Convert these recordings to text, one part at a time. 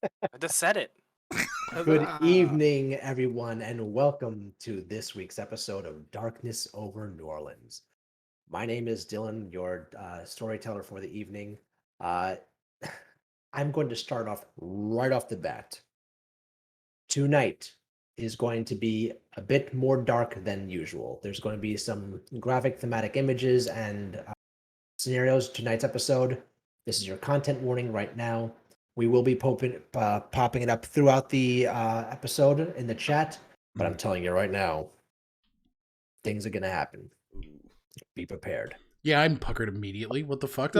I just said it. Good evening, everyone, and welcome to this week's episode of Darkness Over New Orleans. My name is Dylan, your storyteller for the evening. Uh, I'm going to start off right off the bat. Tonight is going to be a bit more dark than usual. There's going to be some graphic thematic images and scenarios tonight's episode. This is your content warning right now. We will be popping it up throughout the episode in the chat, but I'm telling you right now, things are gonna happen. Be prepared. Yeah, I'm puckered immediately. What the fuck?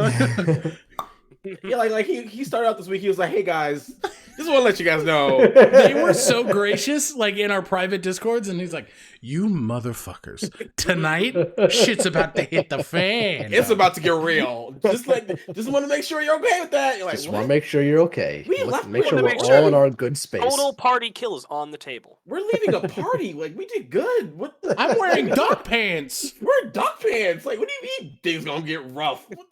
Yeah, like he started out this week. He was like, "Hey guys, just want to let you guys know." They were so gracious, like in our private discords, and he's like, "You motherfuckers, tonight shit's about to hit the fan. It's about to get real. Just want to make sure you're okay with that. You're like, Just want to make sure you're okay. Make sure we're sure all in our good space. Total party kills on the table. We're leaving a party. Like, we did good. What? I'm wearing duck pants. We're duck pants. Like, what do you mean things gonna get rough? What?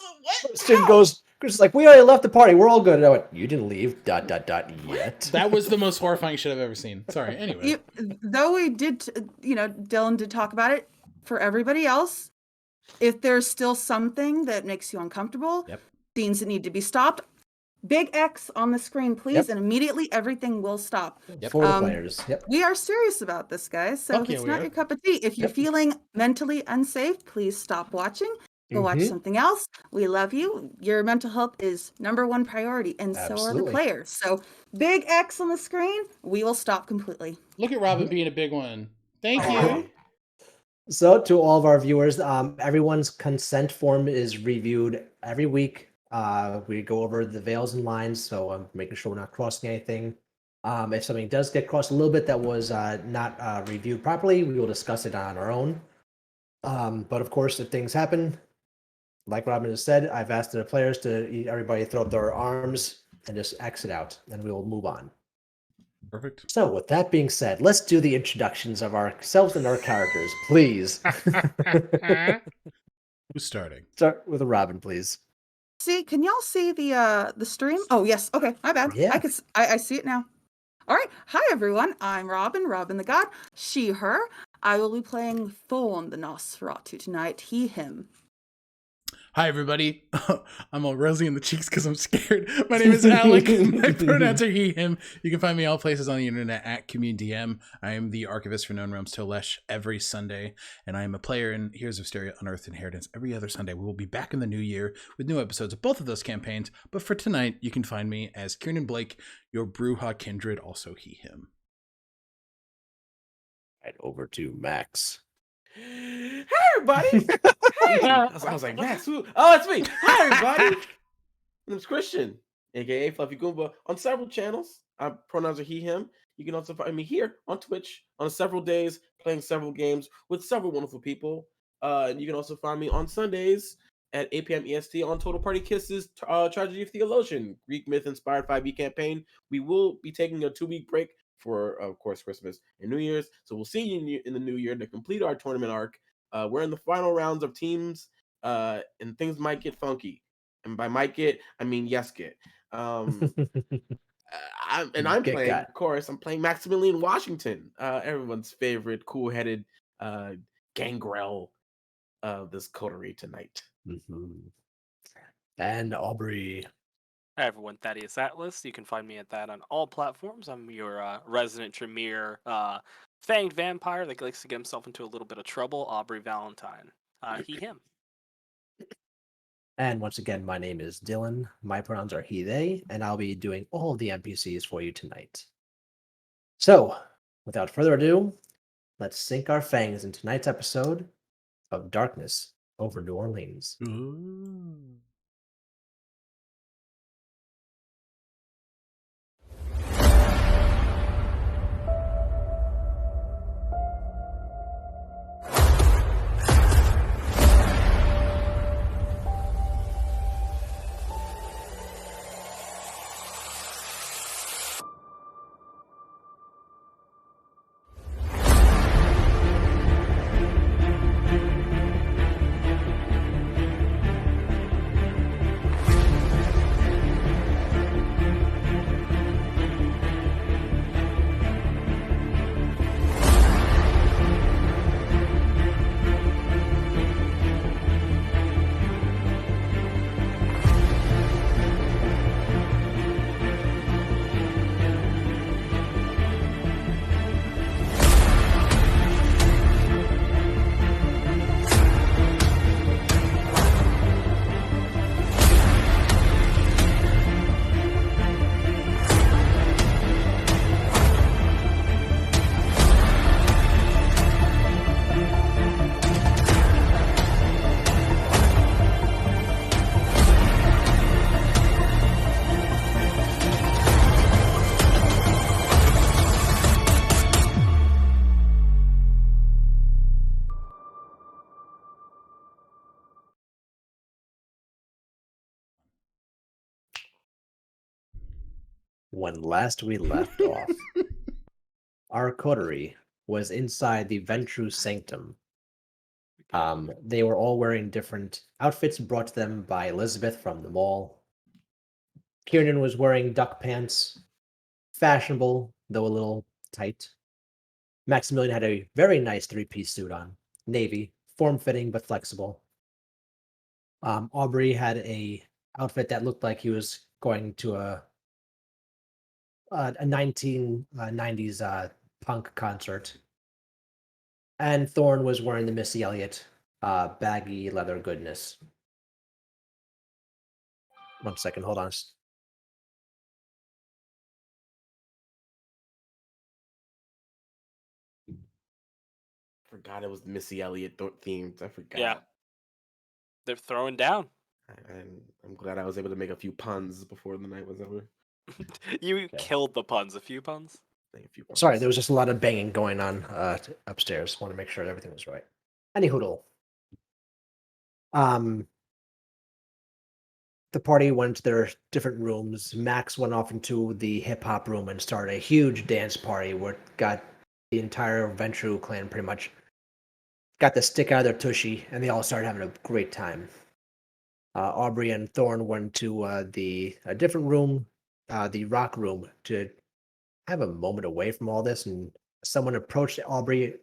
Student goes. Chris is like, we already left the party. We're all good. And I went, you didn't leave. ... Yet. That was the most horrifying shit I've ever seen. Sorry. Anyway, though we did, Dylan did talk about it. For everybody else, if there's still something that makes you uncomfortable, scenes that need to be stopped, big X on the screen, please, and immediately everything will stop. For the players. We are serious about this, guys. So if it's not your cup of tea, if you're feeling mentally unsafe, please stop watching. Go watch something else. We love you. Your mental health is #1 priority, and so are the players. So big X on the screen, we will stop completely. Look at Robin being a big one. Thank you. So to all of our viewers, everyone's consent form is reviewed every week. We go over the veils and lines, so I'm making sure we're not crossing anything. If something does get crossed a little bit that was not reviewed properly, we will discuss it on our own. But of course, if things happen, like Robin just said, I've asked the players to everybody throw up their arms and just exit out, and we will move on. Perfect. So with that being said, let's do the introductions of ourselves and our characters, please. Who's starting? Start with Robin, please. See, can y'all see the stream? Oh yes, okay, my bad. Yeah. I see it now. All right, hi everyone. I'm Robin the God, she, her. I will be playing Thorn the Nosferatu tonight. He, him. Hi, everybody. I'm all rosy in the cheeks because I'm scared. My name is Alec. My pronouns are he, him. You can find me all places on the internet at CommunityDM. I am the archivist for Known Realms Tolesh every Sunday, and I am a player in Heroes of Styria Unearthed Inheritance every other Sunday. We will be back in the new year with new episodes of both of those campaigns, but for tonight, you can find me as Kieran Blake, your Brujah kindred, also he, him. Right over to Max. Hey, everybody. Hey. I was like, Max, who? Oh, it's me. Hi, everybody. My name's Christian, a.k.a. Fluffy Goomba, on several channels. Our pronouns are he, him. You can also find me here on Twitch on several days, playing several games with several wonderful people. And you can also find me on Sundays at 8 p.m. EST on Total Party Kisses, Tragedy of Theologian, Greek myth-inspired 5e campaign. We will be taking a 2-week break for, of course, Christmas and New Year's. So we'll see you in the new year to complete our tournament arc. We're in the final rounds of teams, and things might get funky. And by might get, I mean yes get. I'm playing, of course, I'm playing Maximilian Washington, everyone's favorite cool-headed gangrel of this coterie tonight. And Aubrey. Hi everyone, Thaddeus Atlas. You can find me at that on all platforms. I'm your resident Tremere fanged vampire that likes to get himself into a little bit of trouble, Aubrey Valentine. He, him. And once again, my name is Dylan. My pronouns are he, they, and I'll be doing all of the NPCs for you tonight. So, without further ado, let's sink our fangs in tonight's episode of Darkness Over New Orleans. Ooh. When last we left off, our coterie was inside the Ventru Sanctum. They were all wearing different outfits brought to them by Elizabeth from the mall. Kieran was wearing duck pants, fashionable, though a little tight. Maximilian had a very nice three-piece suit on, navy, form-fitting but flexible. Aubrey had a outfit that looked like he was going to a 1990s punk concert. And Thorn was wearing the Missy Elliott baggy leather goodness. 1 second, hold on. Forgot it was Missy Elliott themed. I forgot. Yeah. They're throwing down. And I'm glad I was able to make a few puns before the night was over. You killed the puns. A few puns? Make a few puns. Sorry, there was just a lot of banging going on upstairs. Want to make sure everything was right. Any hoodle. The party went to their different rooms. Max went off into the hip hop room and started a huge dance party where got the entire Ventru clan pretty much got the stick out of their tushy, and they all started having a great time. Aubrey and Thorn went to a different room, the rock room, to have a moment away from all this. And someone approached Aubrey,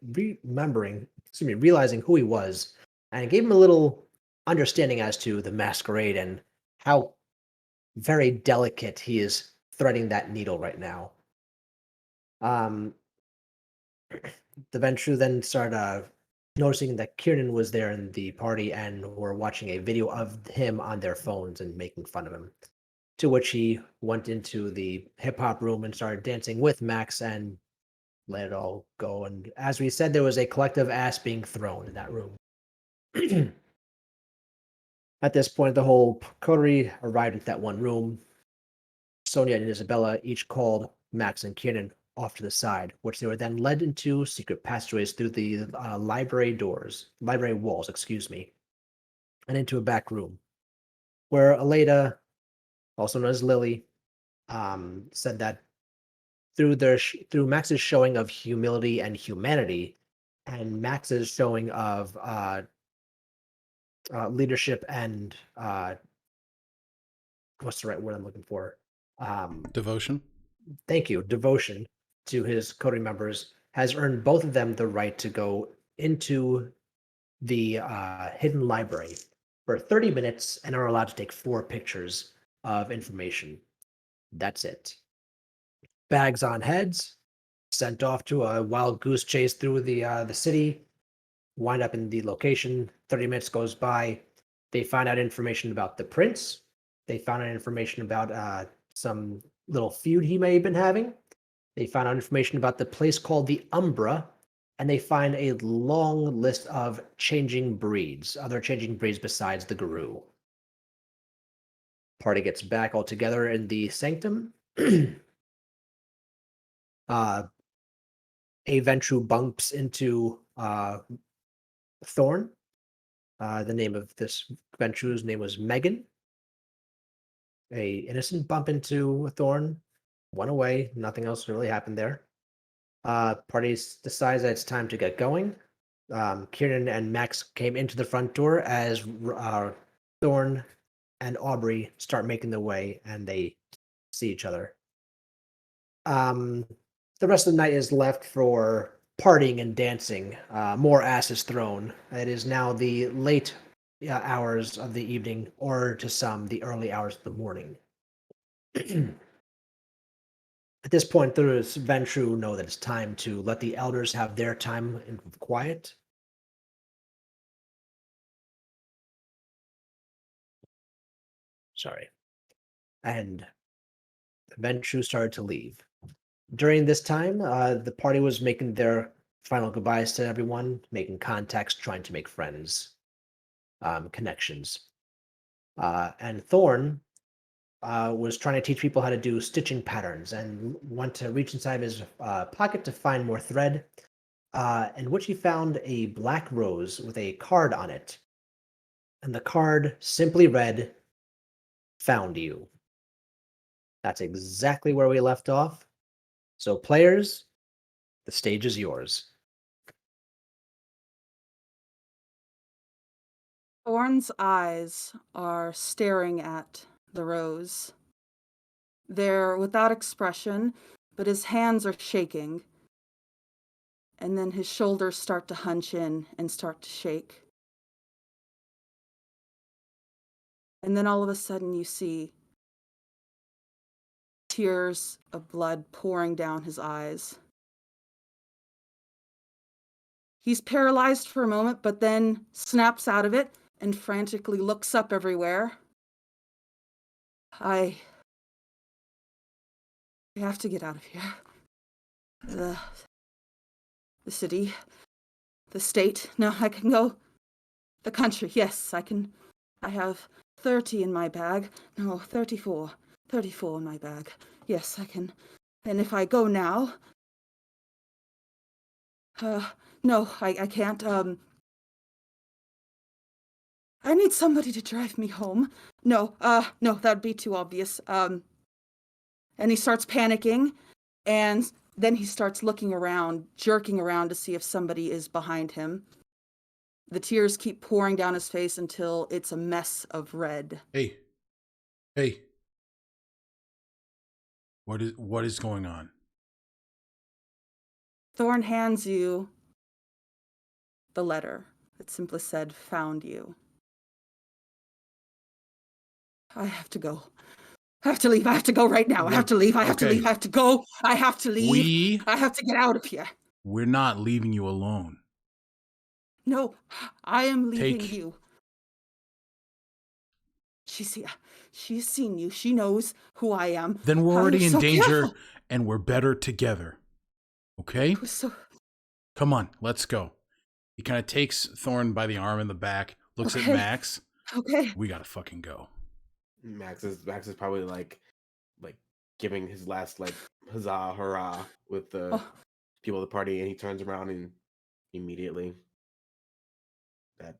realizing who he was, and gave him a little understanding as to the masquerade and how very delicate he is threading that needle right now. The Ventru then started noticing that Kieran was there in the party and were watching a video of him on their phones and making fun of him. To which he went into the hip hop room and started dancing with Max and let it all go. And as we said, there was a collective ass being thrown in that room. At this point, the whole coterie arrived at that one room. Sonia and Isabella each called Max and Kieran off to the side, which they were then led into secret passageways through the library walls, and into a back room, where Aleda, also known as Lily, said that through Max's showing of humility and humanity, and Max's showing of leadership and what's the right word I'm looking for? Devotion. Thank you. Devotion to his coterie members has earned both of them the right to go into the hidden library for 30 minutes and are allowed to take 4 pictures of information. That's it. Bags on heads, sent off to a wild goose chase through the city, wind up in the location. 30 minutes goes by. They find out information about the prince. They found out information about some little feud he may have been having. They found out information about the place called the Umbra, and they find a long list of changing breeds, other changing breeds besides the Guru. Party gets back all together in the sanctum. A Ventru bumps into Thorn. The name of this Ventru's name was Megan. A innocent bump into Thorn, went away. Nothing else really happened there. Parties decides that it's time to get going. Kieran and Max came into the front door as Thorn and Aubrey start making their way, and they see each other. The rest of the night is left for partying and dancing. More asses thrown. It is now the late hours of the evening, or to some, the early hours of the morning. At this point, the Ventru know that it's time to let the elders have their time in quiet. Sorry. And the Ventru started to leave. During this time, the party was making their final goodbyes to everyone, making contacts, trying to make friends, connections. And Thorn was trying to teach people how to do stitching patterns and went to reach inside his pocket to find more thread, in which he found a black rose with a card on it. And the card simply read, "Found you." That's exactly where we left off. So, players, the stage is yours. Thorn's eyes are staring at the rose. They're without expression, but his hands are shaking. And then his shoulders start to hunch in and start to shake. And then all of a sudden you see tears of blood pouring down his eyes. He's paralyzed for a moment, but then snaps out of it and frantically looks up everywhere. I have to get out of here. The city, the state. No, I can go. The country, yes, I can. I have 30 in my bag. No, 34. 34 in my bag. Yes, I can. And if I go now... no, I can't. I need somebody to drive me home. No, that'd be too obvious. And he starts panicking, and then he starts looking around, jerking around to see if somebody is behind him. The tears keep pouring down his face until it's a mess of red. Hey. What is going on? Thorn hands you the letter that simply said, "Found you." I have to go. I have to leave. I have to go right now. I have to leave. I have to leave. I have to go. I have to leave. I have to get out of here. We're not leaving you alone. No, I am leaving you. She's here. She's seen you. She knows who I am. Then we're already in danger, and we're better together. Okay? Come on, let's go. He kind of takes Thorn by the arm in the back, looks at Max. Okay. We gotta fucking go. Max is probably like giving his last huzzah hurrah with the people of the party, and he turns around and immediately that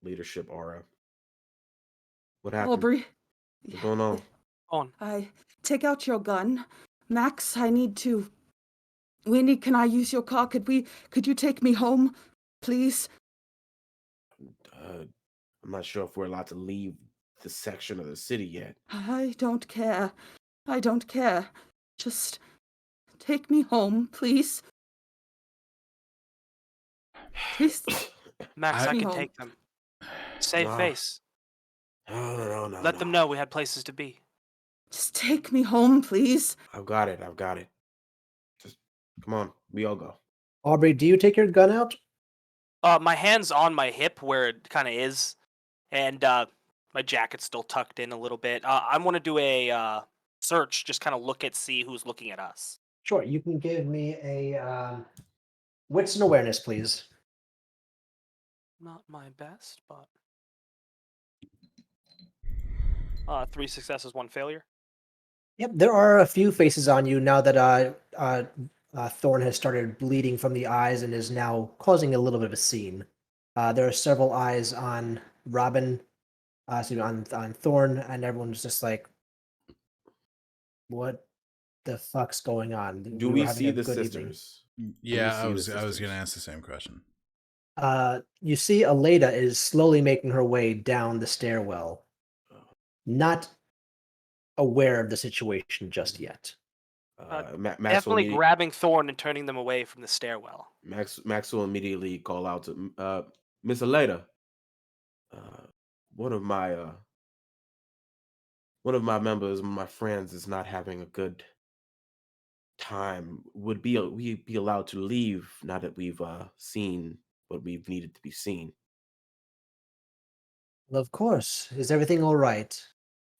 leadership aura. What happened? Aubrey. What's going on? I take out your gun. Max, can I use your car? Could you take me home, please? I'm not sure if we're allowed to leave the section of the city yet. I don't care. Just take me home, please. Please. Max, I can take them. Save face. No. Let them know we had places to be. Just take me home, please. I've got it. Just come on. We all go. Aubrey, do you take your gun out? My hand's on my hip where it kind of is, and my jacket's still tucked in a little bit. I want to do a search, just kind of see who's looking at us. Sure, you can give me a wits and awareness, please. Not my best, but 3 successes, 1 failure. Yep, there are a few faces on you now that Thorn has started bleeding from the eyes and is now causing a little bit of a scene. There are several eyes on Robin, on Thorn, and everyone's just like, "What the fuck's going on?" Do we see the sisters? Yeah, I was going to ask the same question. You see Aleda is slowly making her way down the stairwell, not aware of the situation just yet. Max definitely grabbing Thorn and turning them away from the stairwell. Max will immediately call out to Miss Aleda. One of my members, my friends, is not having a good time. Would we be allowed to leave now that we've seen what we've needed to be seen? Well, of course. Is everything all right?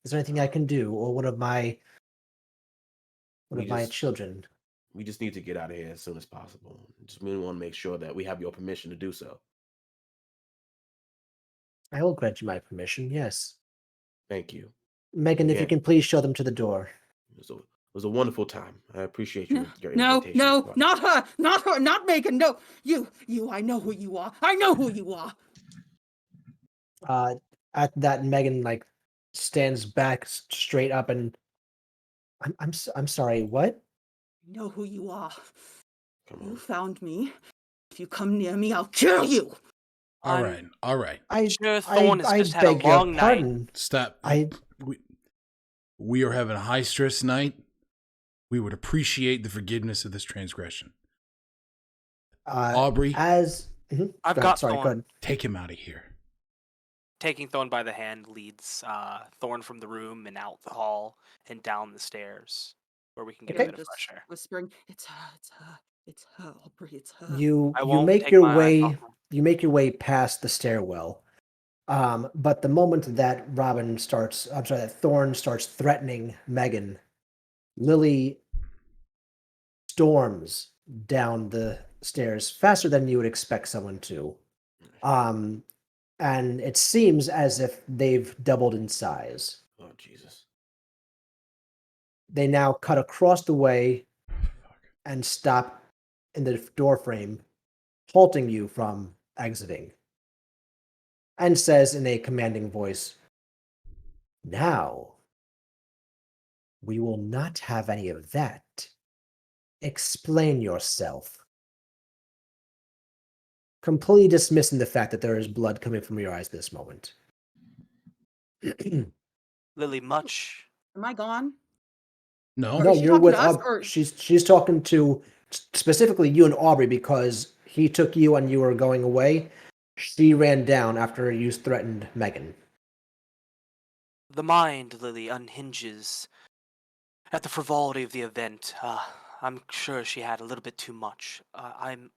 Is there anything I can do, or one of my children? We just need to get out of here as soon as possible. We want to make sure that we have your permission to do so. I will grant you my permission, yes. Thank you. Megan, if you can please show them to the door. It was a wonderful time. I appreciate your invitation. No, not her, not Megan. No, you. I know who you are. At that, Megan stands back straight up and I'm sorry. What? I know who you are. Come You on. found me. If you come near me, I'll kill you. All I'm right, all right. sure Thorn has I just had a beg your long night. pardon. Stop. I We are having a high stress night. We would appreciate the forgiveness of this transgression. Aubrey, I've Go ahead. got Sorry. Go Thorn. ahead. take him out of here. Taking Thorn by the hand leads Thorn from the room and out the hall and down the stairs where we can get a Okay. bit of fresh air. Whispering, it's her, it's her, it's her, Aubrey, it's her. You I you won't make take your my eyes way off him. you make your way past the stairwell. But the moment that that Thorn starts threatening Megan, Lily storms down the stairs faster than you would expect someone to. And it seems as if they've doubled in size. Oh Jesus. They now cut across the way and stop in the door frame, halting you from exiting. And says in a commanding voice, "Now, we will not have any of that. Explain yourself." Completely dismissing the fact that there is blood coming from your eyes this moment. Lily, much. Am I gone? No, Or No, is she you're talking with to us, or she's talking to specifically you and Aubrey because he took you and you were going away. She ran down after you threatened Megan. The mind, Lily, unhinges at the frivolity of the event. I'm sure she had a little bit too much. I'm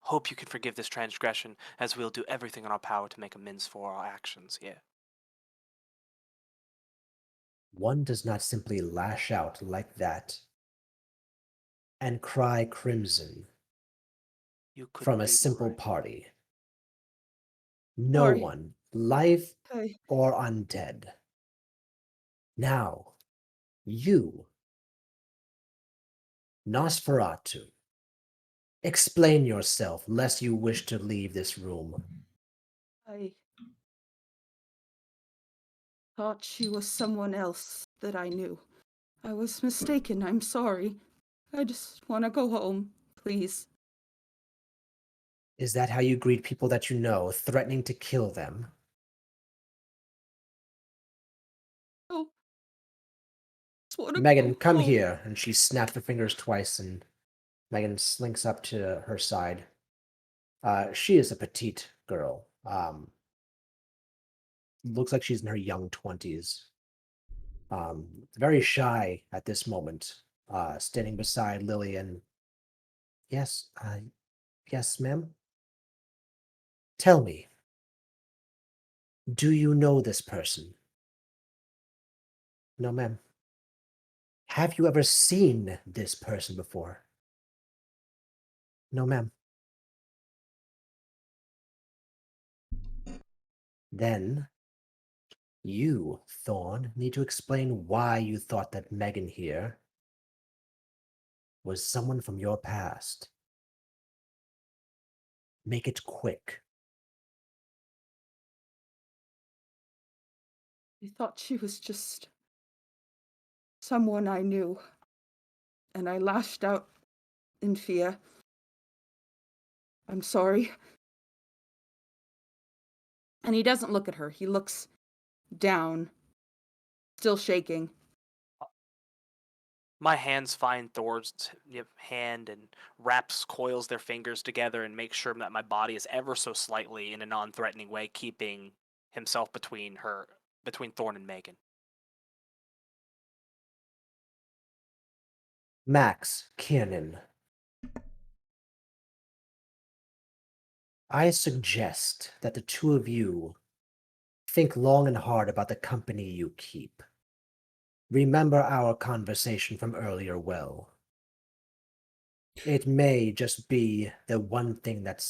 hope you can forgive this transgression, as we'll do everything in our power to make amends for our actions here. One does not simply lash out like that and cry crimson You couldn't from a be more simple right. party. No Sorry. one, live Okay. or undead. Now, you, Nosferatu, explain yourself lest you wish to leave this room. I thought she was someone else that I knew. I was mistaken. I'm sorry. I just want to go home, please. Is that how you greet people that you know, threatening to kill them? Oh, just want to Megan, go come home. here. And she snapped her fingers twice, and Megan slinks up to her side. She is a petite girl. Looks like she's in her young 20s. Very shy at this moment, standing beside Lily. And yes, yes, ma'am. Tell me, do you know this person? No, ma'am. Have you ever seen this person before? No, ma'am. Then you, Thorn, need to explain why you thought that Megan here was someone from your past. Make it quick. I thought she was just someone I knew, and I lashed out in fear. I'm sorry. And he doesn't look at her. He looks down, still shaking. My hands find Thor's hand and coils their fingers together and makes sure that my body is ever so slightly in a non-threatening way, keeping himself between Thorn and Megan. Max Kiernan. I suggest that the two of you think long and hard about the company you keep. Remember our conversation from earlier well. It may just be the one thing that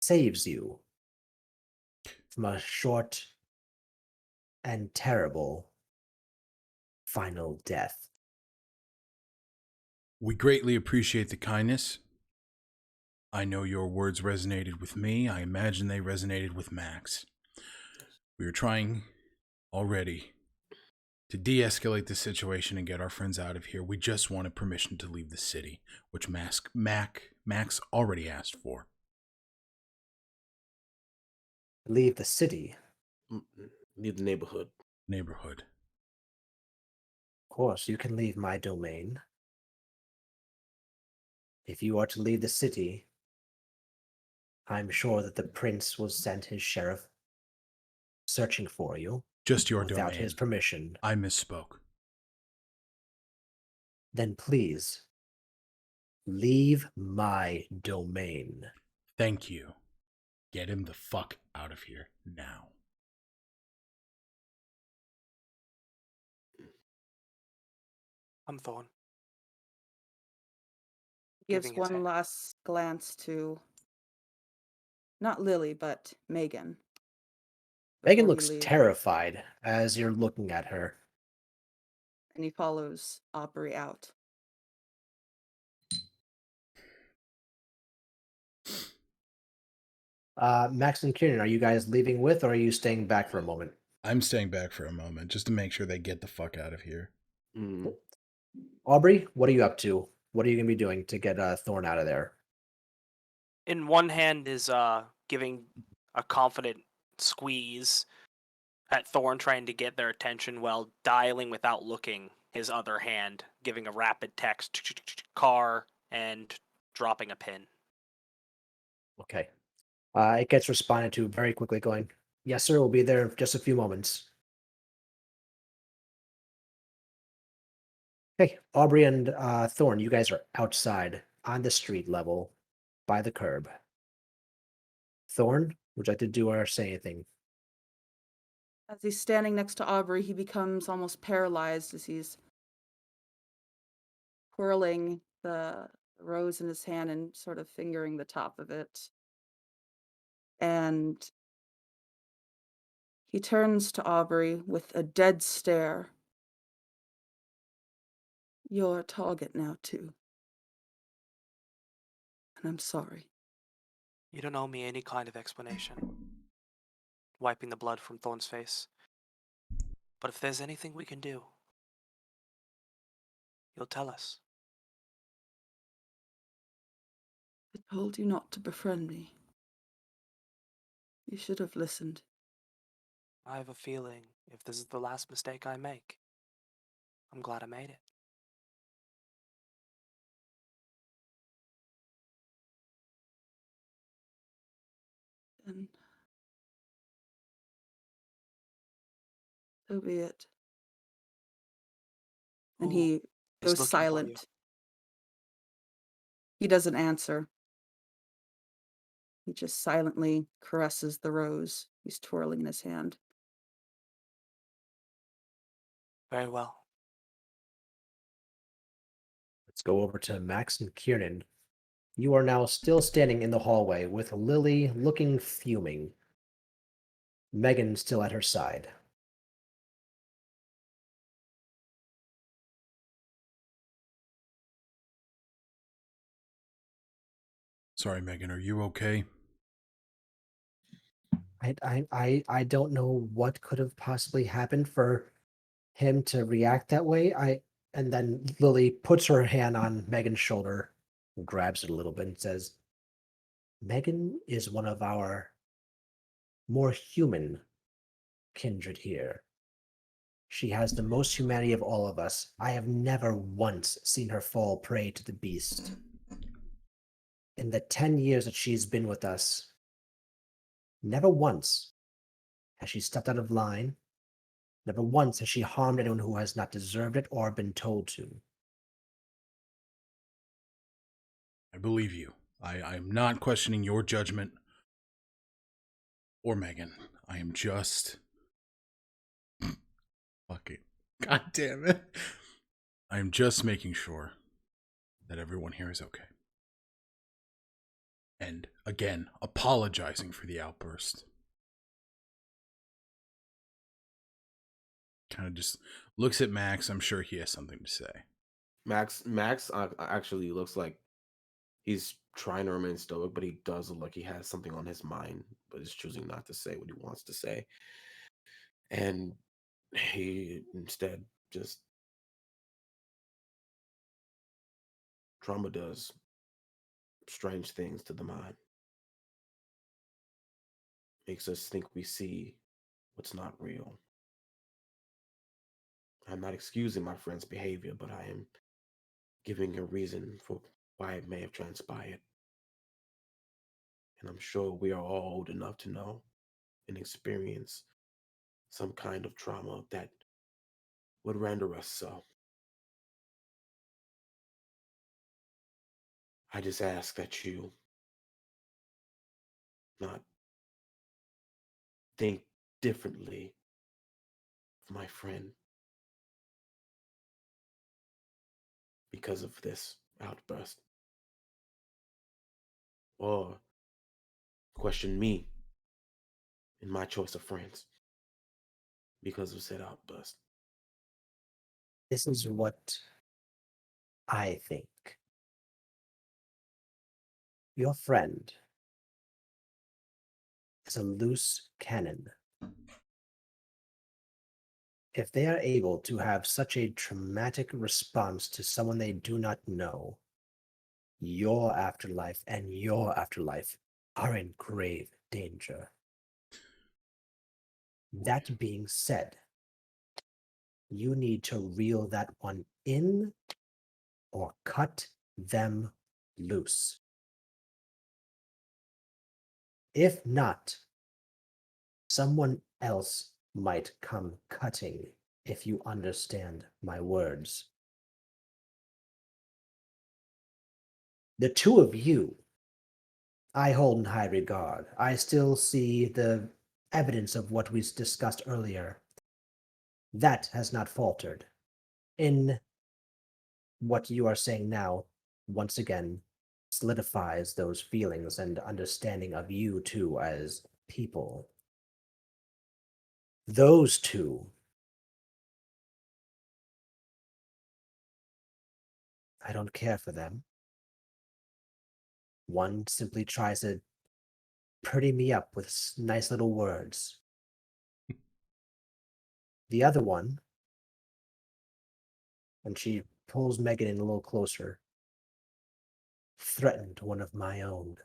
saves you from a short and terrible final death. we greatly appreciate the kindness. I know your words resonated with me. I imagine they resonated with Max. We are trying already To de-escalate the situation and get our friends out of here, we just wanted permission to leave the city, which Max already asked for. Leave the city. Leave the neighborhood. Neighborhood. Of course, you can leave my domain. If you are to leave the city, I'm sure that the prince will send his sheriff searching for you Just your without domain. his permission. I misspoke. Then please, leave my domain. Thank you. Get him the fuck out of here now. I'm Thorn. Gives Giving his one hand. last glance to not Lily, but Megan. Megan before he looks leaves, terrified as you're looking at her. and he follows Aubrey out. Max and Kieran, are you guys leaving with, or are you staying back for a moment? I'm staying back for a moment just to make sure they get the fuck out of here. Mm. Aubrey, what are you up to? What are you going to be doing to get Thorn out of there? In one hand is giving a confident squeeze at Thorn, trying to get their attention while dialing without looking. His other hand giving a rapid text car and dropping a pin. Okay. It gets responded to very quickly, going, "Yes, sir, we'll be there in just a few moments." Hey, Aubrey and Thorn, you guys are outside on the street level by the curb. Thorn, would you like to do or say anything? As he's standing next to Aubrey, he becomes almost paralyzed as he's twirling the rose in his hand and sort of fingering the top of it. And he turns to Aubrey with a dead stare. You're a target now, too. And I'm sorry. You don't owe me any kind of explanation. Wiping the blood from Thorn's face. But if there's anything we can do, you'll tell us. I told you not to befriend me. You should have listened. I have a feeling if this is the last mistake I make, I'm glad I made it. And so be it. And Who he is goes looking for you? silent. He doesn't answer. He just silently caresses the rose he's twirling in his hand. Very well. Let's go over to Max and Kieran. You are now still standing in the hallway with Lily looking fuming. Megan still at her side. Sorry, Megan, are you okay? I don't know what could have possibly happened for him to react that way. And then Lily puts her hand on Megan's shoulder, grabs it a little bit, and says, "Megan is one of our more human kindred here. She has the most humanity of all of us. I have never once seen her fall prey to the beast. In the 10 years that she's been with us, never once has she stepped out of line. Never once has she harmed anyone who has not deserved it or been told to." I believe you. I'm not questioning your judgment or Megan. I am just... Fucking... God damn it. I am just making sure that everyone here is okay. And, again, apologizing for the outburst. Kind of just looks at Max. I'm sure he has something to say. Max actually looks like he's trying to remain stoic, but he does look like he has something on his mind, but is choosing not to say what he wants to say. And He instead just trauma does strange things to the mind. Makes us think we see what's not real. I'm not excusing my friend's behavior, but I am giving a reason for why it may have transpired. And I'm sure we are all old enough to know and experience some kind of trauma that would render us so. I just ask that you not think differently of my friend because of this outburst, or question me in my choice of friends because of said outburst. This is what I think. Your friend is a loose cannon. If they are able to have such a traumatic response to someone they do not know, your afterlife and your afterlife are in grave danger. That being said, you need to reel that one in or cut them loose. If not, someone else might come cutting, if you understand my words. The two of you, I hold in high regard. I still see the evidence of what we discussed earlier. That has not faltered. In what you are saying now, once again, solidifies those feelings and understanding of you two as people. Those two, I don't care for them. One simply tries to pretty me up with nice little words. The other one, and she pulls Megan in a little closer, threatened one of my own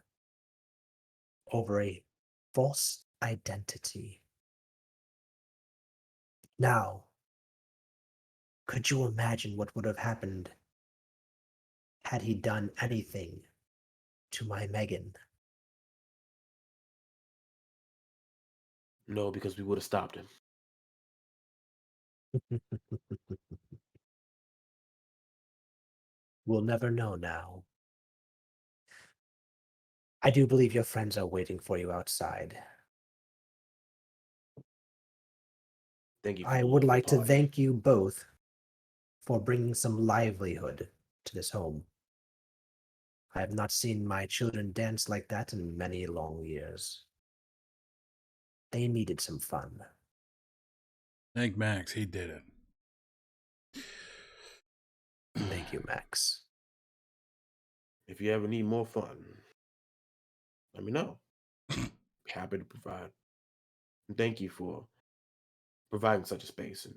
over a false identity. Now, could you imagine what would have happened had he done anything to my Megan? No, because we would have stopped him. We'll never know now. I do believe your friends are waiting for you outside. Thank you for I the would lovely like to party. thank you both for bringing some livelihood to this home. I have not seen my children dance like that in many long years. They needed some fun. Thank Max, he did it. Thank you, Max. If you ever need more fun, let me know. Happy to provide. And thank you for providing such a space and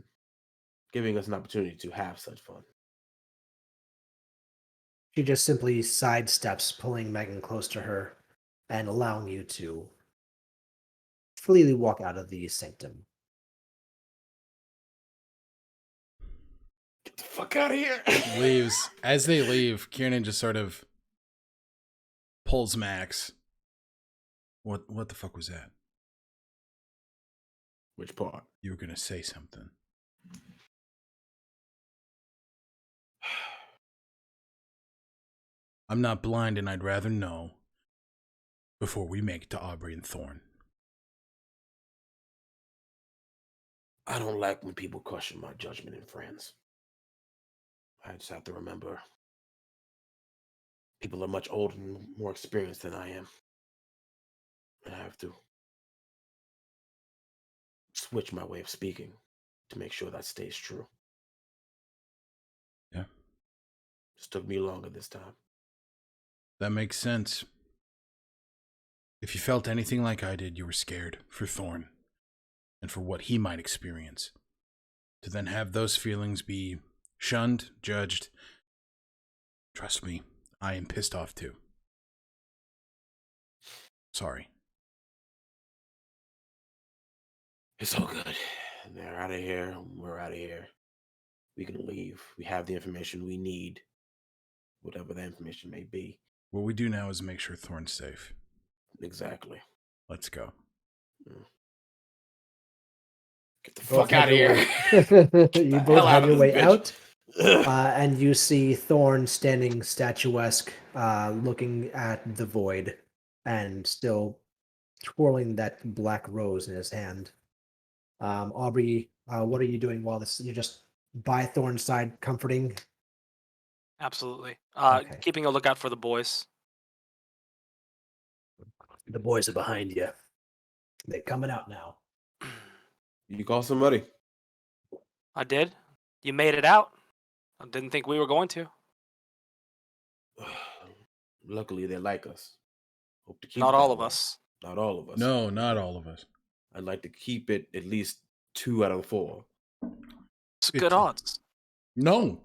giving us an opportunity to have such fun. She just simply sidesteps, pulling Megan close to her and allowing you to freely walk out of the sanctum. Get the fuck out of here. Leaves. As they leave, Kieran just sort of pulls Max. What the fuck was that? Which part? You were gonna say something. I'm not blind, and I'd rather know before we make it to Aubrey and Thorn. I don't like when people question my judgment in friends. I just have to remember people are much older and more experienced than I am. And I have to switch my way of speaking to make sure that stays true. Yeah. Just took me longer this time. That makes sense. If you felt anything like I did, you were scared for Thorn and for what he might experience. to then have those feelings be shunned, judged. Trust me, I am pissed off too. Sorry. It's all good. They're out of here. We're out of here. We can leave. We have the information we need, whatever the information may be. What we do now is make sure Thorn's safe. Exactly. Let's go. Get the fuck out of here. You both have your way out, and you see Thorn standing statuesque, looking at the void, and still twirling that black rose in his hand. Aubrey, what are you doing while this? You're just by Thorn's side, comforting. Absolutely. Okay. Keeping a lookout for the boys. The boys are behind you. They're coming out now. You call somebody. I did. You made it out. I didn't think we were going to. Luckily, they like us. Hope to keep Not it all that of way. us. Not all of us. No, not all of us. I'd like to keep it at least 2 out of 4. It's Good good to- odds. No.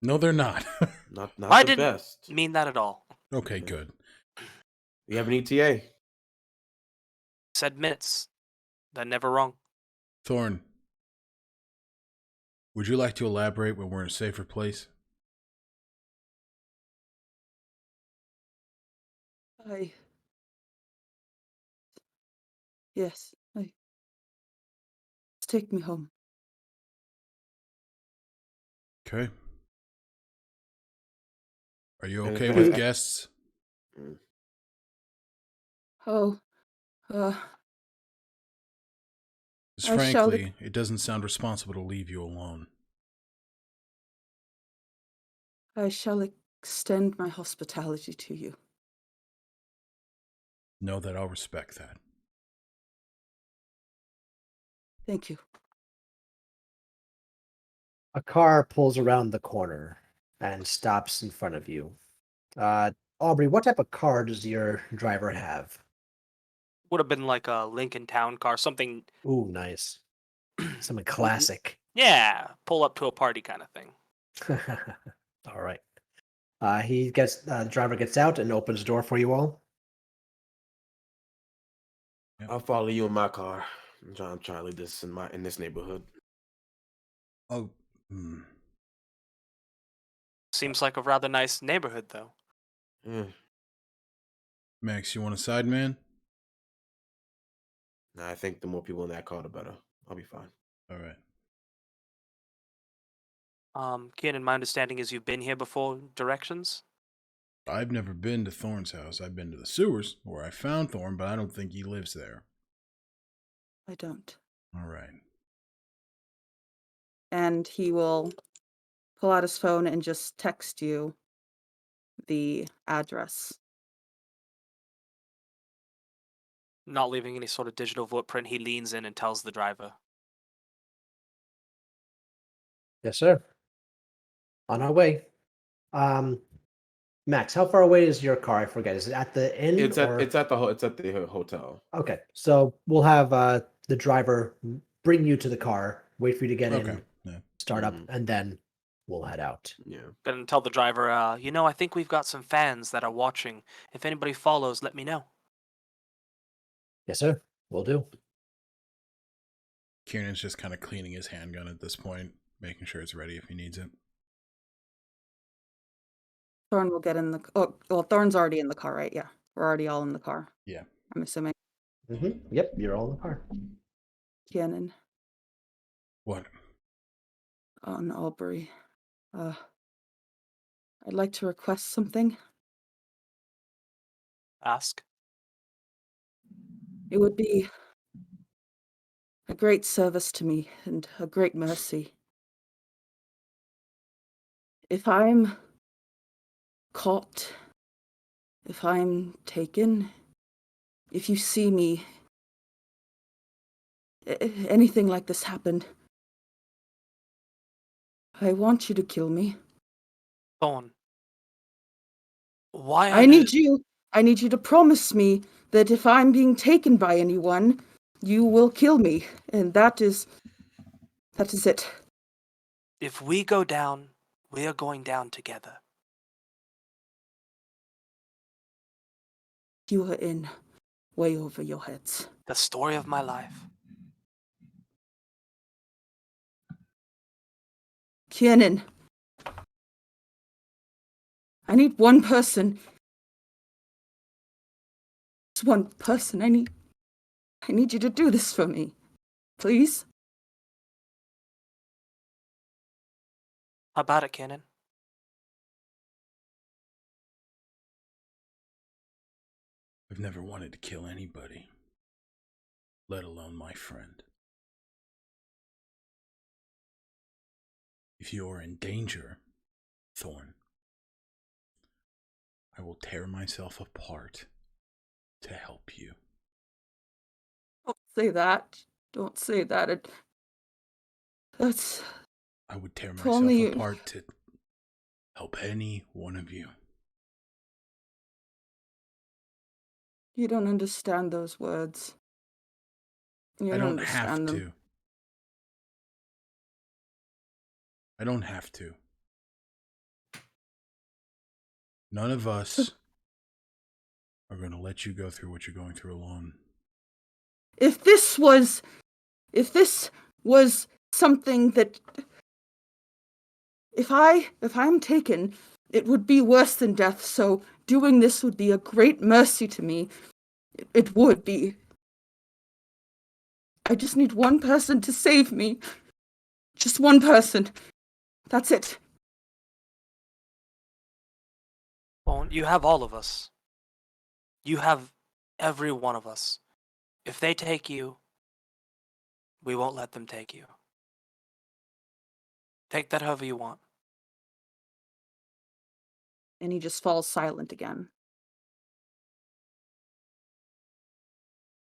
No, they're not. Not I the didn't best. mean that at all. Okay, good. We have an ETA. Said minutes. That never wrong. Thorn, would you like to elaborate when we're in a safer place? Yes. Take me home. Okay. Are you okay Anything- with guests? Oh, Because I shall- frankly, it doesn't sound responsible to leave you alone. I shall extend my hospitality to you. Know that I'll respect that. Thank you. A car pulls around the corner and stops in front of you. Aubrey, what type of car does your driver have? Would have been like a Lincoln Town car, something. Ooh, nice. Something classic. Yeah, pull up to a party kind of thing. All right. The driver gets out and opens the door for you all. I'll follow you in my car. I'm trying to leave this in this neighborhood. Oh, Seems like a rather nice neighborhood, though. Yeah. Max, you want a side man? Nah, I think the more people in that car, the better. I'll be fine. All right. Keenan, my understanding is you've been here before. Directions? I've never been to Thorn's house. I've been to the sewers where I found Thorn, but I don't think he lives there. I don't. All right. And he will pull out his phone and just text you the address. Not leaving any sort of digital footprint, he leans in and tells the driver. Yes, sir. On our way. Max, how far away is your car? I forget. Is it at the inn? It's at the hotel. Okay, so we'll have the driver bring you to the car, wait for you to get Okay. in, Yeah. start up, and then we'll head out. Yeah. Gonna tell the driver, I think we've got some fans that are watching. If anybody follows, let me know. Yes, sir. We'll do. Kiernan's just kind of cleaning his handgun at this point, making sure it's ready if he needs it. Thorn will get in the. Oh, well, Thorn's already in the car, right? Yeah, we're already all in the car. Yeah. I'm assuming. Yep, you're all in the car. Keenan What? on Aubrey. I'd like to request something. Ask. It would be a great service to me and a great mercy. If I'm caught, if I'm taken, if you see me, anything like this happened, I want you to kill me. Thorn. Why? I need you to promise me that if I'm being taken by anyone, you will kill me. And that is That is it. If we go down, we are going down together. You are in way over your heads. The story of my life. Kiernan, I need one person. Just one person. I need you to do this for me. Please? How about it, Cannon? I've never wanted to kill anybody, let alone my friend. If you're in danger, Thorn, I will tear myself apart to help you. Don't say that. Don't say that. That's... I would tear If myself only you- apart to help any one of you. You don't understand those words. You I don't don't have understand them. to. I don't have to. None of us are going to let you go through what you're going through alone. If this was something that, if I'm taken, it would be worse than death, so doing this would be a great mercy to me. It would be. I just need one person to save me. Just one person. That's it. Well, you have all of us. You have every one of us. If they take you, we won't let them take you. Take that however you want. And he just falls silent again.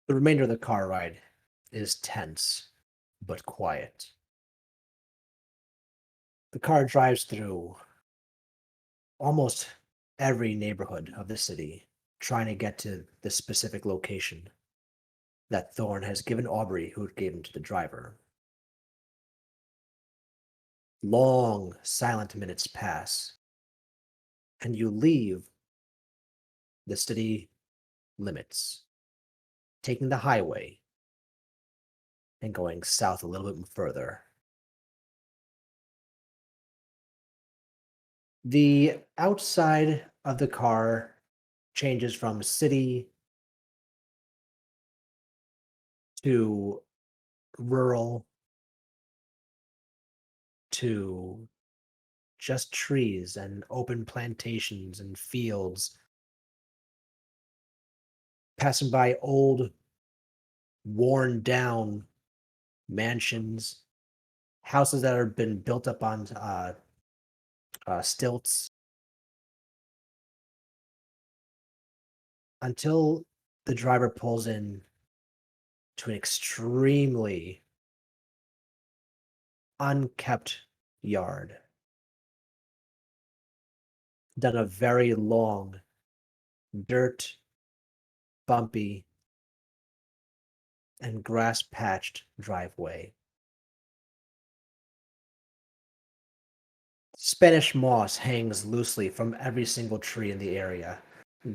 The remainder of the car ride is tense, but quiet. The car drives through almost every neighborhood of the city, trying to get to the specific location that Thorn has given Aubrey, who gave him to the driver. Long, silent minutes pass, and you leave the city limits, taking the highway and going south a little bit further. The outside of the car changes from city to rural to just trees and open plantations and fields, passing by old, worn down mansions, houses that have been built up on stilts, until the driver pulls in to an extremely unkept yard, done a very long, dirt, bumpy, and grass patched driveway. Spanish moss hangs loosely from every single tree in the area.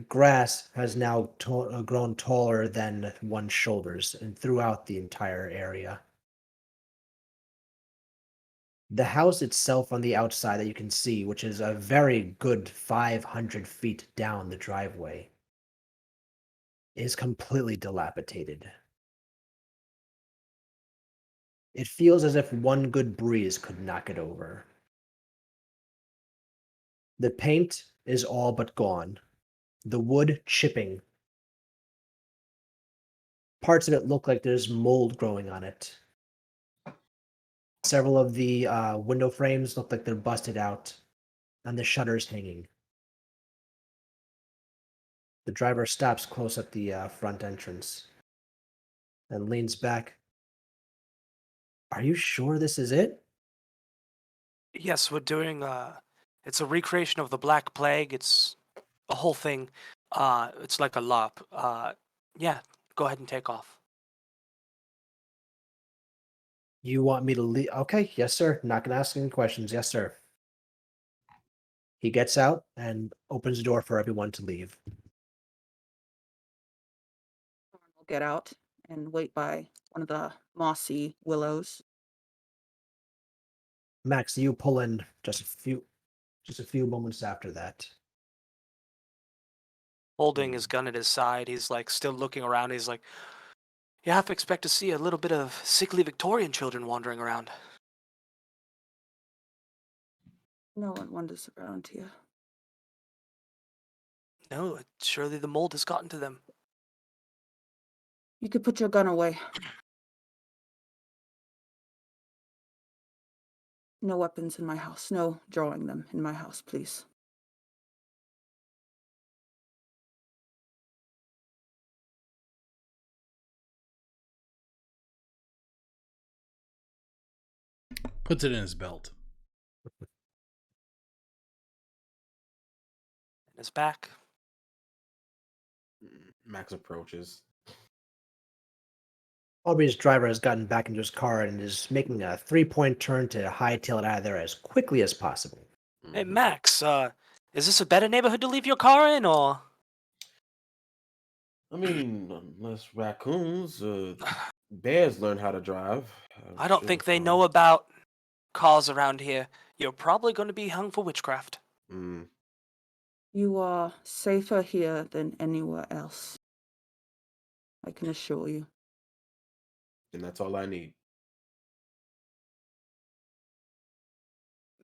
Grass has now grown taller than one's shoulders and throughout the entire area. The house itself on the outside that you can see, which is a very good 500 feet down the driveway, is completely dilapidated. It feels as if one good breeze could knock it over. The paint is all but gone, the wood chipping. Parts of it look like there's mold growing on it. Several of the window frames look like they're busted out, and the shutters hanging. The driver stops close at the front entrance and leans back. Are you sure this is it? Yes, we're doing it's a recreation of the Black Plague. It's a whole thing. It's like a lop. Yeah, go ahead and take off. You want me to leave? Okay, yes, sir. Not gonna ask any questions. Yes, sir. He gets out and opens the door for everyone to leave. Thorn will get out and wait by one of the mossy willows. Max, you pull in just a few moments after that. Holding his gun at his side, he's like still looking around. He's like, you have to expect to see a little bit of sickly Victorian children wandering around. No one wanders around here. No, surely the mold has gotten to them. You could put your gun away. No weapons in my house. No drawing them in my house, please. Puts it in his belt. In his back. Max approaches. Aubrey's driver has gotten back into his car and is making a 3-point turn to hightail it out of there as quickly as possible. Hey, Mhm. Max, is this a better neighborhood to leave your car in, or? I mean, unless raccoons, bears learn how to drive. I don't Should think be they fine. know about cars around here. You're probably going to be hung for witchcraft. Mm, You are safer here than anywhere else. I can assure you. and that's all I need.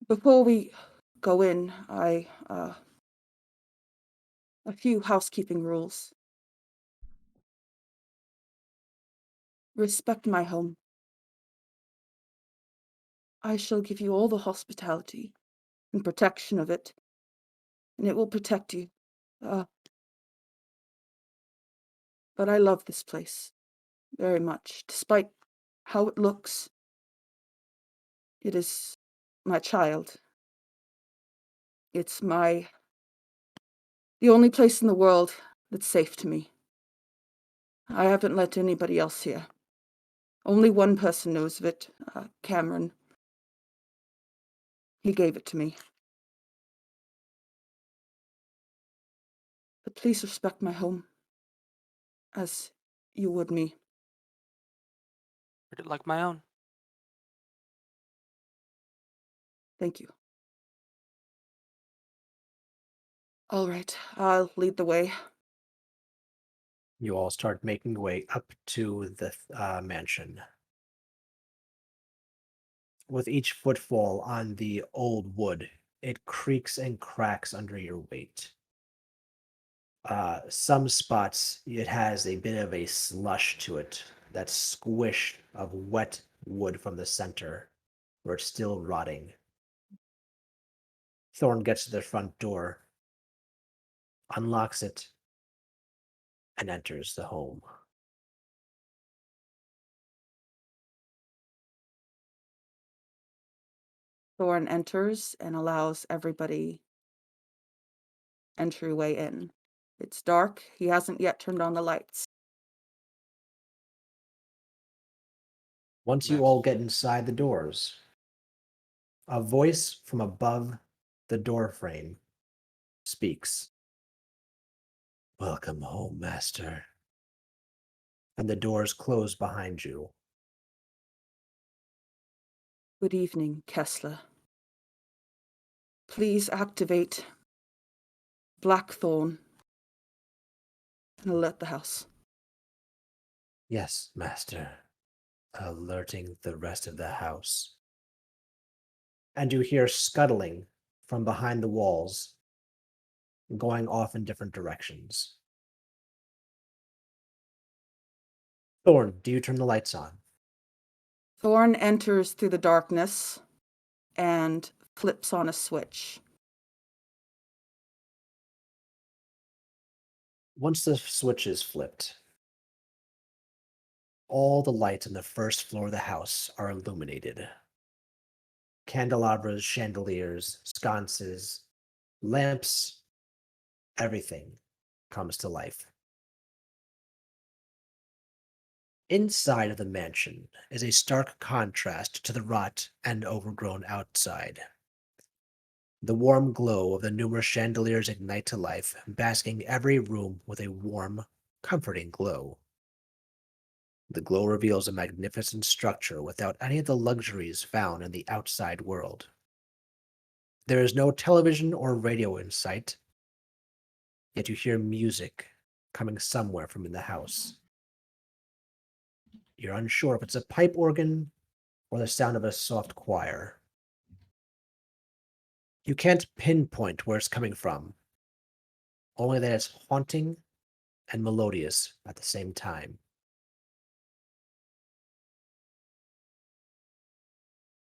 Before we go in, a few housekeeping rules. Respect my home. I shall give you all the hospitality and protection of it, and it will protect you. But I love this place very much, despite how it looks. It is my child. It's the only place in the world that's safe to me. I haven't let anybody else here. Only one person knows of it, Cameron. He gave it to me. But please respect my home, as you would me. Treat it like my own. Thank you. All right, I'll lead the way. You all start making your way up to the mansion. With each footfall on the old wood, it creaks and cracks under your weight. Some spots, it has a bit of a slush to it, that squish of wet wood from the center, where it's still rotting. Thorn gets to the front door, unlocks it, and enters the home. Thorn enters and allows everybody entryway in. It's dark. He hasn't yet turned on the lights. Once you Max. all get inside the doors, a voice from above the door frame speaks. Welcome home, master. And the doors close behind you. Good evening, Kessler. Please activate Blackthorn and alert the house. Yes, master. Alerting the rest of the house. And you hear scuttling from behind the walls, going off in different directions. Thorn, do you turn the lights on? Thorn enters through the darkness and flips on a switch. Once the switch is flipped, all the lights on the first floor of the house are illuminated. Candelabras, chandeliers, sconces, lamps, everything comes to life. Inside of the mansion is a stark contrast to the rot and overgrown outside. The warm glow of the numerous chandeliers ignite to life, basking every room with a warm, comforting glow. The glow reveals a magnificent structure without any of the luxuries found in the outside world. There is no television or radio in sight, yet you hear music coming somewhere from in the house. You're unsure if it's a pipe organ or the sound of a soft choir. You can't pinpoint where it's coming from, only that it's haunting and melodious at the same time.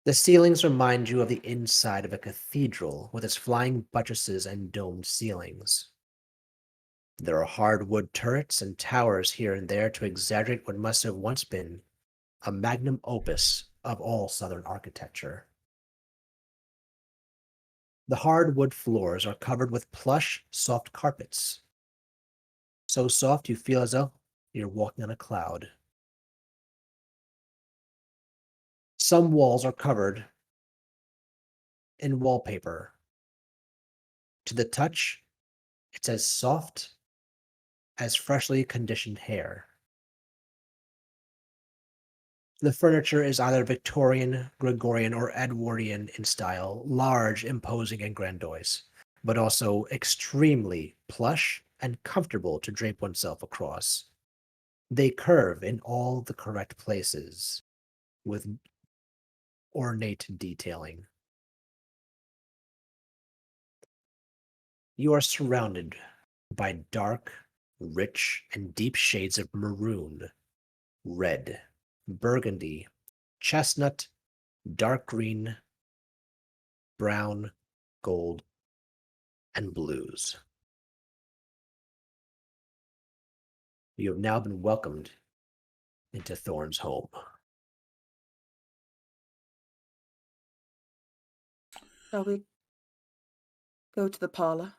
The ceilings remind you of the inside of a cathedral with its flying buttresses and domed ceilings. There are hardwood turrets and towers here and there to exaggerate what must have once been a magnum opus of all Southern architecture. The hardwood floors are covered with plush, soft carpets. So soft you feel as though you're walking on a cloud. Some walls are covered in wallpaper. To the touch, it's as soft as freshly conditioned hair. The furniture is either Victorian, Gregorian, or Edwardian in style, large, imposing, and grandiose, but also extremely plush and comfortable to drape oneself across. They curve in all the correct places, with ornate detailing. You are surrounded by dark, rich, and deep shades of maroon, red, burgundy, chestnut, dark green, brown, gold, and blues. You have now been welcomed into Thorn's home. Shall we go to the parlor?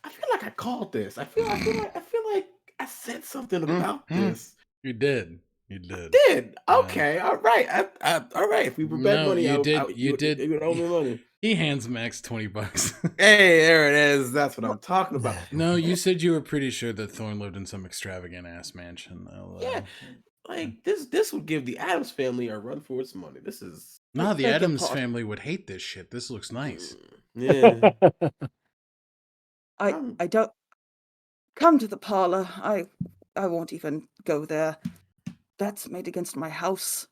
I feel like I called this. I feel like I said something about this. You did. You did. Did okay, all right. All right. If we were bet No, money, you did. you would owe me money. He hands Max $20. Hey, there it is. That's what I'm talking about. No, you said you were pretty sure that Thorn lived in some extravagant ass mansion. Yeah, like this would give the Adams family a run for its money. This is No, the Beg your Adams pardon. family would hate this shit. This looks nice. Yeah. I don't come to the parlor. I won't even go there. Bets made against my house.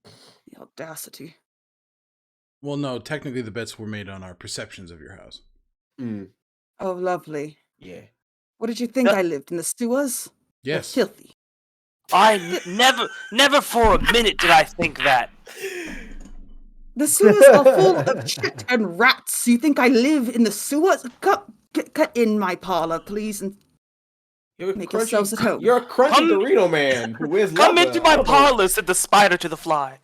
The audacity. Well, no, technically the bets were made on our perceptions of your house. Mm, Oh, lovely. yeah. What did you think Yeah. I lived in the sewers? They're Yes. filthy. Never for a minute did I think that. The sewers are full of shit and rats. You think I live in the sewers? Cut in my parlor, please, and make yourselves at home. You're a crunchy Come- Dorito man who wears Come leather. into my elbows. parlor, said the spider to the fly.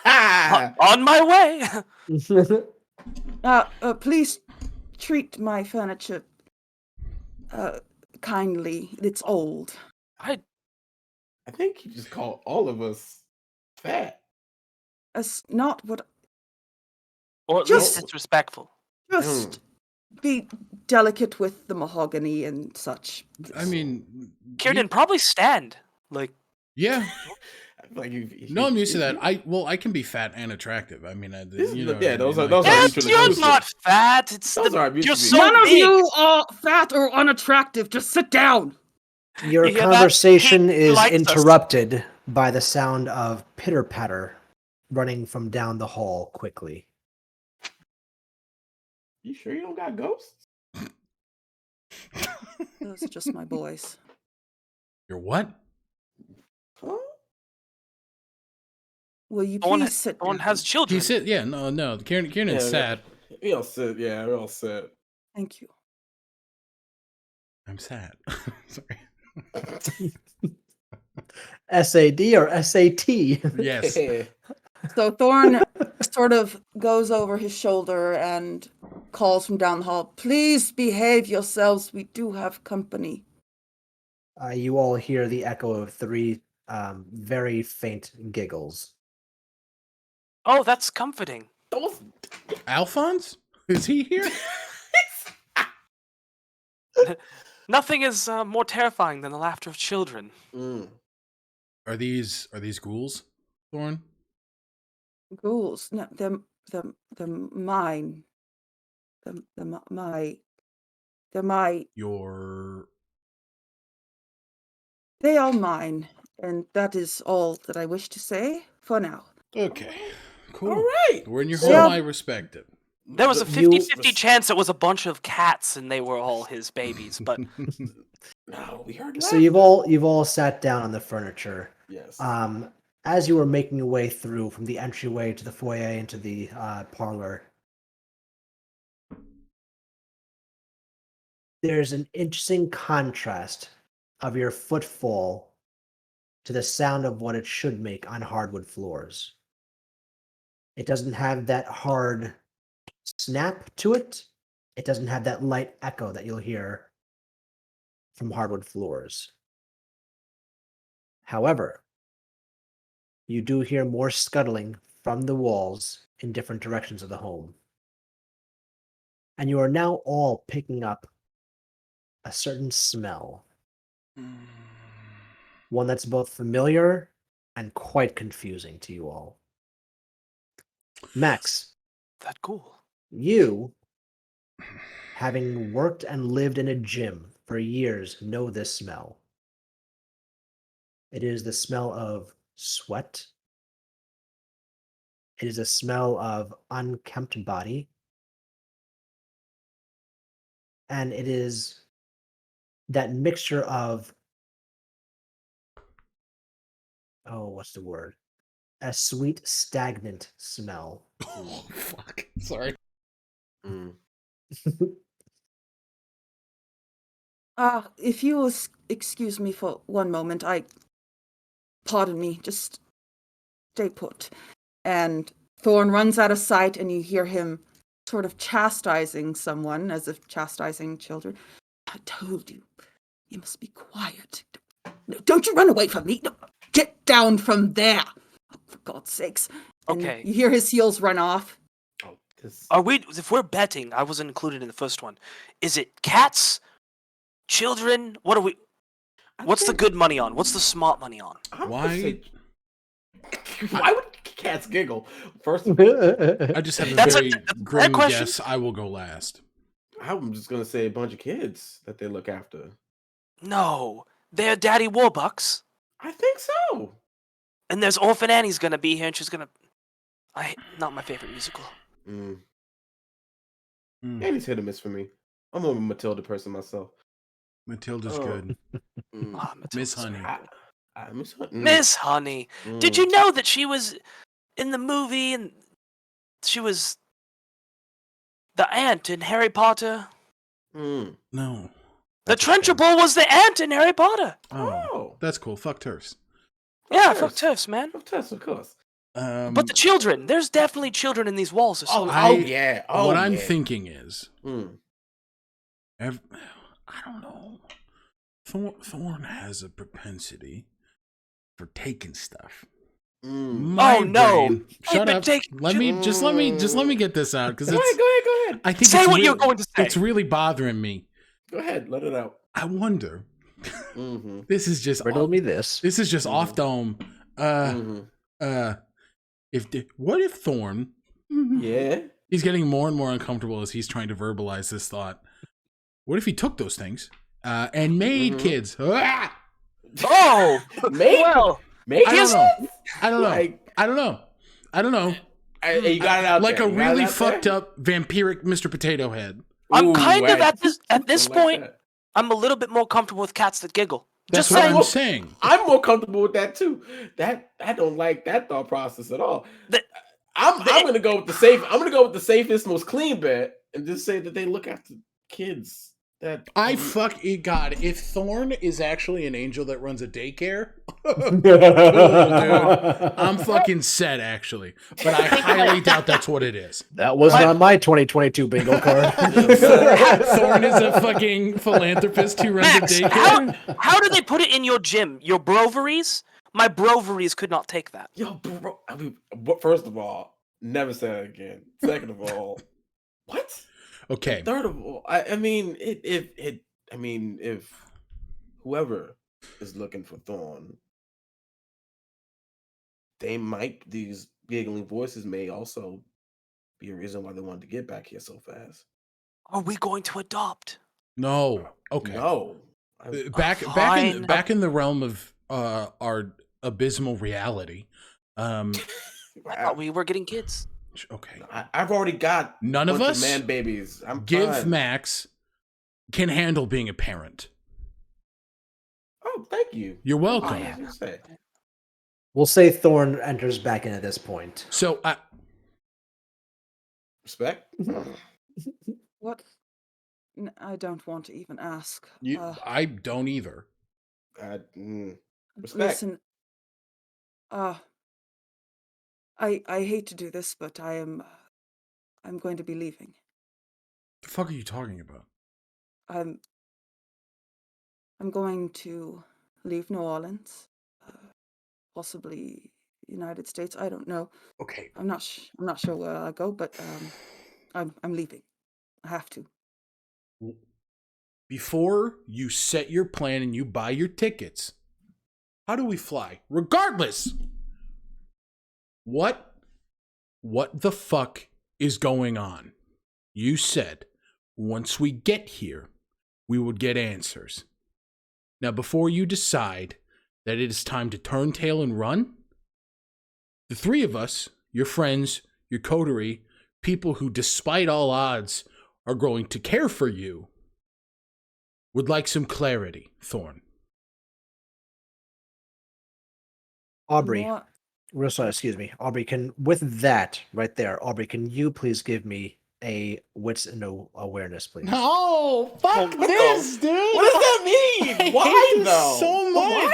On my way. Please treat my furniture kindly. It's old. I think he just called all of us fat. That's not what. Or at Just- least it's respectful. Just be delicate with the mahogany and such. I mean, Kieran, probably stand. Like, yeah. Like No, I'm used to that. I can be fat and attractive. I mean, those are yes, mutually you're exclusive. not fat. It's Those are you're mutually so None of big. you are fat or unattractive. Just sit down. Your You hear that? conversation He is likes us. interrupted by the sound of pitter-patter running from down the hall quickly. You sure you don't got ghosts? Those are just my boys. You're what? Huh? Will you No please sit one down? has children. He said, yeah, no. Kieran is sad. We all sit. Yeah, we all sit. Thank you. I'm sad. Sorry. SAD or SAT? Yes. So Thorn sort of goes over his shoulder and calls from down the hall, "Please behave yourselves. We do have company." You all hear the echo of three very faint giggles. Oh, that's comforting. Those. Alphonse? Is he here? Nothing is more terrifying than the laughter of children. Are these ghouls, Thorn? Ghouls. No, they're mine. They're my. Your They are mine, and that is all that I wish to say for now. okay, cool. All right. We're in your So- home. I respect it. There was a You- 50-50 chance it was a bunch of cats and they were all his babies, but No, we heard. So you've all sat down on the furniture. Yes. As you were making your way through from the entryway to the foyer into the parlor, there's an interesting contrast of your footfall to the sound of what it should make on hardwood floors. It doesn't have that hard snap to it. It doesn't have that light echo that you'll hear from hardwood floors. However, you do hear more scuttling from the walls in different directions of the home. And you are now all picking up a certain smell. One that's both familiar and quite confusing to you all. Max, that cool. you, having worked and lived in a gym for years, know this smell. It is the smell of sweat. It is a smell of unkempt body. And it is that mixture of, what's the word? A sweet, stagnant smell. Oh, fuck. Sorry. If you will excuse me for one moment, pardon me, just stay put. And Thorn runs out of sight, and you hear him sort of chastising someone, as if chastising children. I told you, you must be quiet. No, don't you run away from me. No, get down from there, for God's sakes. And Okay. you hear his heels run off. Oh, this. Are we? If we're betting, I wasn't included in the first one. Is it cats, children? What are we? What's the good money on? What's the smart money on? Why? Why would cats giggle? First, I just have a That's a- very that's a fair grim question. guess. I will go last. I'm just gonna say a bunch of kids that they look after. No, they're Daddy Warbucks, I think so. and there's Orphan Annie's gonna be here, and she's gonna. Not my favorite musical. Mm. Annie's hit or miss for me. I'm more of a Matilda person myself. Matilda's Oh. good. Ah, Miss Matilda's Honey. great. Miss Honey. Miss Honey. Did you know that she was in the movie and she was the aunt in Harry Potter? Mm. No. The That's a shame. Trunchbull was the aunt in Harry Potter. Oh. That's cool. Fuck turfs. Yeah, course. fuck turfs, man. Of course, of course. But the children, there's definitely children in these walls or something. Yeah. Oh, what I'm yeah. thinking is, Mm. I don't know. Thorn has a propensity for taking stuff. Mm. My Oh, no. brain- I've Shut been up. taking- Let me get this out because Go ahead, go ahead. I think Say it's what you're going to say. It's really bothering me. Go ahead, let it out. I wonder. Mm-hmm. This is just Riddle me this. This is just off dome. Mm-hmm. What if Thorn? Yeah. He's getting more and more uncomfortable as he's trying to verbalize this thought. What if he took those things and made kids? Ah! Oh, Maybe. well, Maybe. I don't know. I don't know. Like, I don't know. I don't know. you got it out Like there. a You got it really out fucked there? up vampiric Mr. Potato Head. I'm Ooh, kind of right. at this Something like point. that. I'm a little bit more comfortable with cats that giggle. That's Just what saying. I'm saying. I'm more comfortable with that too. That I don't like that thought process at all. I'm gonna go with the safe. I'm gonna go with the safest, most clean bet, and just say that they look after kids God, if Thorn is actually an angel that runs a daycare, cool, dude. I'm fucking set, actually. But I highly doubt that's what it is. That wasn't on my 2022 bingo card. Thorn is a fucking philanthropist who runs Max, a daycare. how do they put it in your gym? Your broveries? My broveries could not take that. Yo, bro. I mean, first of all, never say that again. Second of all, what? Okay. And third of all, I mean, if whoever is looking for Thorn, these giggling voices may also be a reason why they wanted to get back here so fast. Are we going to adopt? No. Okay. No. Back in the realm of our abysmal reality. I thought we were getting kids. Okay. I've already got none of us man babies. I'm give fine. Max can handle being a parent. Oh, thank you. You're welcome. We'll say Thorn enters back in at this point. So respect. What? I don't want to even ask. I don't either. Respect. Listen. I hate to do this, but I'm going to be leaving. The fuck are you talking about? I'm going to leave New Orleans, possibly United States. I don't know. Okay. I'm not sure where I'll go, but I'm leaving. I have to. Before you set your plan and you buy your tickets, how do we fly? Regardless, what the fuck is going on? You said once we get here, we would get answers. Now, before you decide that it is time to turn tail and run, the three of us, your friends, your coterie, people who, despite all odds, are going to care for you, would like some clarity, Thorn. Aubrey, excuse me. Aubrey, with that right there, Aubrey, can you please give me a wits and awareness, please? No, fuck this, dude. What does that mean? Why though? So much.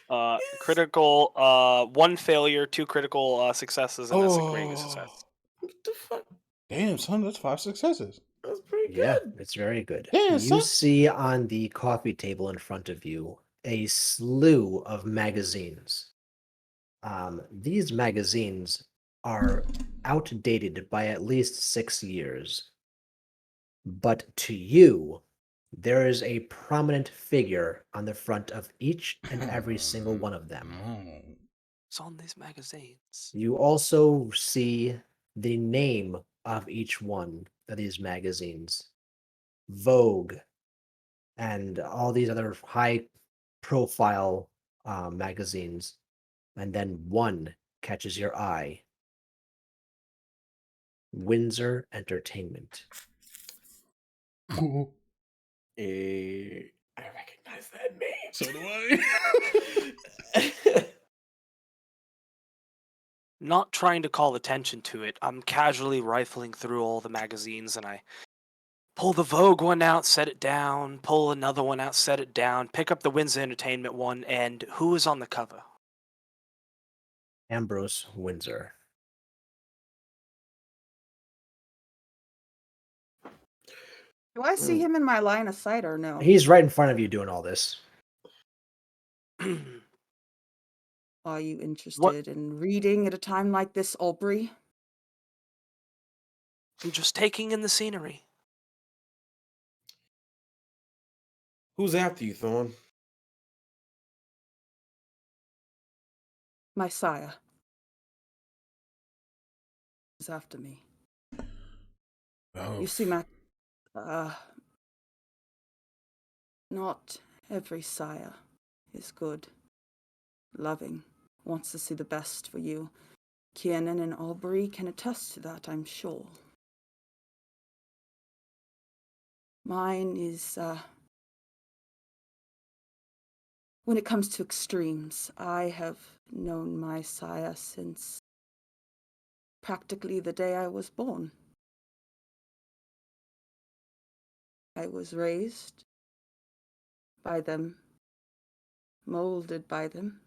Why Critical, 1 failure, 2 critical successes, and that's a great success. What the fuck? Damn, son, that's 5 successes. That's pretty good. Yeah, it's very good. Yeah, you see on the coffee table in front of you a slew of magazines. These magazines are outdated by at least 6 years. But to you, there is a prominent figure on the front of each and every single one of them. It's on these magazines. You also see the name of each one of these magazines. Vogue and all these other high profile magazines. And then one catches your eye. Windsor Entertainment. Cool. I recognize that name. So do I. Not trying to call attention to it, I'm casually rifling through all the magazines, and I pull the Vogue one out, set it down, pull another one out, set it down, pick up the Windsor Entertainment one, and who is on the cover? Ambrose Windsor. Do I see him in my line of sight or no? He's right in front of you doing all this. Are you interested in reading at a time like this, Aubrey? I'm just taking in the scenery. Who's after you, Thorn? My sire is after me. Oh. You see, Matt, not every sire is good, loving, wants to see the best for you. Kiernan and Aubrey can attest to that, I'm sure. Mine is, when it comes to extremes, I have known my sire since practically the day I was born. I was raised by them, molded by them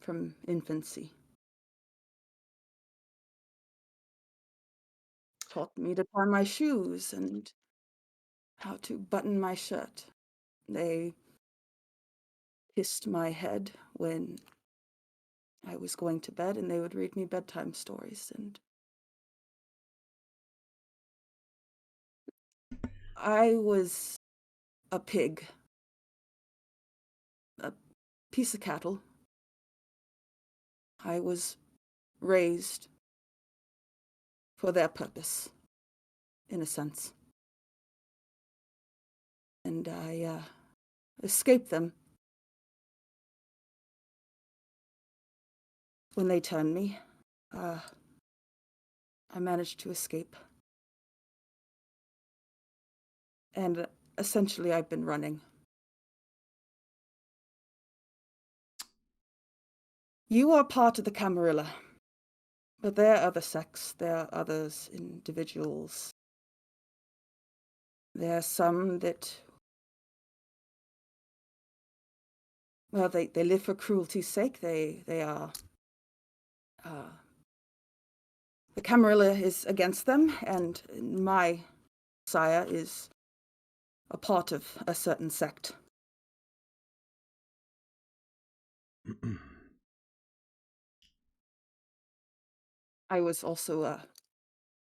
from infancy. Taught me to tie my shoes and how to button my shirt. They kissed my head when I was going to bed, and they would read me bedtime stories. And I was a pig, a piece of cattle. I was raised for their purpose, in a sense. And I escaped them when they turned me. I managed to escape. And essentially, I've been running. You are part of the Camarilla, but there are other sects, there are others, individuals. There are some that, well, they live for cruelty's sake. They are, the Camarilla is against them, and my sire is a part of a certain sect. I was also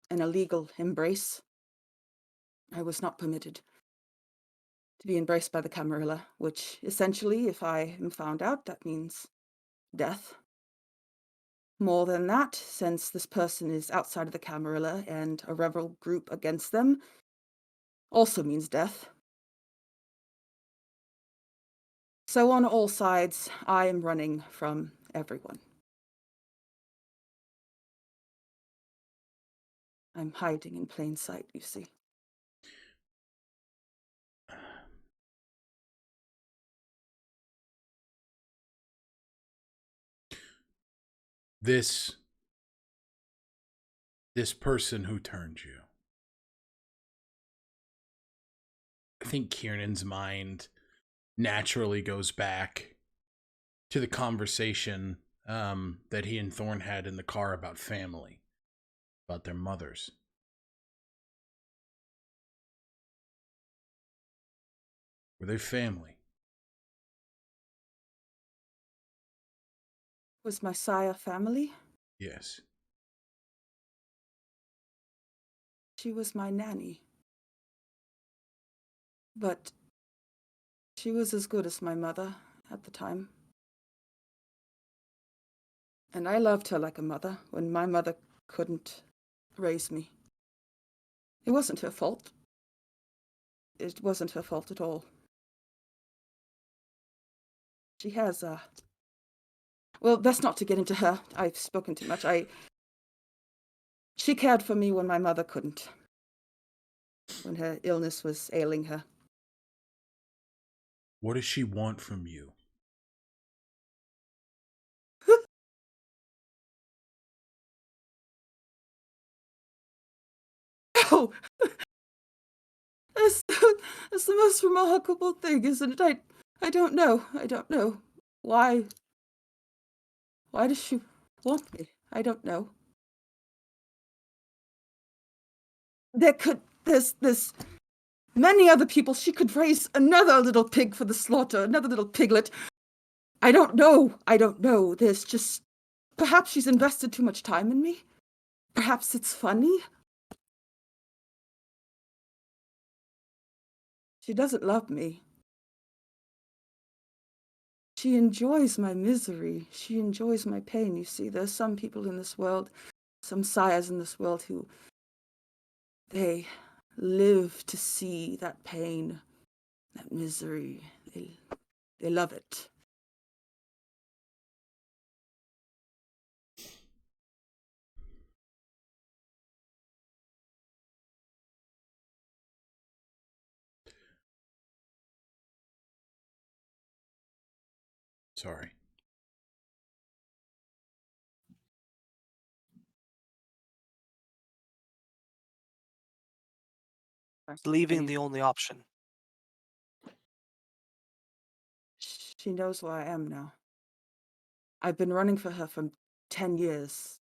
an illegal embrace. I was not permitted to be embraced by the Camarilla, which essentially, if I am found out, that means death. More than that, since this person is outside of the Camarilla and a rebel group against them, also means death. So on all sides, I am running from everyone. I'm hiding in plain sight, you see. This person who turned you. I think Kiernan's mind naturally goes back to the conversation that he and Thorn had in the car about family, about their mothers. Were they family? Was my sire family? Yes. She was my nanny. But she was as good as my mother at the time. And I loved her like a mother when my mother couldn't raise me. It wasn't her fault. It wasn't her fault at all. She has well, best not to get into her. I've spoken too much. She cared for me when my mother couldn't. When her illness was ailing her. What does she want from you? Oh! That's the most remarkable thing, isn't it? I don't know. I don't know. Why does she want me? I don't know. There's many other people. She could raise another little pig for the slaughter, another little piglet. I don't know. There's just, perhaps she's invested too much time in me. Perhaps it's funny. She doesn't love me. She enjoys my misery. She enjoys my pain. You see, there's some people in this world, some sires in this world who, they live to see that pain, that misery. They love it. Sorry. Leaving the only option. She knows where I am now. I've been running for her for 10 years.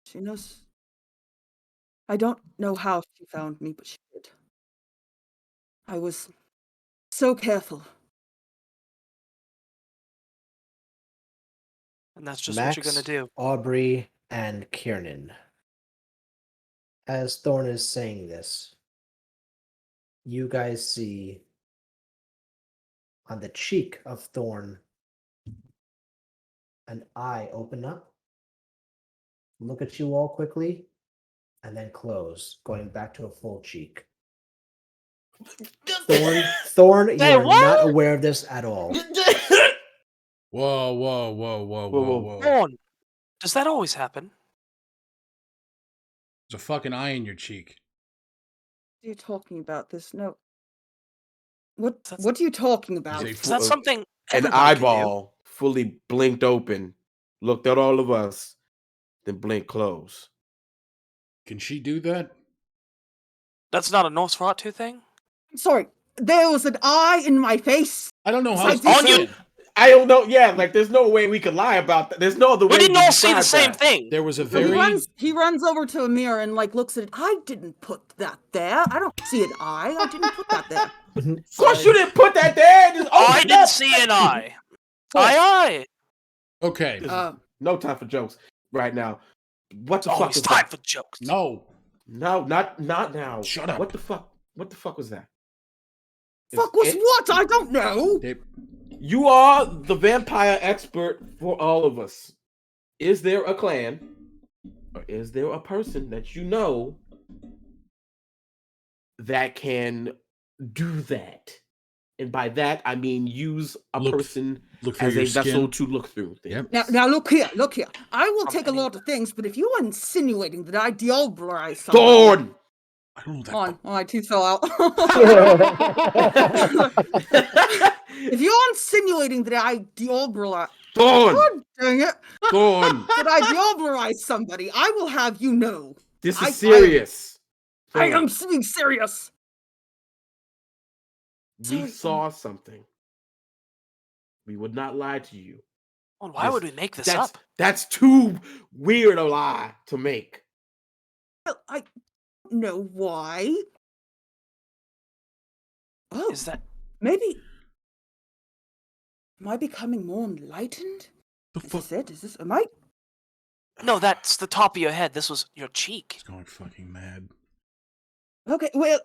She knows. I don't know how she found me, but she did. I was so careful. And that's just Max, what you're gonna do. Aubrey, and Kiernan. As Thorn is saying this, you guys see on the cheek of Thorn an eye open up, look at you all quickly, and then close, going back to a full cheek. Thorn, you Hey, are what? not aware of this at all. Whoa, whoa, whoa, whoa, whoa, whoa. Thorn, does that always happen? There's a fucking eye in your cheek. What are you talking about? There's no. What? That's- What are you talking about? He's a Is that something An everybody can do? eyeball fully blinked open, looked at all of us, then blinked closed. Can she do that? That's not a Nosferatu thing? I'm sorry. There was an eye in my face. I don't know how I else to did- say it. I don't know. Yeah, like there's no way we could lie about that. There's no other way. We didn't to all see the describe same that. thing. There was a So very he runs over to a mirror and like looks at it. I didn't put that there. I don't see an eye. I didn't put that there. Of course, you didn't put that there. Just I open it didn't up. see an eye. Aye. okay. No time for jokes right now. What the fuck Always was time that? for jokes. No. No, not now. Shut up. What the fuck? What the fuck was that? Fuck was It- what? I don't know. They- You are the vampire expert for all of us. Is there a clan, or is there a person that you know that can do that? And by that, I mean use a Look person look through as your a vessel skin. to look through things. Yep. Now look here. I will How take a many? lot of things, but if you are insinuating that I deoblerize somebody, Thorn! I don't know that. on, my teeth fell out. If you're insinuating that I deoblerize, Thorn! God dang it, Thorn! that I deoblerize somebody, I will have you know. This I- is serious. I Thorn, am being serious. we Sorry, saw something. We would not lie to you. Why would we make this that's, up? That's too weird a lie to make. I don't know why. Oh, Is that maybe. Am I becoming more enlightened? The Is fuck this it? Is this? Am I? no? That's the top of your head. This was your cheek. is going fucking mad. Okay. Well,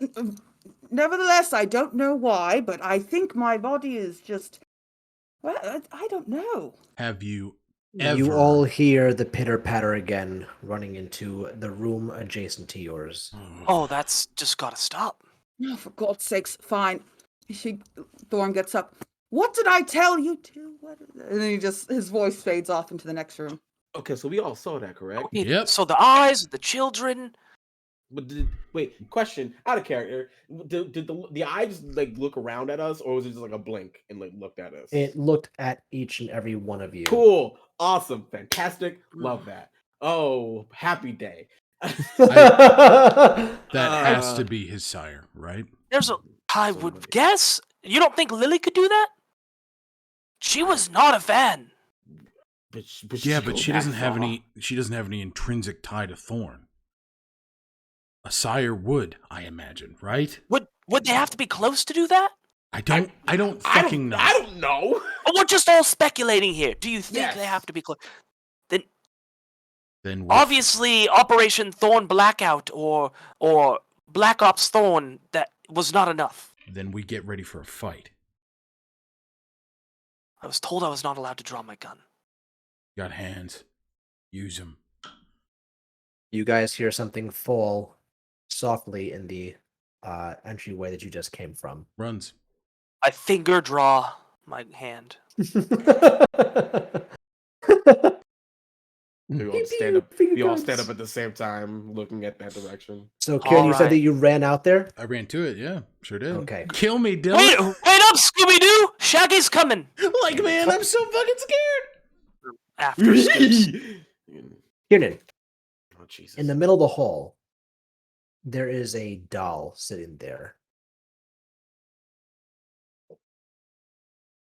nevertheless, I don't know why, but I think my body is just. Well, I don't know. Have you You ever all hear the pitter patter again, running into the room adjacent to yours. Oh, that's just gotta stop. Oh, for God's sakes, fine. Thorn gets up. What did I tell you to? What? And then his voice fades off into the next room. Okay, so we all saw that, correct? Okay, Yep. So the eyes, the children. But wait, question, out of character. Did the eyes like look around at us, or was it just like a blink and like looked at us? It looked at each and every one of you. Cool, awesome, fantastic, love that. Oh, happy day. That has to be his sire, right? There's a. I Somebody. would guess. You don't think Lily could do that? She was not a fan. But Yeah, but she go doesn't that have far. any. She doesn't have any intrinsic tie to Thorn. A sire would, I imagine, right? Would they have to be close to do that? I don't I fucking know. I don't know. Or we're just all speculating here. Do you think they Yes. have to be close? Then Obviously, Operation Thorn Blackout or Black Ops Thorn, that was not enough. then we get ready for a fight. I was told I was not allowed to draw my gun. Got hands. Use them. You guys hear something fall softly in the entryway that you just came from. Runs. I finger draw my hand. We all stand up. We all stand up at the same time, looking at that direction. So, Kieran, you said Alright. that you ran out there? I ran to it, yeah. Sure did. Okay. Kill me, Dylan. Wait up, Scooby-Doo! Shaggy's coming! Like, man, I'm so fucking scared. After Scoops. Kieran, Oh, Jesus. in the middle of the hall, there is a doll sitting there.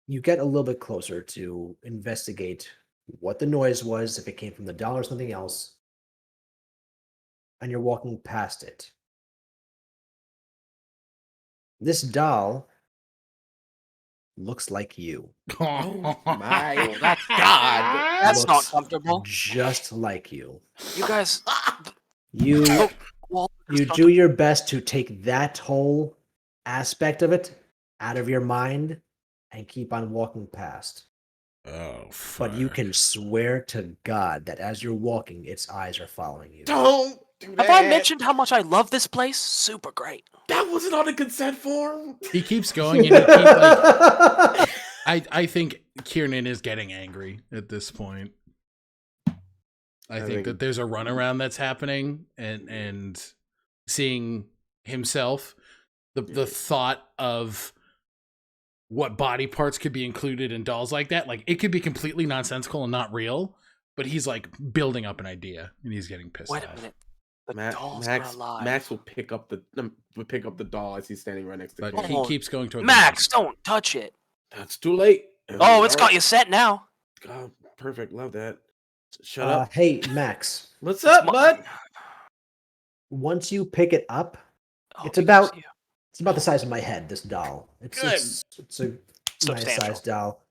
You get a little bit closer to investigate what the noise was, if it came from the doll or something else, and you're walking past it. This doll looks like you. Oh my that's God. That's not Looks comfortable. just like you. You guys. You Oh, well, you do your best to take that whole aspect of it out of your mind and keep on walking past. Oh, fuck. But you can swear to God that as you're walking, its eyes are following you. Don't do that. Have I mentioned how much I love this place? Super great. That wasn't on the consent form. He keeps going, and he keeps like. I think Kiernan is getting angry at this point. I think that there's a runaround that's happening, and seeing himself, the thought of what body parts could be included in dolls like that, like it could be completely nonsensical and not real, but he's like building up an idea, and he's getting pissed Wait a off. minute. The dolls are alive. Max will pick up the doll as he's standing right next to But him. he keeps going toward Max, don't touch it. That's too late. Oh, it's got you set now. Oh, perfect. Love that. Shut up. Hey, Max. What's up, bud? Once you pick it up, Oh, it's about the size of my head. This doll. It's Good. it's a nice Substantial. sized doll.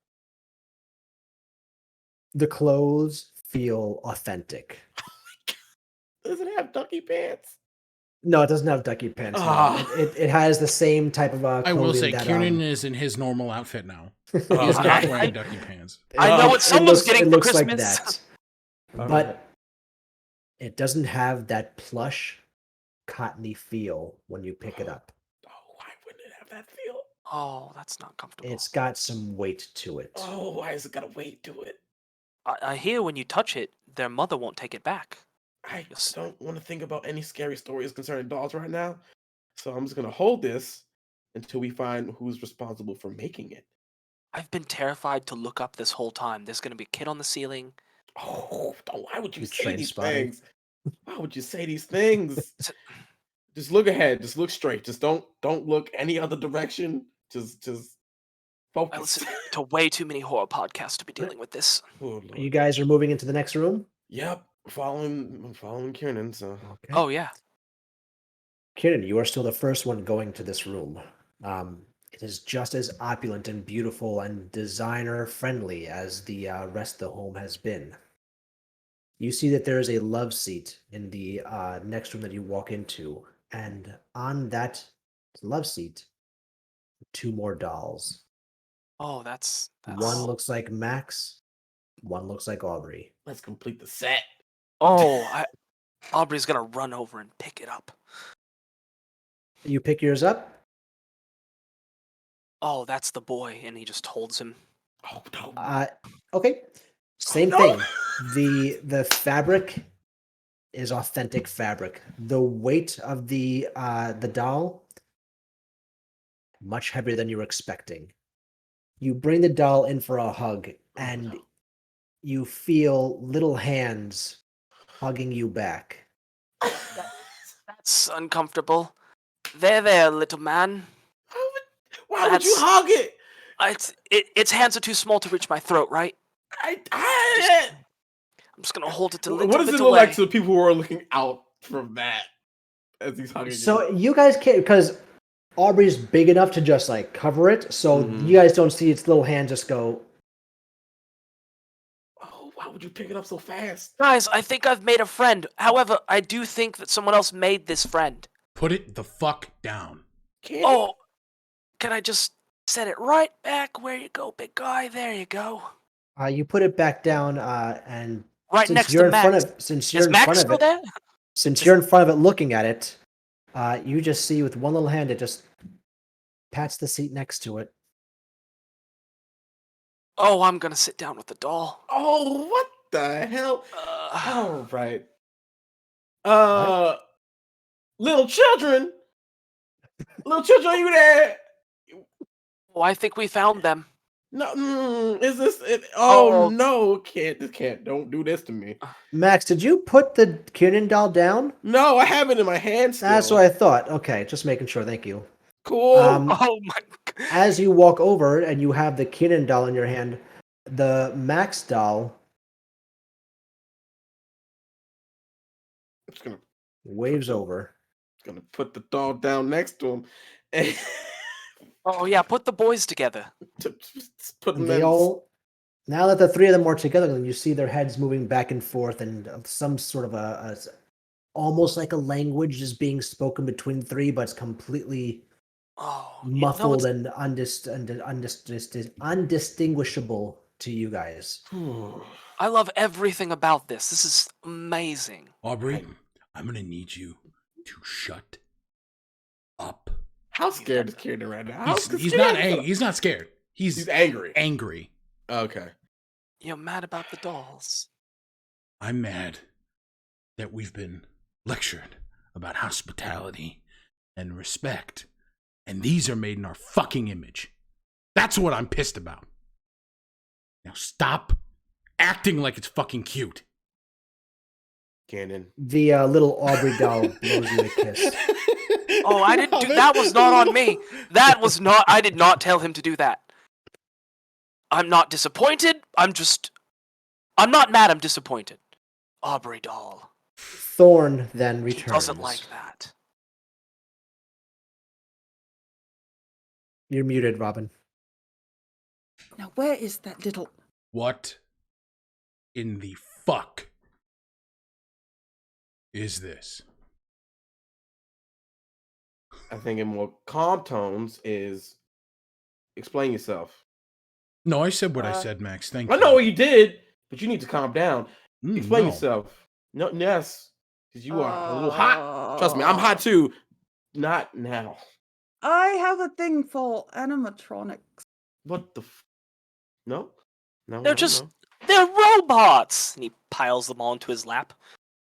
The clothes feel authentic. Does it have ducky pants? No, it doesn't have ducky pants. No. Ah. It has the same type of I will say, that, Kiernan is in his normal outfit now. He is Okay. not wearing ducky pants. I know what someone's getting for looks like Christmas. that. All But right. it doesn't have that plush, cottony feel when you pick it up. Oh, why wouldn't it have that feel? Oh, that's not comfortable. It's got some weight to it. Oh, why has it got a weight to it? I hear when you touch it, their mother won't take it back. I Yes. don't want to think about any scary stories concerning dolls right now. So I'm just going to hold this until we find who's responsible for making it. I've been terrified to look up this whole time. There's gonna be a kid on the ceiling. Oh, why would you You say train these spotting. things? Why would you say these things? Just look ahead. Just look straight. Just don't look any other direction. Just I focus. listen to way too many horror podcasts to be dealing with this. Oh, Lord. You guys are moving into the next room? Yep, I'm following Kiernan. So Okay. Oh yeah. Kieran, you are still the first one going to this room. It is just as opulent and beautiful and designer friendly as the rest of the home has been. You see that there is a love seat in the next room that you walk into, and on that love seat, 2 more dolls. Oh, that's One looks like Max, one looks like Aubrey. let's complete the set. Oh, Aubrey's gonna run over and pick it up. You pick yours up? Oh, that's the boy, and he just holds him. Oh no! Okay. Same no. thing. The fabric is authentic fabric. The weight of the doll much heavier than you were expecting. You bring the doll in for a hug, and you feel little hands hugging you back. That's uncomfortable. There, little man. Why would you hug it? Its hands are too small to reach my throat, right? I'm just gonna hold it a little bit What does it look away. like to the people who are looking out from that as he's hugging So you? you guys can't, because Aubrey's big enough to just like cover it, so Mhm. you guys don't see its little hand just go. Oh, why would you pick it up so fast? Guys, I think I've made a friend. However, I do think that someone else made this friend. Put it the fuck down. Can't Oh, can I just set it right back where you go, big guy? There you go. You put it back down, and Right since next you're to in Max. front of since you're Is in Max front of still it, there? since you're in front of it looking at it, you just see with one little hand it just pats the seat next to it. Oh, I'm gonna sit down with the doll. Oh, what the hell? All right. Little children, are you there? Oh, I think we found them. No, is this it? Oh Oh. no, can't. Don't do this to me. Max, did you put the Kiernan doll down? No, I have it in my hand still. That's what I thought. Okay, just making sure. Thank you. Cool. Oh my. As you walk over and you have the Kiernan doll in your hand, the Max doll I'm just gonna waves over. put the doll down next to him. And Oh yeah, put the boys together. just put them They in. all, now that the three of them are together, you see their heads moving back and forth, and some sort of almost like a language is being spoken between the three, but it's completely Oh, muffled and undistinguishable to you guys. I love everything about this. This is amazing. Aubrey, I'm gonna need you to shut up. How scared is Kieran right now? He's not angry. He's not scared. He's angry. Angry. Okay. You're mad about the dolls. I'm mad that we've been lectured about hospitality and respect, and these are made in our fucking image. That's what I'm pissed about. Now stop acting like it's fucking cute. Cannon. The little Aubrey doll blows you a kiss. Oh, I didn't do that. Was not on me. That was not. I did not tell him to do that. I'm not disappointed. I'm not mad. I'm disappointed. Aubrey doll. Thorn then She returns. doesn't like that. You're muted, Robin. Now, where is that little... What in the fuck is this? I think in more calm tones is explain yourself. No, I said what I said, Max. Thank you. I know what you did, but you need to calm down. Explain No. yourself. No, yes, because you are a little hot. Trust me, I'm hot too. Not now. I have a thing for animatronics. What the? No, no, They're no, just. no. They're robots. And he piles them all into his lap.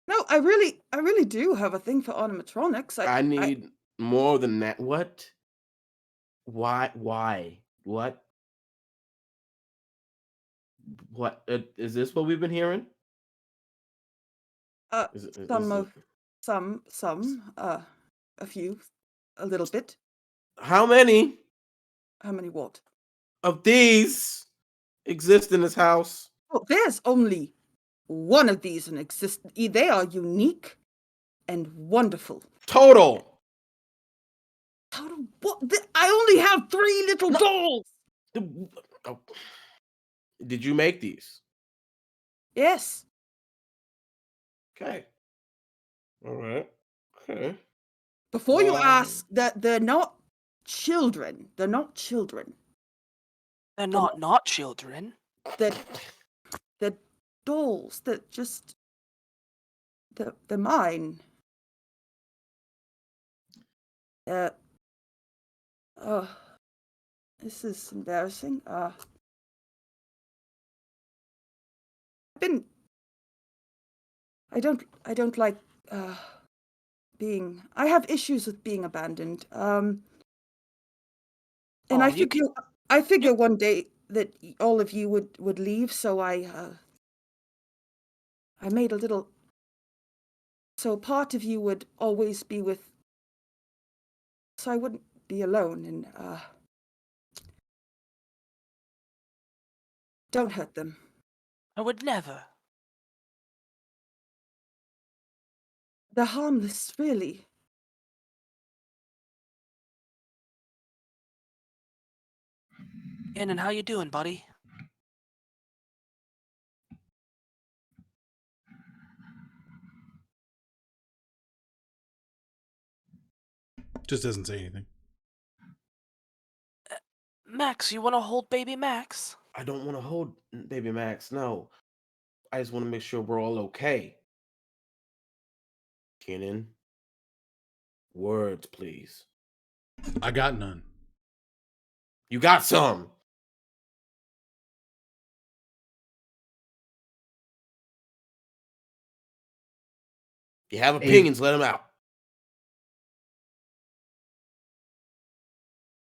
No, I really do have a thing for animatronics. I need more than that. What? Why? Why? What? What is this? What we've been hearing? Some, a few, a little bit. How many How many what? of these exist in this house? Oh, there's only one of these in existence. They are unique and wonderful. Total. What? I only have 3 little dolls. Oh. Did you make these? Yes. Okay. All right. Okay. Before you ask, that they're not children. They're not children. They're not children. They're dolls. They're mine. This is embarrassing. I don't like being. I have issues with being abandoned. And I figure one day that all of you would leave, so I made a little. So part of you would always be with. So I wouldn't be alone, and don't hurt them. I would never. They're harmless, really. And how you doing, buddy? Just doesn't say anything. Max, you want to hold baby Max? I don't want to hold baby Max. No. I just want to make sure we're all okay. Kenan. Words, please. I got none. You got some. You have opinions, let them out.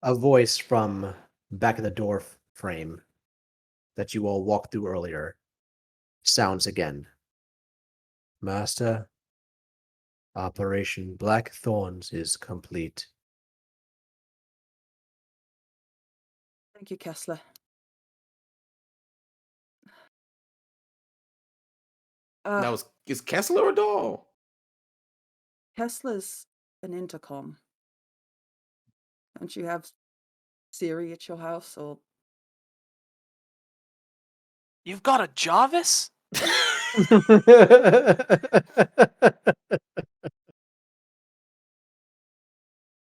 A voice from back of the door frame that you all walked through earlier sounds again. Master, Operation Black Thorns is complete. Thank you, Kessler. Now, is Kessler a doll? Kessler's an intercom. Don't you have Siri at your house? Or You've got a Jarvis?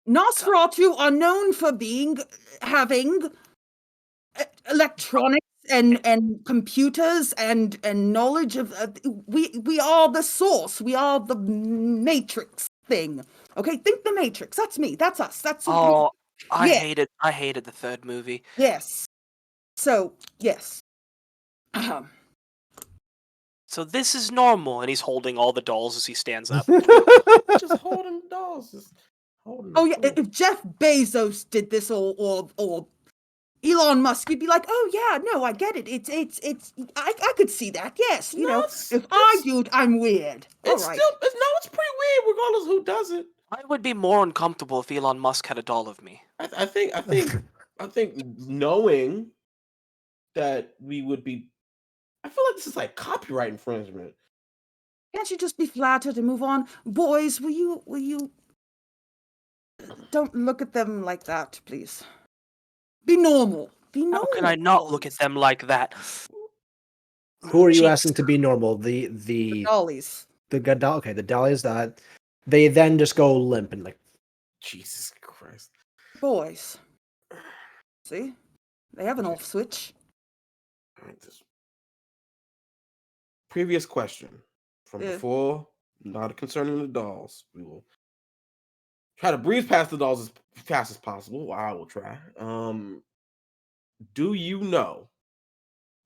Nosferatu are known for having electronics and computers and knowledge of we are the source. We are the Matrix thing. Okay, think the Matrix. That's me. That's us. That's Oh, I Yeah. hated the third movie. Yes. So yes. So this is normal, and he's holding all the dolls as he stands up. Just holding the dolls. Just holding Oh yeah. them. If Jeff Bezos did this, or Elon Musk, you'd be like, oh yeah, no, I get it. It's I could see that. Yes, you know, if I do it, I'm weird. All right. It's pretty weird, regardless who does it. I would be more uncomfortable if Elon Musk had a doll of me. I think knowing that we would be, I feel like this is like copyright infringement. Can't you just be flattered and move on? Boys, will you don't look at them like that, please. Be normal. Be normal. How can I not look at them like that? Who are you Jeez. asking to be normal? The Dollies. okay, the dollies that they then just go limp and like Jesus Christ. Boys. See? They have an off switch. All right, previous question from before, not concerning the dolls. We will try to breeze past the dolls as fast as possible. Well, I will try. Do you know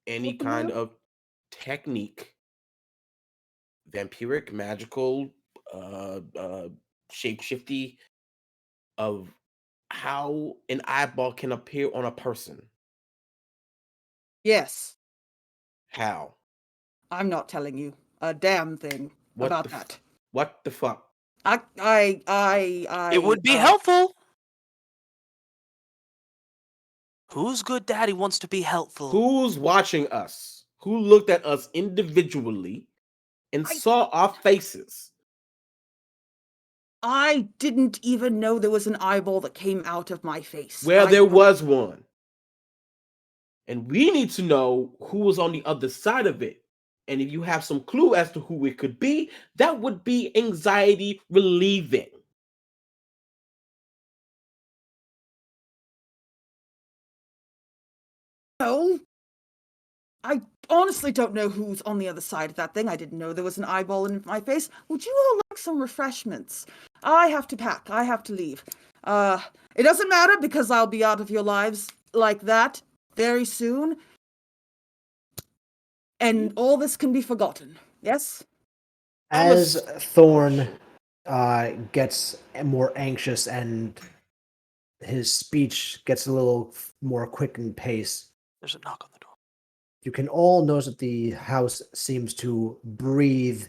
any kind of technique, vampiric, magical, shapeshifty, of how an eyeball can appear on a person? Yes. How? I'm not telling you a damn thing about that. What the fuck? It would be helpful. Whose good daddy wants to be helpful? Who's watching us? Who looked at us individually and saw our faces? I didn't even know there was an eyeball that came out of my face. Well, there was one. And we need to know who was on the other side of it. And if you have some clue as to who it could be, that would be anxiety relieving. No. I honestly don't know who's on the other side of that thing. I didn't know there was an eyeball in my face. Would you all like some refreshments? I have to pack. I have to leave. It doesn't matter because I'll be out of your lives like that very soon. And all this can be forgotten. Yes? as Thorn gets more anxious and his speech gets a little more quickened pace. There's a knock on the door. You can all notice that the house seems to breathe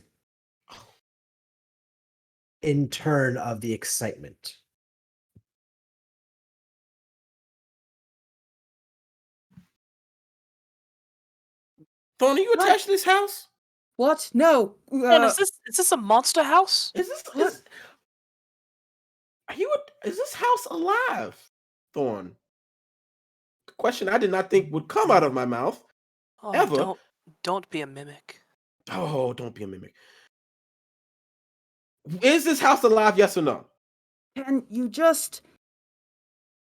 in turn of the excitement. Thorn, are you attached to this house? What? No. Man, is this a monster house? Is this house alive, Thorn? The question I did not think would come out of my mouth. Oh, ever. Don't be a mimic. Oh, don't be a mimic. Is this house alive? Yes or no? Can you just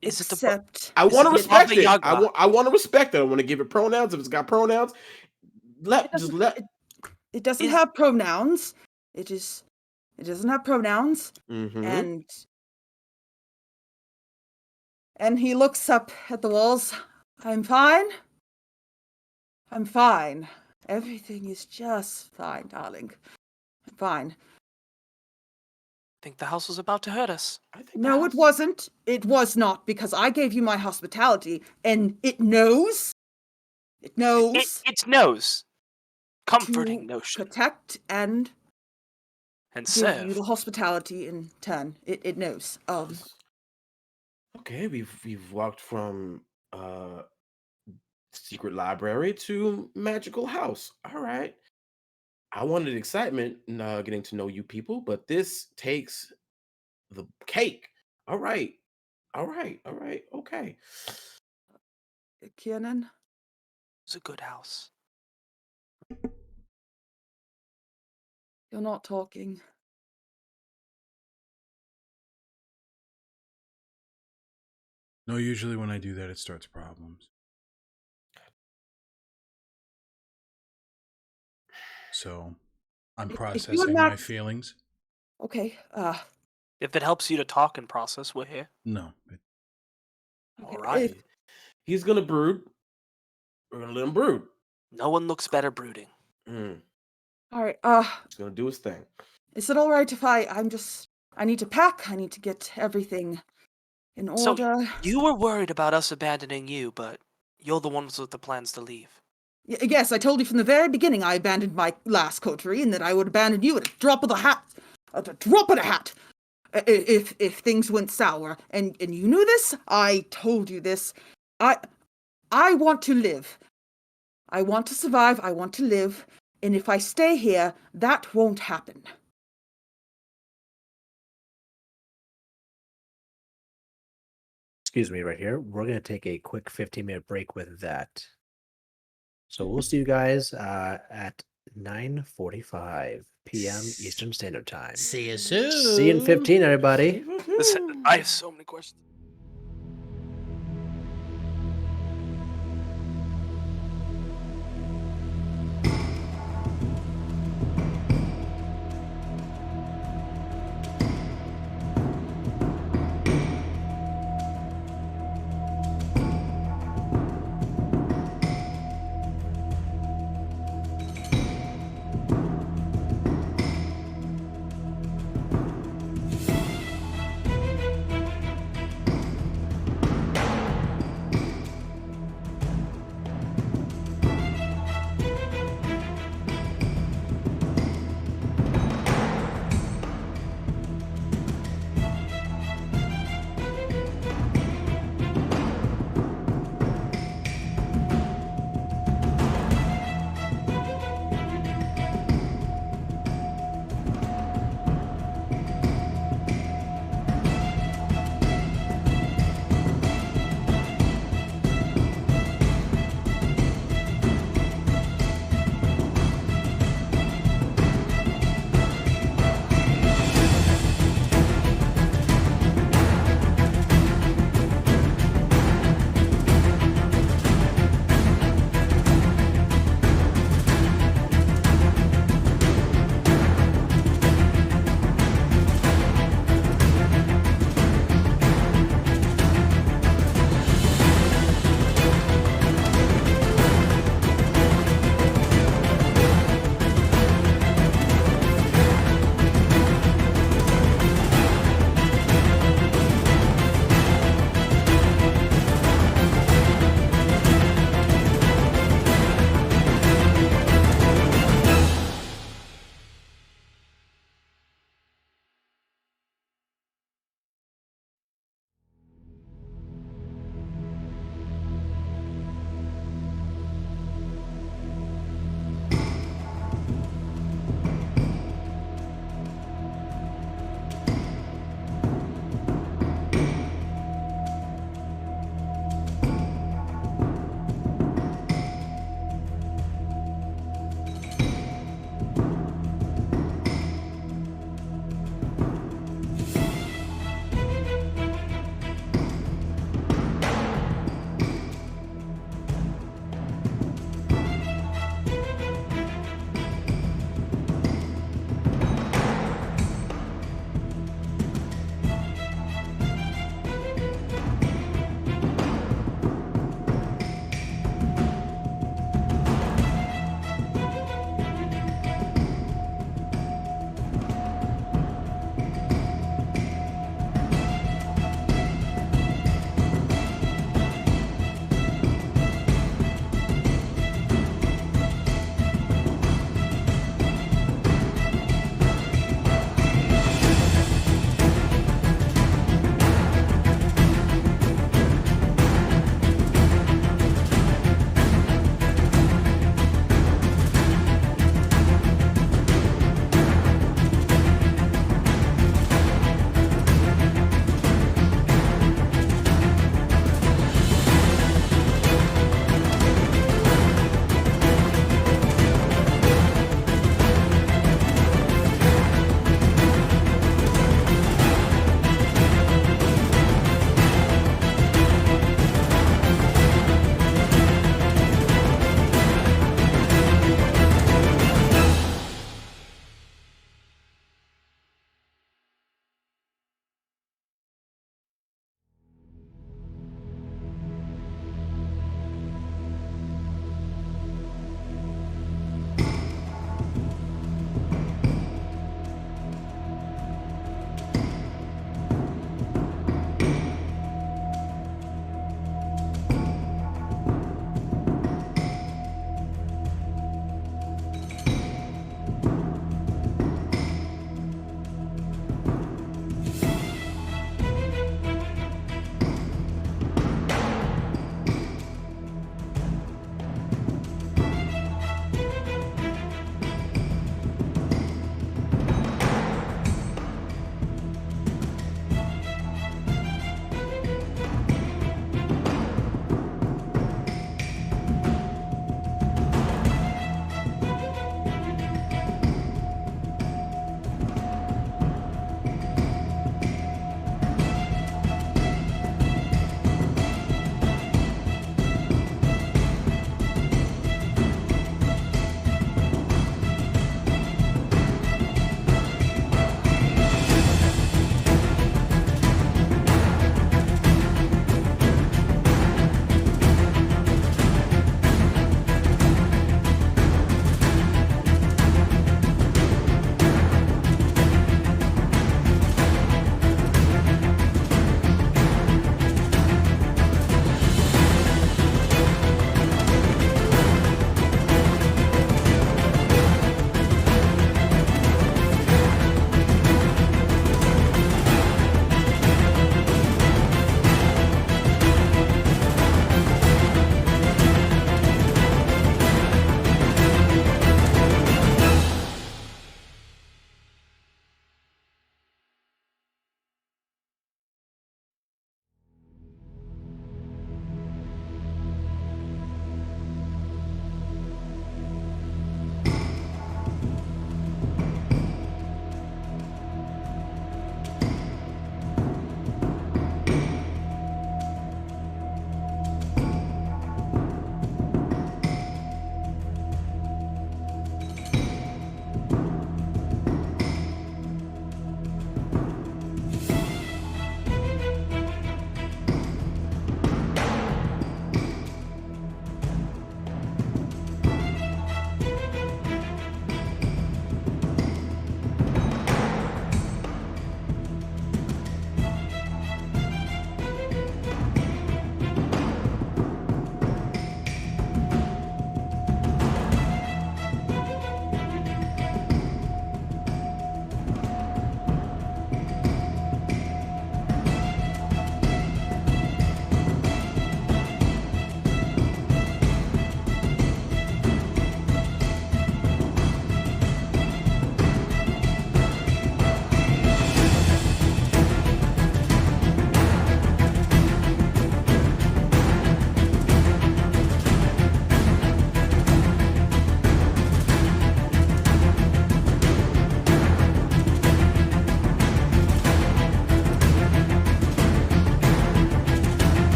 Is it the accept? I want to respect it. Yaga? I want to respect it. I want to give it pronouns. If it's got pronouns, It doesn't have pronouns. It doesn't have pronouns. Mm-hmm. And he looks up at the walls. I'm fine. I'm fine. Everything is just fine, darling. I'm fine. think the house was about to hurt us. I think the No, house- it wasn't. It was not, because I gave you my hospitality, and it knows. It knows It knows. Comforting to notion. protect and And give you serve. the hospitality in turn. It knows. Okay, we've walked from secret library to magical house. All right. I wanted excitement in getting to know you people, but this takes the cake. All right. All right. All right. Okay. Kiernan, It's a good house. you're not talking. No, usually when I do that, it starts problems. So I'm If you processing and my Max- feelings. Okay. If it helps you to talk and process, we're here. No. Okay, All right. if- He's gonna brood. We're gonna let him brood. No one looks better brooding. Mm, all right. he's gonna do his thing. Is it all right if I need to pack. I need to get everything in So, order. You were worried about us abandoning you, but you're the ones with the plans to leave. Yes, I told you from the very beginning I abandoned my last coterie, and that I would abandon you at a drop of the hat. At a drop of the hat. If things went sour, and you knew this, I told you this. I want to live. I want to survive. I want to live. And if I stay here, that won't happen. Excuse me right here. We're going to take a quick 15-minute break with that. So we'll see you guys at 9:45 p.m. Eastern Standard Time. See you soon. See you in 15, everybody. I have so many questions.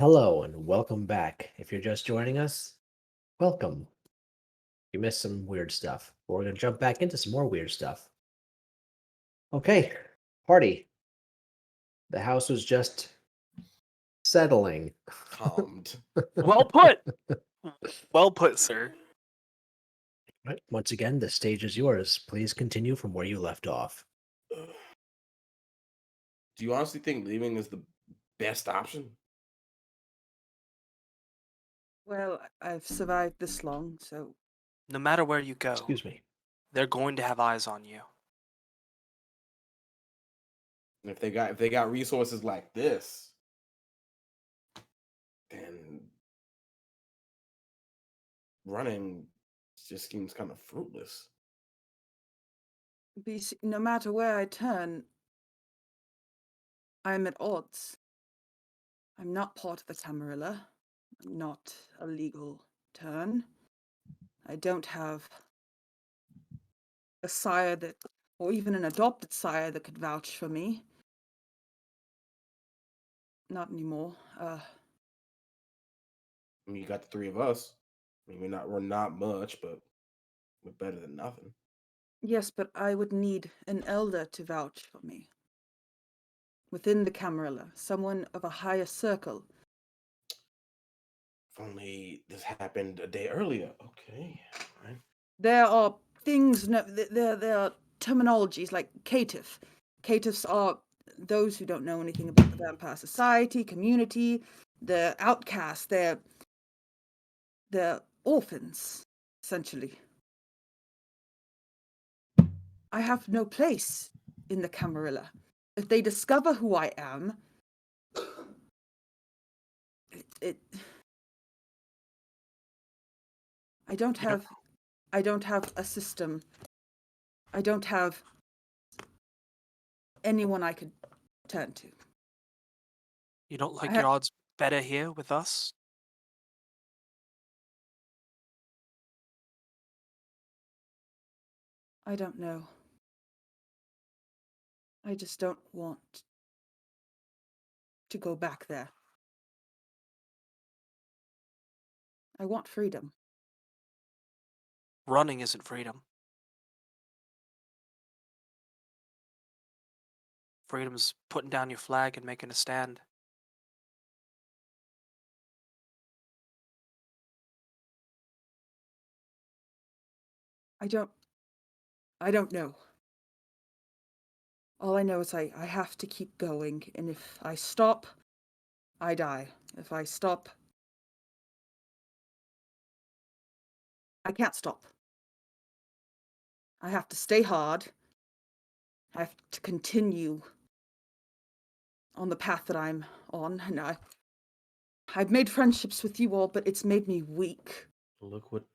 Hello and welcome back. If you're just joining us, welcome. You missed some weird stuff. But we're going to jump back into some more weird stuff. Okay, party. The house was just settling. Calmed. Well put. Well put, sir. Right. Once again, the stage is yours. Please continue from where you left off. Do you honestly think leaving is the best option? Well, I've survived this long, so No matter where you go, Excuse me. they're going to have eyes on you. If they got resources like this, then running just seems kind of fruitless. no matter where I turn, I'm at odds. I'm not part of the Camarilla. I'm not a legal turn. I don't have a sire that, or even an adopted sire that could vouch for me. Not anymore. I mean, you got the three of us. I mean, we're not much, but we're better than nothing. Yes, but I would need an elder to vouch for me. Within the Camarilla, someone of a higher circle. If only this happened a day earlier. Okay, right. There are things, there are terminologies like caitiff. Caitiffs are those who don't know anything about the vampire society, community, the outcasts, they're orphans, essentially. I have no place in the Camarilla. If they discover who I am, I don't have a system. I don't have anyone I could turn to. You don't like your odds better here with us? I don't know. I just don't want to go back there. I want freedom. Running isn't freedom. Freedom's putting down your flag and making a stand. I don't know. All I know is I have to keep going, and if I stop, I die. If I stop, I can't stop. I have to stay hard. I have to continue on the path that I'm on, and I've made friendships with you all, but it's made me weak. Look what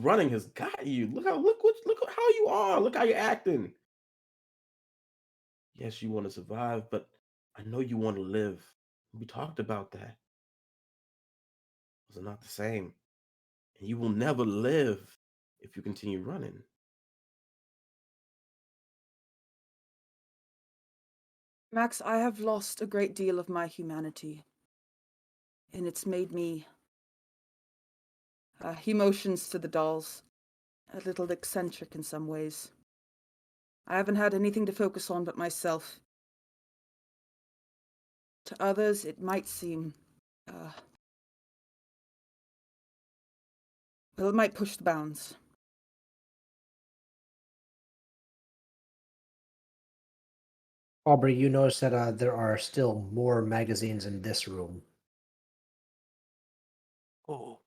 running has got you. Look how you are. Look how you're acting. Yes, you want to survive, but I know you want to live. We talked about that. Those are not the same. And you will never live if you continue running. Max, I have lost a great deal of my humanity, and it's made me, he motions to the dolls, a little eccentric in some ways. I haven't had anything to focus on but myself. To others, it might seem, well, it might push the bounds. Aubrey, you notice that there are still more magazines in this room. Oh,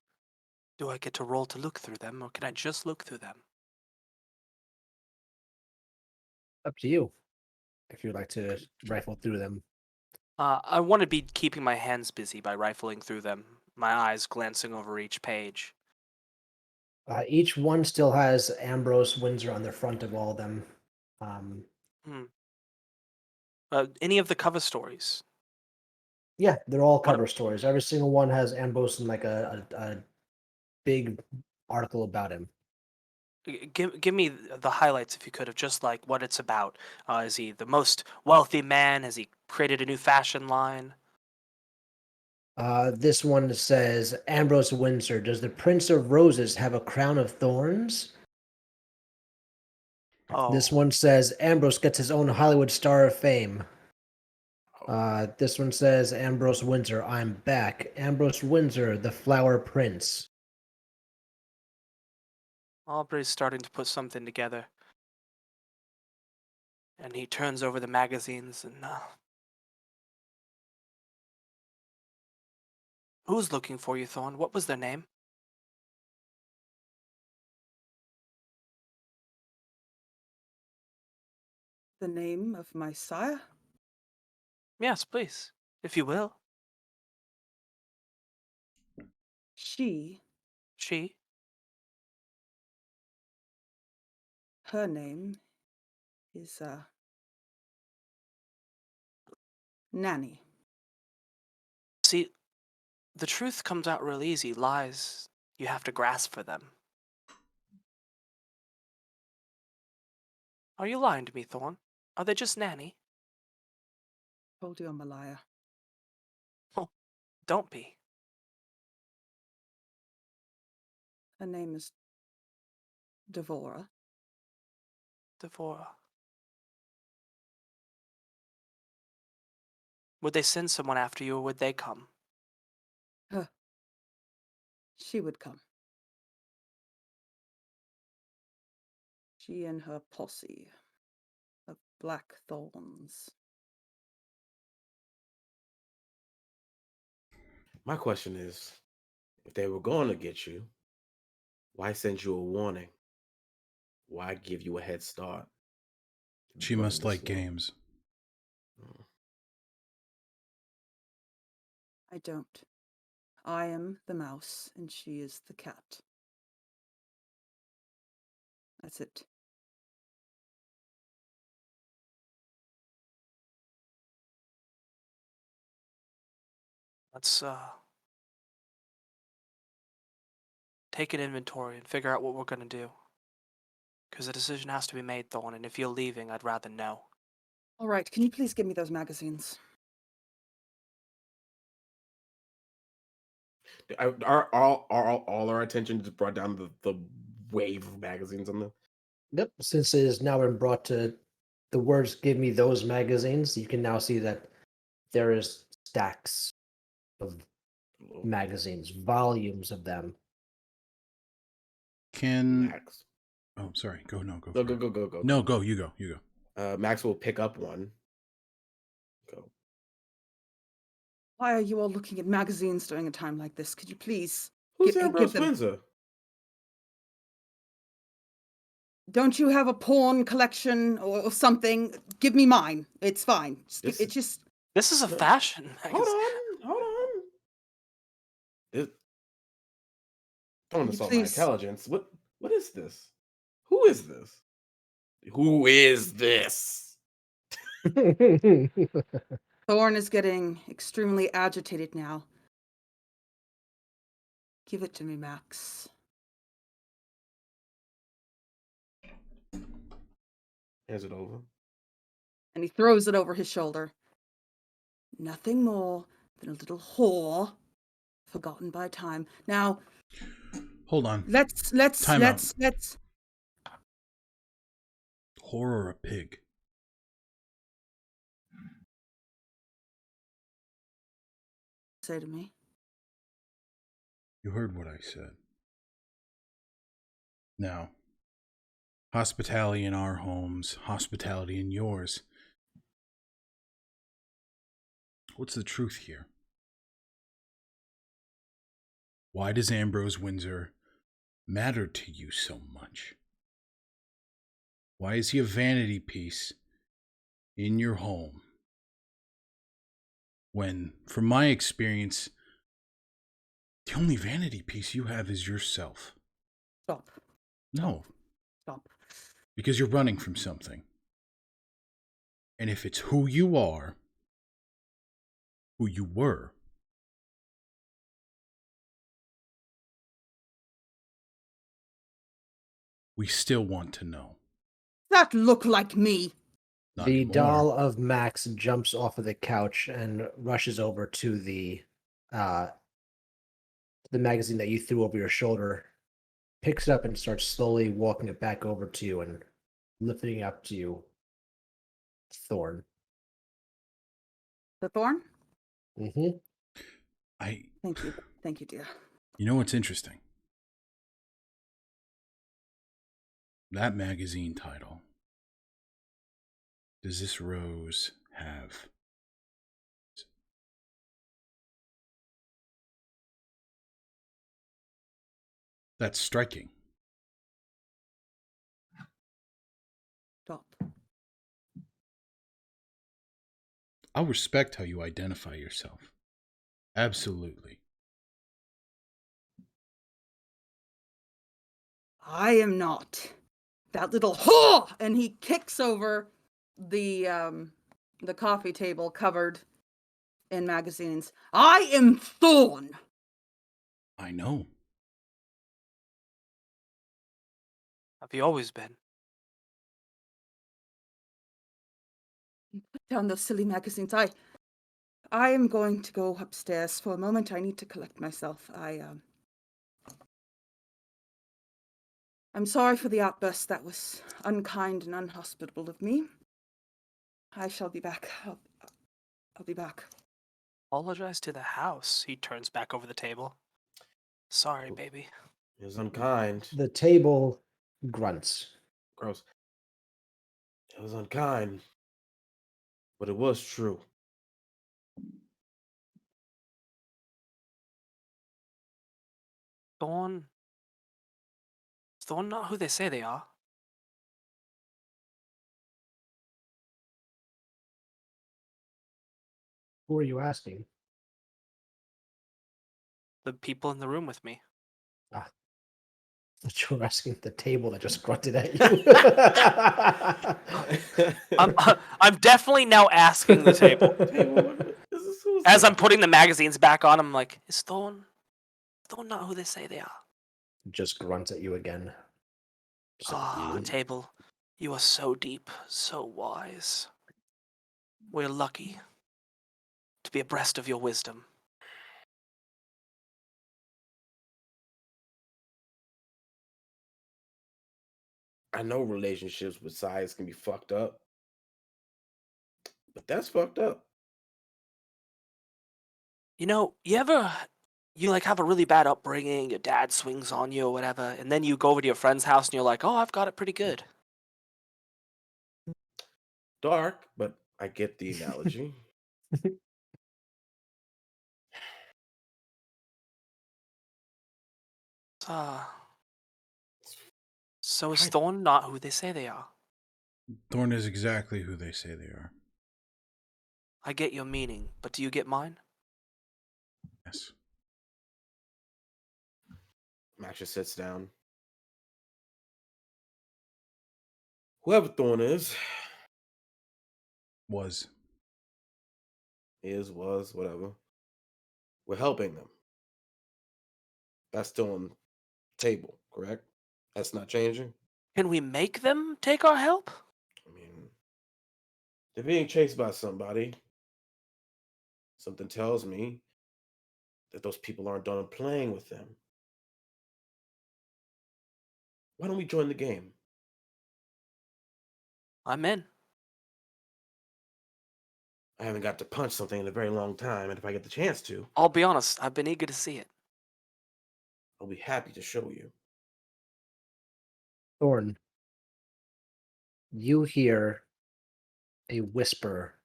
do I get to roll to look through them, or can I just look through them? Up to you. If you'd like to rifle through them. I want to be keeping my hands busy by rifling through them, my eyes glancing over each page. Each one still has Ambrose Windsor on the front of all of them. Any of the cover stories? Yeah, they're all cover stories. Every single one has Ambrose in like a big article about him. Give me the highlights, if you could, of just like what it's about. Is he the most wealthy man? Has he created a new fashion line? This one says, Ambrose Windsor, does the Prince of Roses have a crown of thorns? This Oh, one says, Ambrose gets his own Hollywood star of fame. This one says, Ambrose Windsor, I'm back. Ambrose Windsor, the Flower Prince. Aubrey's starting to put something together. And he turns over the magazines and, who's looking for you, Thorn? What was their name? The name of my sire? Yes, please, if you will. She, She? her name is, Nanny. See, the truth comes out real easy. Lies, you have to grasp for them. Are you lying to me, Thorn? Are they just Nanny? Told you I'm a liar. Don't be. Her name is Devora. Devora. Would they send someone after you, or would they come? She would come. She and her posse of black thorns. My question is, if they were going to get you, why send you a warning? Why give you a head start? She Running must this like slow? games. Mm. I don't. I am the mouse and she is the cat. That's it. Let's, take an inventory and figure out what we're gonna do. Because a decision has to be made, Thorn, and if you're leaving, I'd rather know. All right, can you please give me those magazines? Are all our attention just brought down the wave of magazines on them? Yep, since it has now been brought to the words give me those magazines, you can now see that there is stacks of magazines, volumes of them. Can Max. Oh, sorry. Go Go for go it. go go go. No, go. You go. Max will pick up one. Go. Why are you all looking at magazines during a time like this? Could you please Who's give Ambrose them? Windsor? Don't you have a porn collection or something? Give me mine. It's fine. It's just. This is a fashion Hold magazine. on. Don't Could you insult my please? intelligence. What is this? Who is this? Who is this? Thorn is getting extremely agitated now. Give it to me, Max. Hands it over. And he throws it over his shoulder. Nothing more than a little whore, forgotten by time. Now, Hold on. let's Time out. Whore or a pig? say to me. You heard what I said. Now, hospitality in our homes, hospitality in yours. What's the truth here? Why does Ambrose Windsor matter to you so much? Why is he a vanity piece in your home? When, from my experience, the only vanity piece you have is yourself. Stop. No. Stop. Because you're running from something. And if it's who you are, who you were, we still want to know. That look like me. Not the anymore. doll of Max jumps off of the couch and rushes over to the uh, the magazine that you threw over your shoulder, picks it up and starts slowly walking it back over to you and lifting it up to you, Thorn. The Thorn? Mm-hmm. Thank you. Thank you, dear. You know what's interesting? That magazine title. Does this rose have? That's striking. Stop. I'll respect how you identify yourself. Absolutely. I am not. That little whore! And he kicks over the coffee table covered in magazines. I am Thorn. I know. Have you always been? Put down those silly magazines. I am going to go upstairs for a moment. I need to collect myself. I'm sorry for the outburst. That was unkind and unhospitable of me. I shall be back. I'll be back. Apologize to the house. He turns back over the table. Sorry, baby. It was unkind. The table grunts. Gross. It was unkind, but it was true. Thorn. Is Thorn not who they say they are? Who are you asking? The people in the room with me. Ah, that you're asking the table that just grunted at you. I'm definitely now asking the table. As I'm putting the magazines back on, I'm like, is Thorn not who they say they are? Just grunts at you again. Just like, Ah, table, you are so deep, so wise. We're lucky to be abreast of your wisdom. I know relationships with size can be fucked up, but that's fucked up. You know, you like have a really bad upbringing, your dad swings on you or whatever, and then you go over to your friend's house and you're like, oh, I've got it pretty good. Dark, but I get the analogy. So is Thorn not who they say they are? Thorn is exactly who they say they are. I get your meaning, but do you get mine? Yes. Max just sits down. Whoever Thorn is, Was. was, whatever. We're helping them. That's still on the table, correct? That's not changing. Can we make them take our help? I mean, they're being chased by somebody. Something tells me that those people aren't done playing with them. Why don't we join the game? I'm in. I haven't got to punch something in a very long time, and if I get the chance to, I'll be honest, I've been eager to see it. I'll be happy to show you. Thorn, you hear a whisper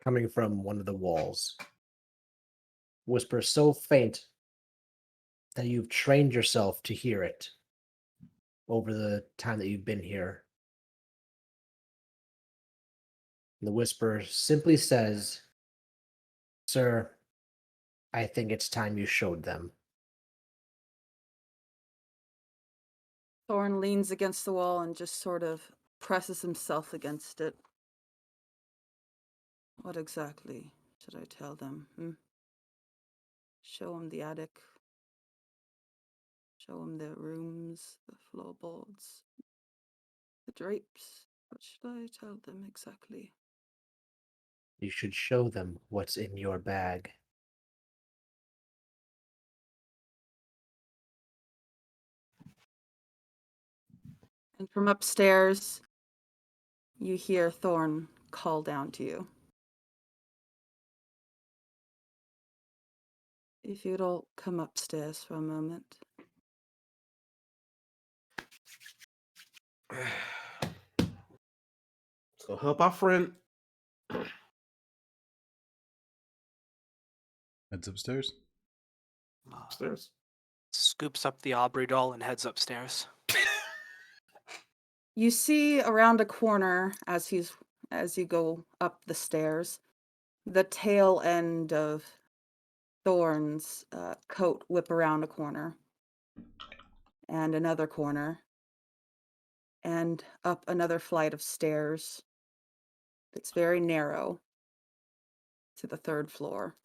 coming from one of the walls. Whisper so faint that you've trained yourself to hear it over the time that you've been here. The whisper simply says, "Sir, I think it's time you showed them." Thorn leans against the wall and just sort of presses himself against it. What exactly should I tell them? Show them the attic. Show them the rooms, the floorboards, the drapes. What should I tell them exactly? You should show them what's in your bag. And from upstairs, you hear Thorn call down to you. If you'd all come upstairs for a moment. So help our friend. Heads upstairs. Upstairs. Scoops up the Aubrey doll and heads upstairs. You see around a corner as you go up the stairs, the tail end of Thorn's coat whip around a corner, and another corner, and up another flight of stairs that's very narrow to the 3rd floor.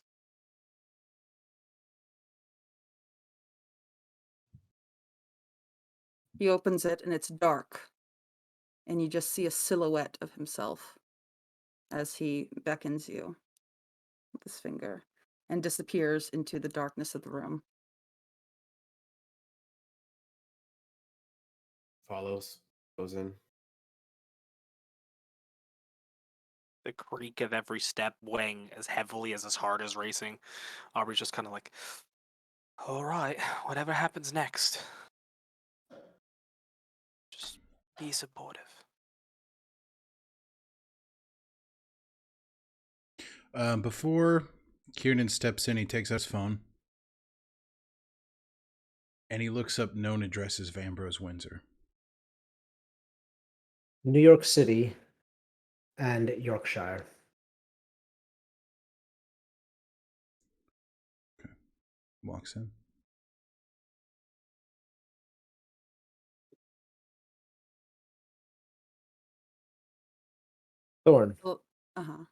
He opens it and it's dark, and you just see a silhouette of himself as he beckons you with his finger and disappears into the darkness of the room. Follows. Goes in. The creak of every step weighing as heavily as his heart is racing. Aubrey's just kind of like, all right, whatever happens next, just be supportive. Before Kieran steps in, he takes out his phone and he looks up known addresses of Ambrose Windsor. New York City and Yorkshire. Walks in. Thorn, Well, uh-huh.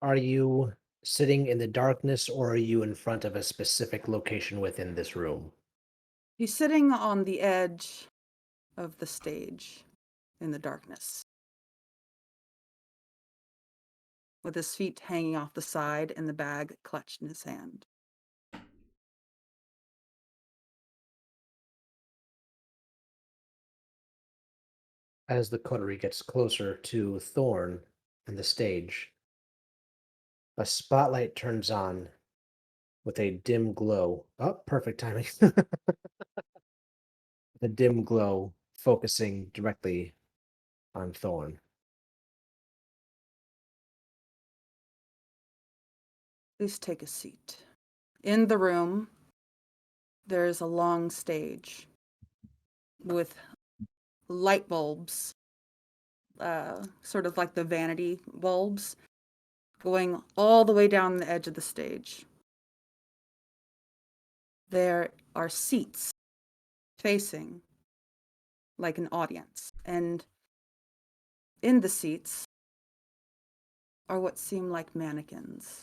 are you sitting in the darkness or are you in front of a specific location within this room? He's sitting on the edge of the stage in the darkness, with his feet hanging off the side and the bag clutched in his hand. As the coterie gets closer to Thorn and the stage, a spotlight turns on with a dim glow. Oh, perfect timing. The dim glow focusing directly on Thorn. Please take a seat. In the room, there is a long stage with light bulbs, sort of like the vanity bulbs, going all the way down the edge of the stage. There are seats facing like an audience, and in the seats are what seem like mannequins.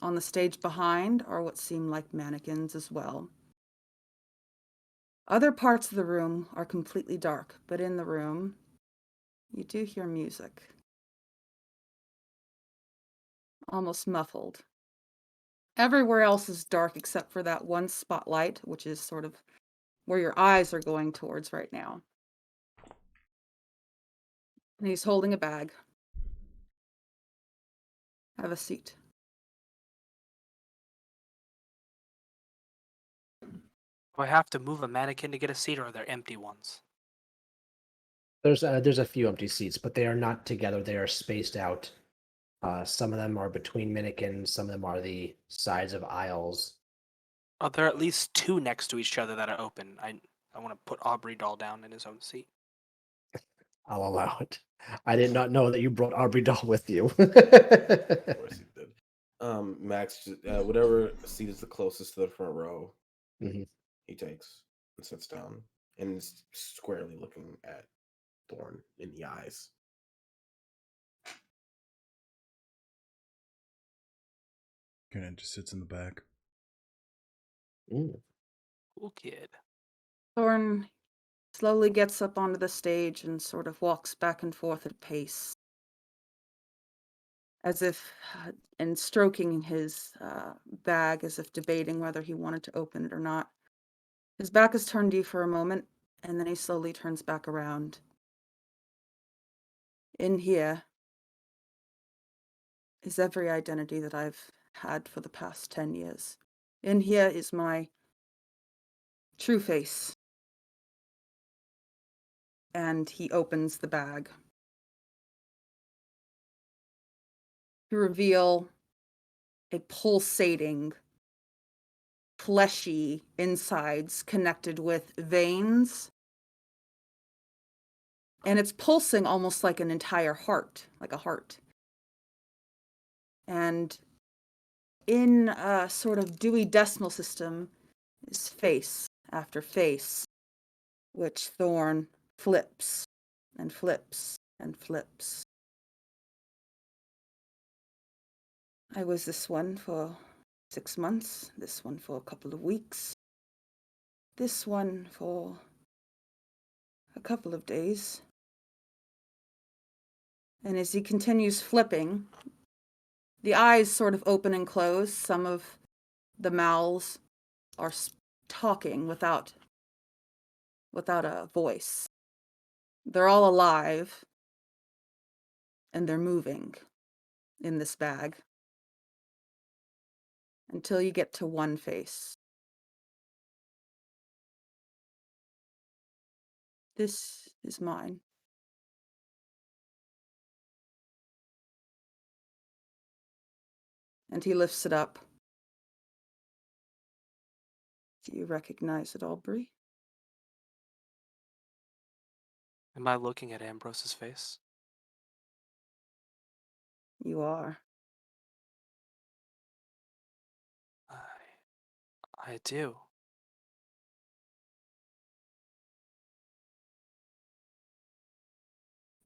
On the stage behind are what seem like mannequins as well. Other parts of the room are completely dark, but in the room, you do hear music. Almost muffled. Everywhere else is dark except for that one spotlight, which is sort of where your eyes are going towards right now. And he's holding a bag. Have a seat. Do I have to move a mannequin to get a seat, or are there empty ones? There's a few empty seats, but they are not together. They are spaced out. Some of them are between mannequins. Some of them are the sides of aisles. Are there at least 2 next to each other that are open? I want to put Aubrey doll down in his own seat. I'll allow it. I did not know that you brought Aubrey doll with you. Of course he did. Max, whatever seat is the closest to the front row, Mhm. he takes and sits down and is squarely looking at Thorn in the eyes. Kieran just sits in the back. Mm. Cool kid. Thorn slowly gets up onto the stage and sort of walks back and forth at a pace, as if, and stroking his bag as if debating whether he wanted to open it or not. His back is turned to you for a moment, And then he slowly turns back around. In here is every identity that I've had for the past 10 years. In here is my true face. And he opens the bag to reveal a pulsating, fleshy insides connected with veins. And it's pulsing almost like an entire heart, like a heart. And in a sort of Dewey Decimal System is face after face, which Thorn flips and flips and flips. I was this one for 6 months, this one for a couple of weeks, this one for a couple of days. And as he continues flipping, the eyes sort of open and close. Some of the mouths are talking without a voice. They're all alive, and they're moving in this bag until you get to one face. This is mine. And he lifts it up. Do you recognize it, Aubrey? Am I looking at Ambrose's face? You are. I do.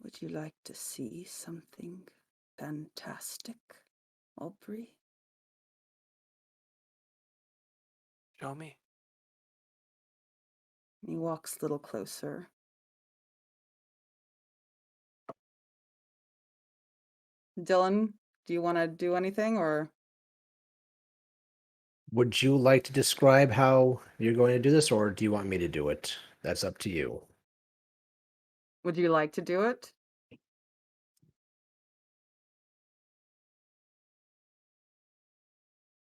Would you like to see something fantastic, Aubrey? Show me. He walks a little closer. Dylan, do you want to do anything, or? Would you like to describe how you're going to do this, or do you want me to do it? That's up to you. Would you like to do it?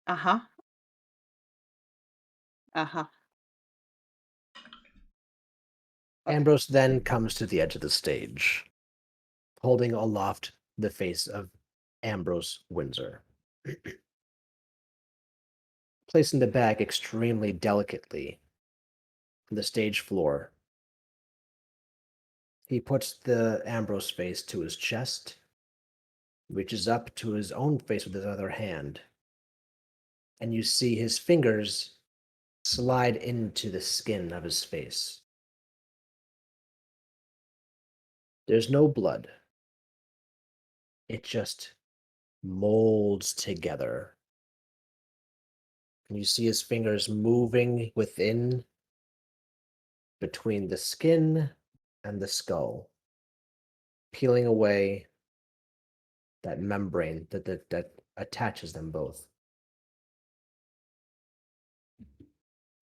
Uh-huh. Uh-huh. Ambrose then comes to the edge of the stage, holding aloft the face of Ambrose Windsor. Placing the bag extremely delicately on the stage floor, he puts the Ambrose face to his chest, reaches up to his own face with his other hand, and you see his fingers slide into the skin of his face. There's no blood. It just molds together. And you see his fingers moving within between the skin and the skull, peeling away that membrane that attaches them both.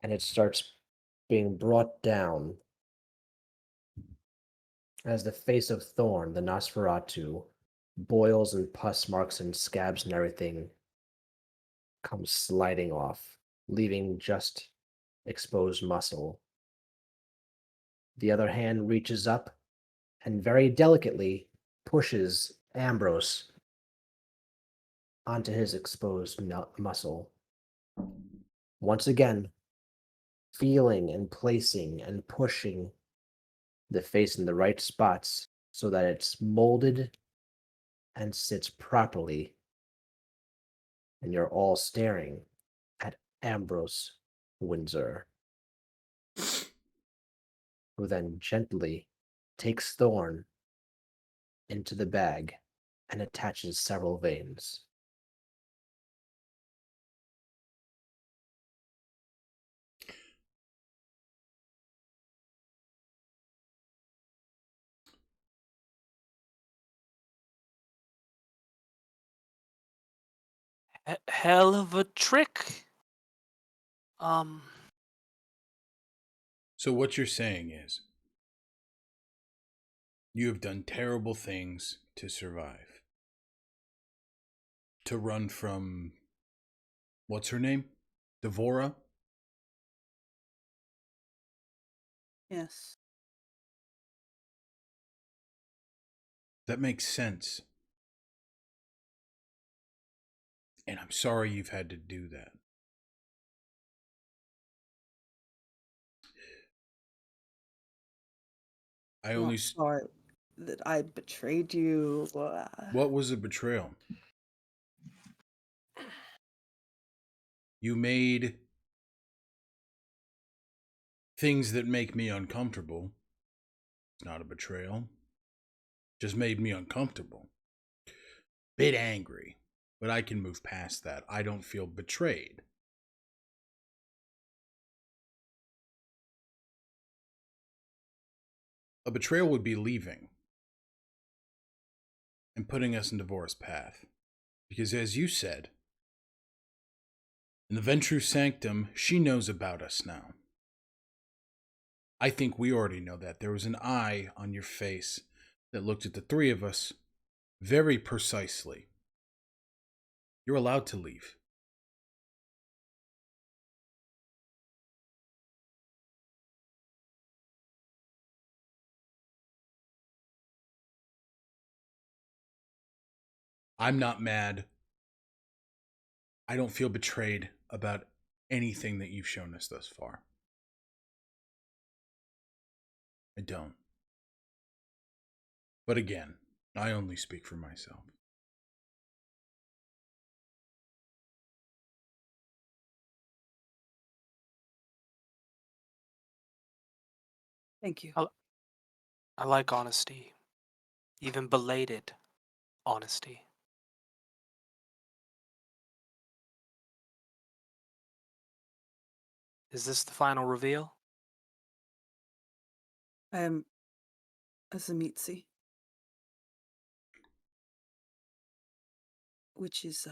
And it starts being brought down as the face of Thorn, the Nosferatu, boils and pus marks and scabs and everything comes sliding off, leaving just exposed muscle. The other hand reaches up and very delicately pushes Ambrose onto his exposed muscle. Once again, feeling and placing and pushing the face in the right spots so that it's molded and sits properly, and you're all staring at Ambrose Windsor, who then gently takes Thorn into the bag and attaches several veins. Hell of a trick. Um, So what you're saying is, you have done terrible things to survive. To run from, what's her name? Devora? Yes. That makes sense. And I'm sorry you've had to do that. I I'm only. not sorry that I betrayed you. What was a betrayal? You made things that make me uncomfortable. It's not a betrayal. Just made me uncomfortable. Bit angry. But I can move past that. I don't feel betrayed. A betrayal would be leaving and putting us in Devora's path. Because as you said, in the Ventru Sanctum, she knows about us now. I think we already know that. There was an eye on your face that looked at the three of us very precisely. You're allowed to leave. I'm not mad. I don't feel betrayed about anything that you've shown us thus far. I don't. But again, I only speak for myself. Thank you. I like honesty, even belated honesty. Is this the final reveal? I am a Zamitsi, which is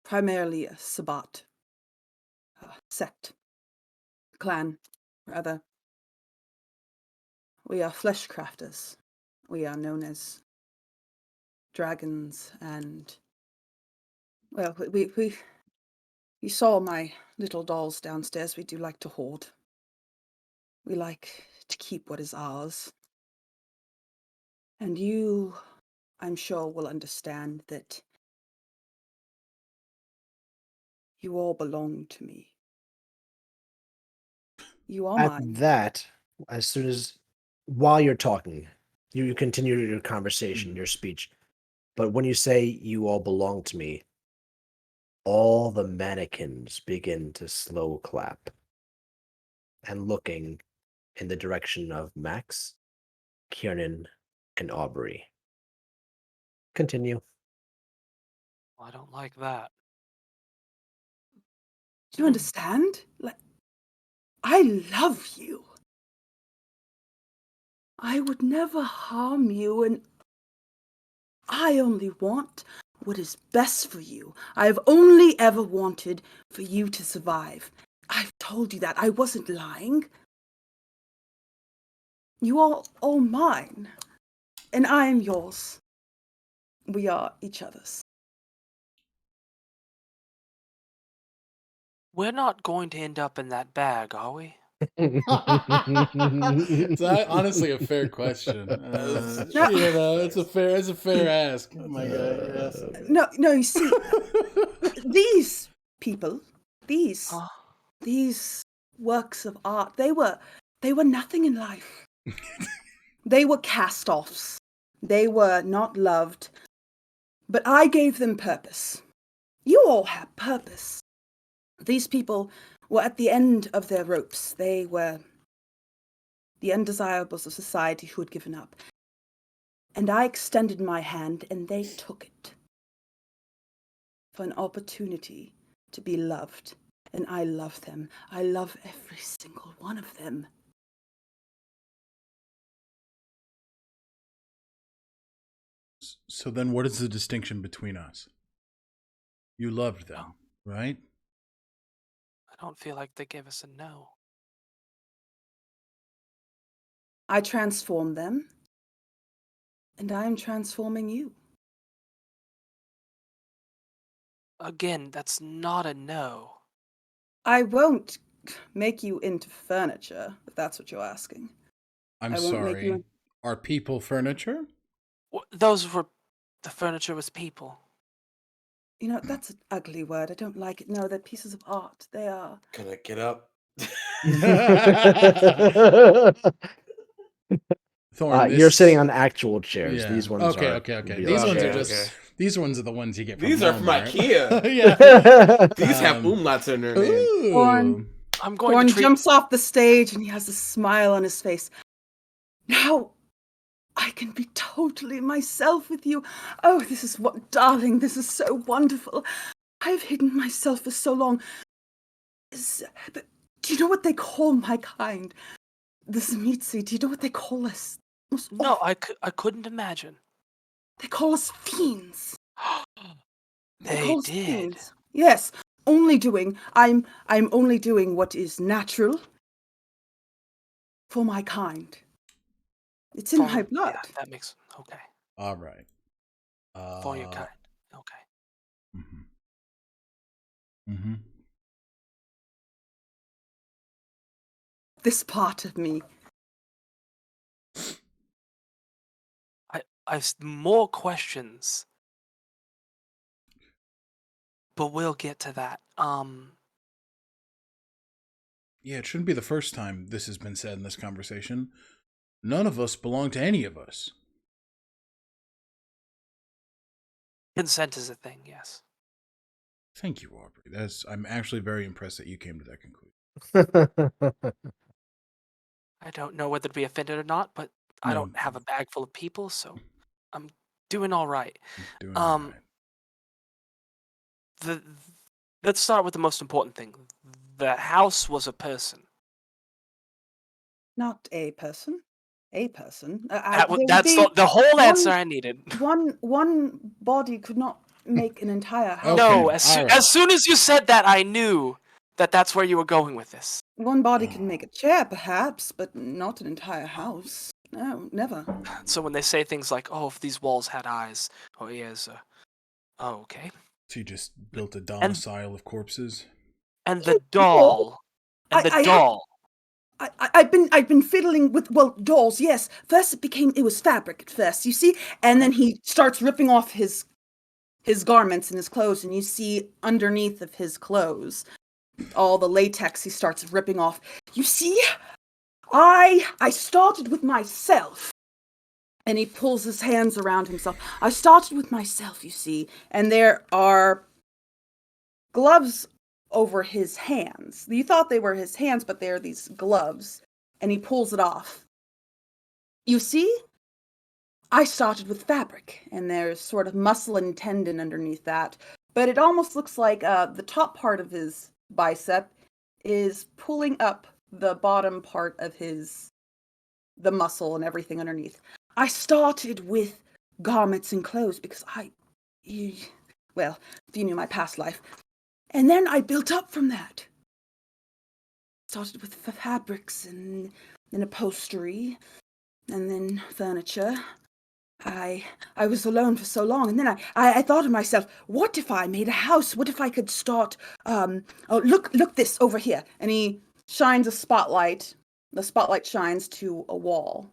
primarily a Sabbat sect, clan, rather. We are flesh crafters. We are known as dragons, and well, we you saw my little dolls downstairs. We do like to hoard. We like to keep what is ours. And you, I'm sure, will understand that you all belong to me. You are At mine. that, as soon as while you're talking, you continue your conversation, your speech. But when you say you all belong to me, all the mannequins begin to slow clap and looking in the direction of Max, Kiernan, and Aubrey. Continue. I don't like that. Do you understand? Like, I love you. I would never harm you, and I only want what is best for you. I have only ever wanted for you to survive. I've told you that. I wasn't lying. You are all mine, and I am yours. We are each other's. We're not going to end up in that bag, are we? It's honestly a fair question. No. It's a fair ask, my guy. Yes. No, you see, these people, these Huh? these works of art, they were nothing in life. They were cast-offs. They were not loved. But I gave them purpose. You all have purpose. These people were at the end of their ropes. They were the undesirables of society who had given up. And I extended my hand, and they took it for an opportunity to be loved. And I love them. I love every single one of them. So then what is the distinction between us? You loved them, right? I don't feel like they gave us a no. I transform them, and I am transforming you. Again, that's not a no. I won't make you into furniture, if that's what you're asking. I'm I won't make you. sorry. Are people furniture? Those were the furniture was people. You know, that's an ugly word. I don't like it. No, they're pieces of art. They are. Can I get up? Thorn, You're sitting this. on actual chairs. Yeah. These ones Okay. are Okay. real These ones are chairs. just. These ones are the ones you get from These are from Walmart. IKEA. Yeah. These have Um, umlauts in their name. Ooh. Thorn. I'm going Thorn to treat. jumps off the stage and he has a smile on his face. Now I can be totally myself with you. Oh, this is what, darling, this is so wonderful. I've hidden myself for so long. But do you know what they call my kind? The Zemitzi, do you know what they call us? No, I couldn't imagine. They call us fiends. They call us did. fiends. Yes, I'm only doing what is natural for my kind. It's in my blood. Yeah, that makes okay. All right. For your kind. Okay. Mm-hmm. This part of me. I've more questions, but we'll get to that. Yeah, it shouldn't be the first time this has been said in this conversation. None of us belong to any of us. Consent is a thing, yes. Thank you, Aubrey. I'm actually very impressed that you came to that conclusion. I don't know whether to be offended or not, but I No. don't have a bag full of people, so I'm doing all right. Doing all right. Let's start with the most important thing. The house was a person. Not a person. A person. That's the whole answer I needed. One body could not make an entire house. No, Okay, as soon as you said that, I knew that that's where you were going with this. One body can make a chair, perhaps, but not an entire house. No, never. So when they say things like, "Oh, if these walls had eyes," oh, yes, oh, okay. So you just built a domicile of corpses? And the doll. And the doll. I've been fiddling with, well, dolls, yes. First it was fabric at first, you see? And then he starts ripping off his garments and his clothes, and you see underneath of his clothes all the latex he starts ripping off. You see? I started with myself. And he pulls his hands around himself. I started with myself, you see, and there are gloves over his hands. You thought they were his hands, but they're these gloves. And he pulls it off. You see? I started with fabric, and there's sort of muscle and tendon underneath that. But it almost looks like the top part of his bicep is pulling up the bottom part of the muscle and everything underneath. I started with garments and clothes because well, if you knew my past life. And then I built up from that. Started with fabrics and then upholstery and then furniture. I was alone for so long, and then I thought to myself, what if I made a house? What if I could start, oh, look this over here. And he shines a spotlight. The spotlight shines to a wall.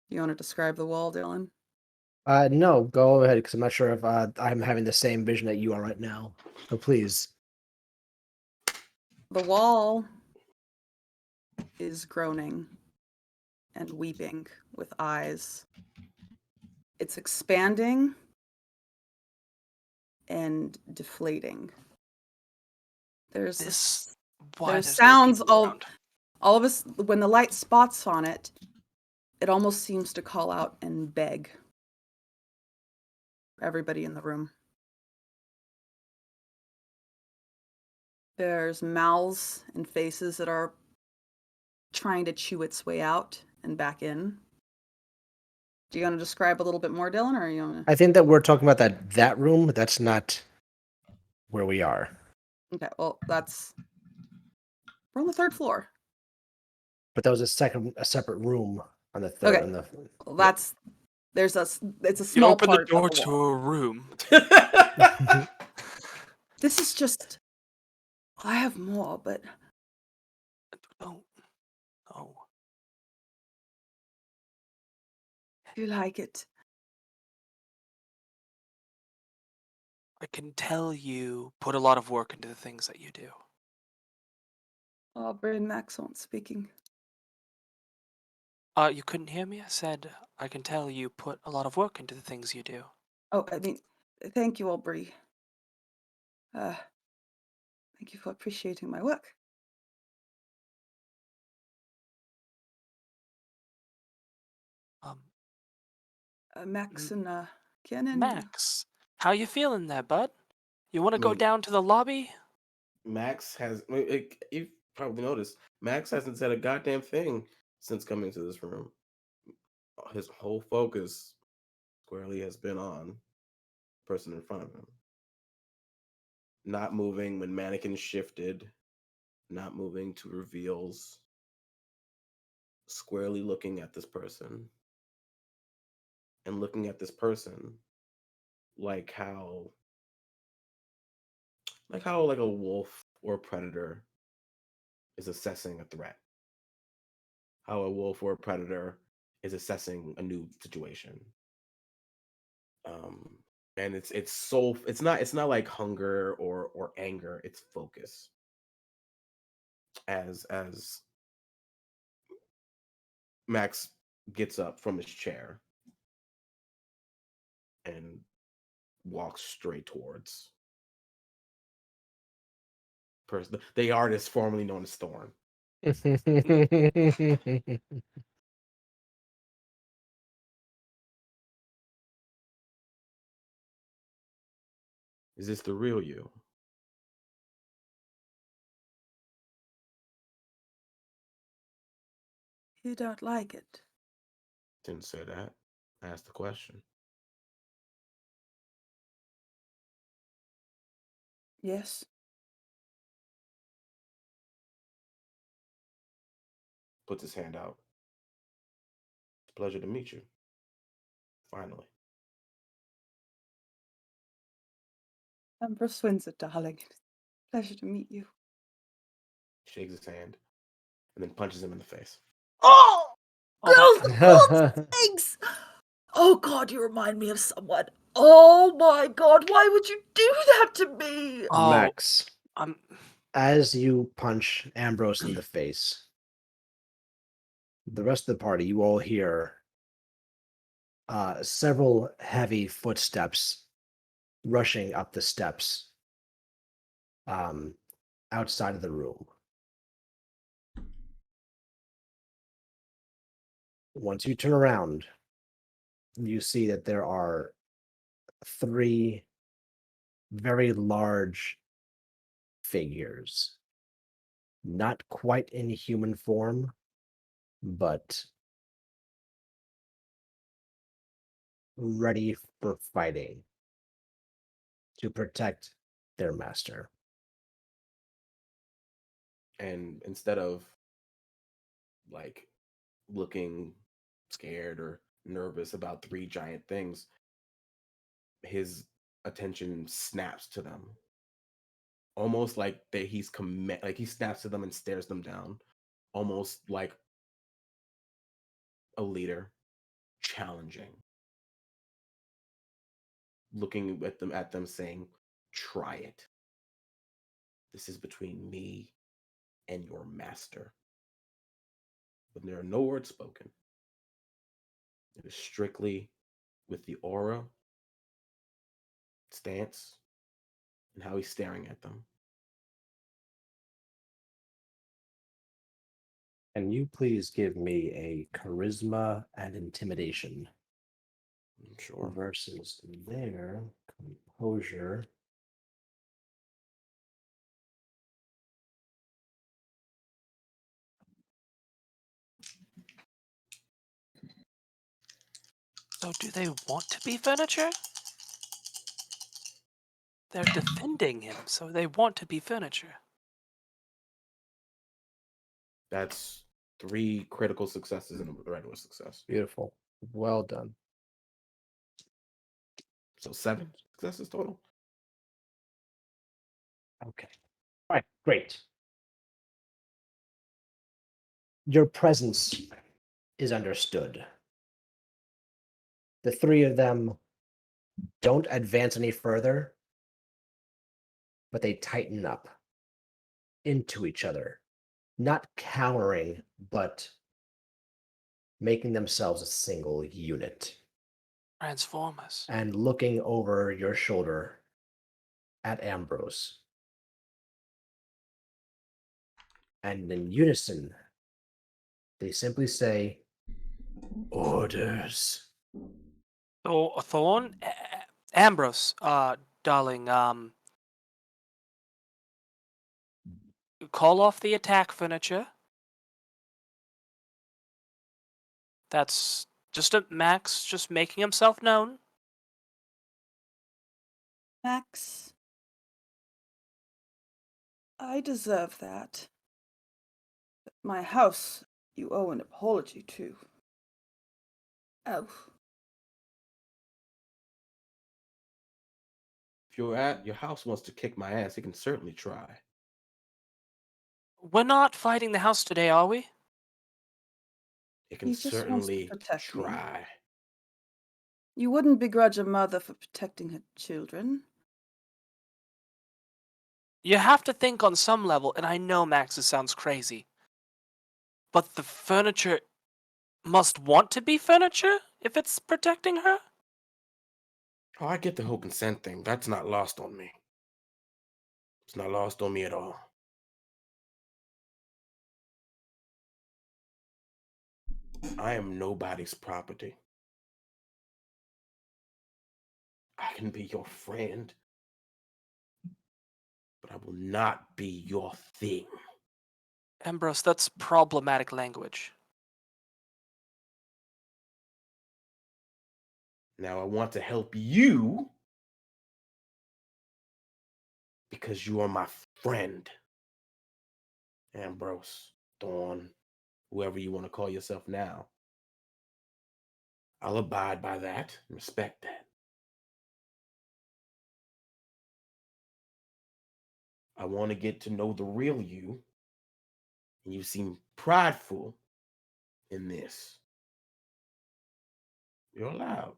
You want to describe the wall, Dylan? No, go ahead, because I'm not sure if I'm having the same vision that you are right now. So please. The wall is groaning and weeping with eyes. It's expanding and deflating. There's sounds all of us when the light spots on it. It almost seems to call out and beg everybody in the room. There's mouths and faces that are trying to chew its way out and back in. Do you want to describe a little bit more, Dylan, or you want to... I think that we're talking about that room. That's not where we are. Okay, well, we're on the third floor. But that was a separate room on the third. Okay. On the Well, it's a You small open the part door of the to wall. a room. This is just. I have more, but Oh, oh. if you like it, I can tell you put a lot of work into the things that you do. Aubrey and Max aren't speaking. You couldn't hear me? I said I can tell you put a lot of work into the things you do. Oh, I mean, thank you, Aubrey. Thank you for appreciating my work. Um, Max and Kenan. Max, how you feeling there, bud? You want to I go mean, down to the lobby? Max has. You've probably noticed Max hasn't said a goddamn thing since coming to this room. His whole focus squarely has been on the person in front of him. Not moving when mannequins shifted, not moving to reveals, squarely looking at this person. And looking at this person like how like a wolf or a predator is assessing a threat. How a wolf or a predator is assessing a new situation. Um and it's not like hunger or anger, it's focus. As Max gets up from his chair and walks straight towards the artist formerly known as Thorn. Is this the real you? You don't like it. Didn't say that. Asked the question. Yes. Puts his hand out. It's a pleasure to meet you. Finally. Bruce Windsor, darling. Pleasure to meet you. Shakes his hand and then punches him in the face. Oh! Oh, Girls, for God's sakes! Oh God, you remind me of someone. Oh my God, why would you do that to me? Oh, Max, I'm. as you punch Ambrose in the face, the rest of the party, you all hear several heavy footsteps rushing up the steps outside of the room. Once you turn around, you see that there are 3 very large figures, not quite in human form, but ready for fighting to protect their master. And instead of like looking scared or nervous about 3 giant things, his attention snaps to them. Almost like that like he snaps to them and stares them down. Almost like a leader challenging. Looking at them saying, "Try it. This is between me and your master." But there are no words spoken. It is strictly with the aura, stance, and how he's staring at them. Can you please give me a charisma and intimidation Sure. versus their composure? So, do they want to be furniture? They're defending him, so they want to be furniture. That's 3 critical successes and a regular success. Beautiful. Well done. So 7 successes total. Okay. All right, great. Your presence is understood. The 3 of them don't advance any further, but they tighten up into each other, not cowering, but making themselves a single unit. Transformers. And looking over your shoulder at Ambrose. And in unison, they simply say, orders. So Thorn, Ambrose, darling, call off the attack furniture. That's just a Max just making himself known. Max, I deserve that. But my house, you owe an apology to. Oh. If your house wants to kick my ass, it can certainly try. We're not fighting the house today, are we? It can He just wants to certainly protect me. try. You wouldn't begrudge a mother for protecting her children. You have to think on some level, and I know Max, this sounds crazy, but the furniture must want to be furniture if it's protecting her? Oh, I get the whole consent thing. That's not lost on me. It's not lost on me at all. I am nobody's property. I can be your friend, but I will not be your thing. Ambrose, that's problematic language. Now I want to help you because you are my friend. Ambrose, Thorn, whoever you want to call yourself now. I'll abide by that and respect that. I want to get to know the real you, and you seem prideful in this. You're allowed.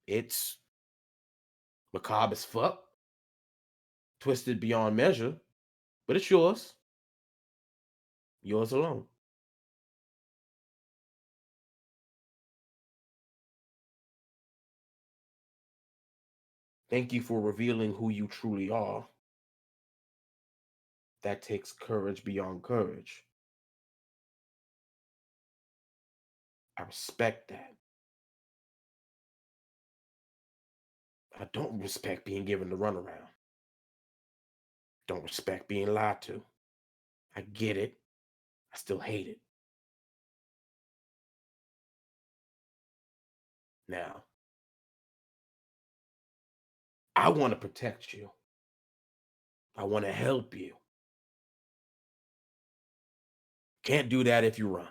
It's macabre as fuck, twisted beyond measure, but it's yours. Yours alone. Thank you for revealing who you truly are. That takes courage beyond courage. I respect that. I don't respect being given the runaround. Don't respect being lied to. I get it. I still hate it. Now, I want to protect you. I want to help you. Can't do that if you run.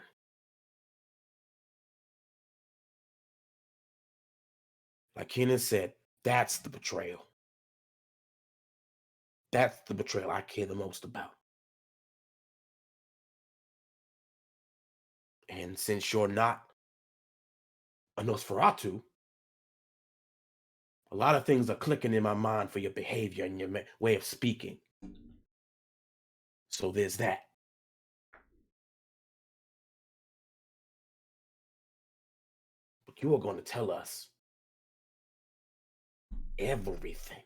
Like Kenan said, that's the betrayal. That's the betrayal I care the most about. And since you're not a Nosferatu, a lot of things are clicking in my mind for your behavior and your way of speaking. So there's that. But you are going to tell us everything.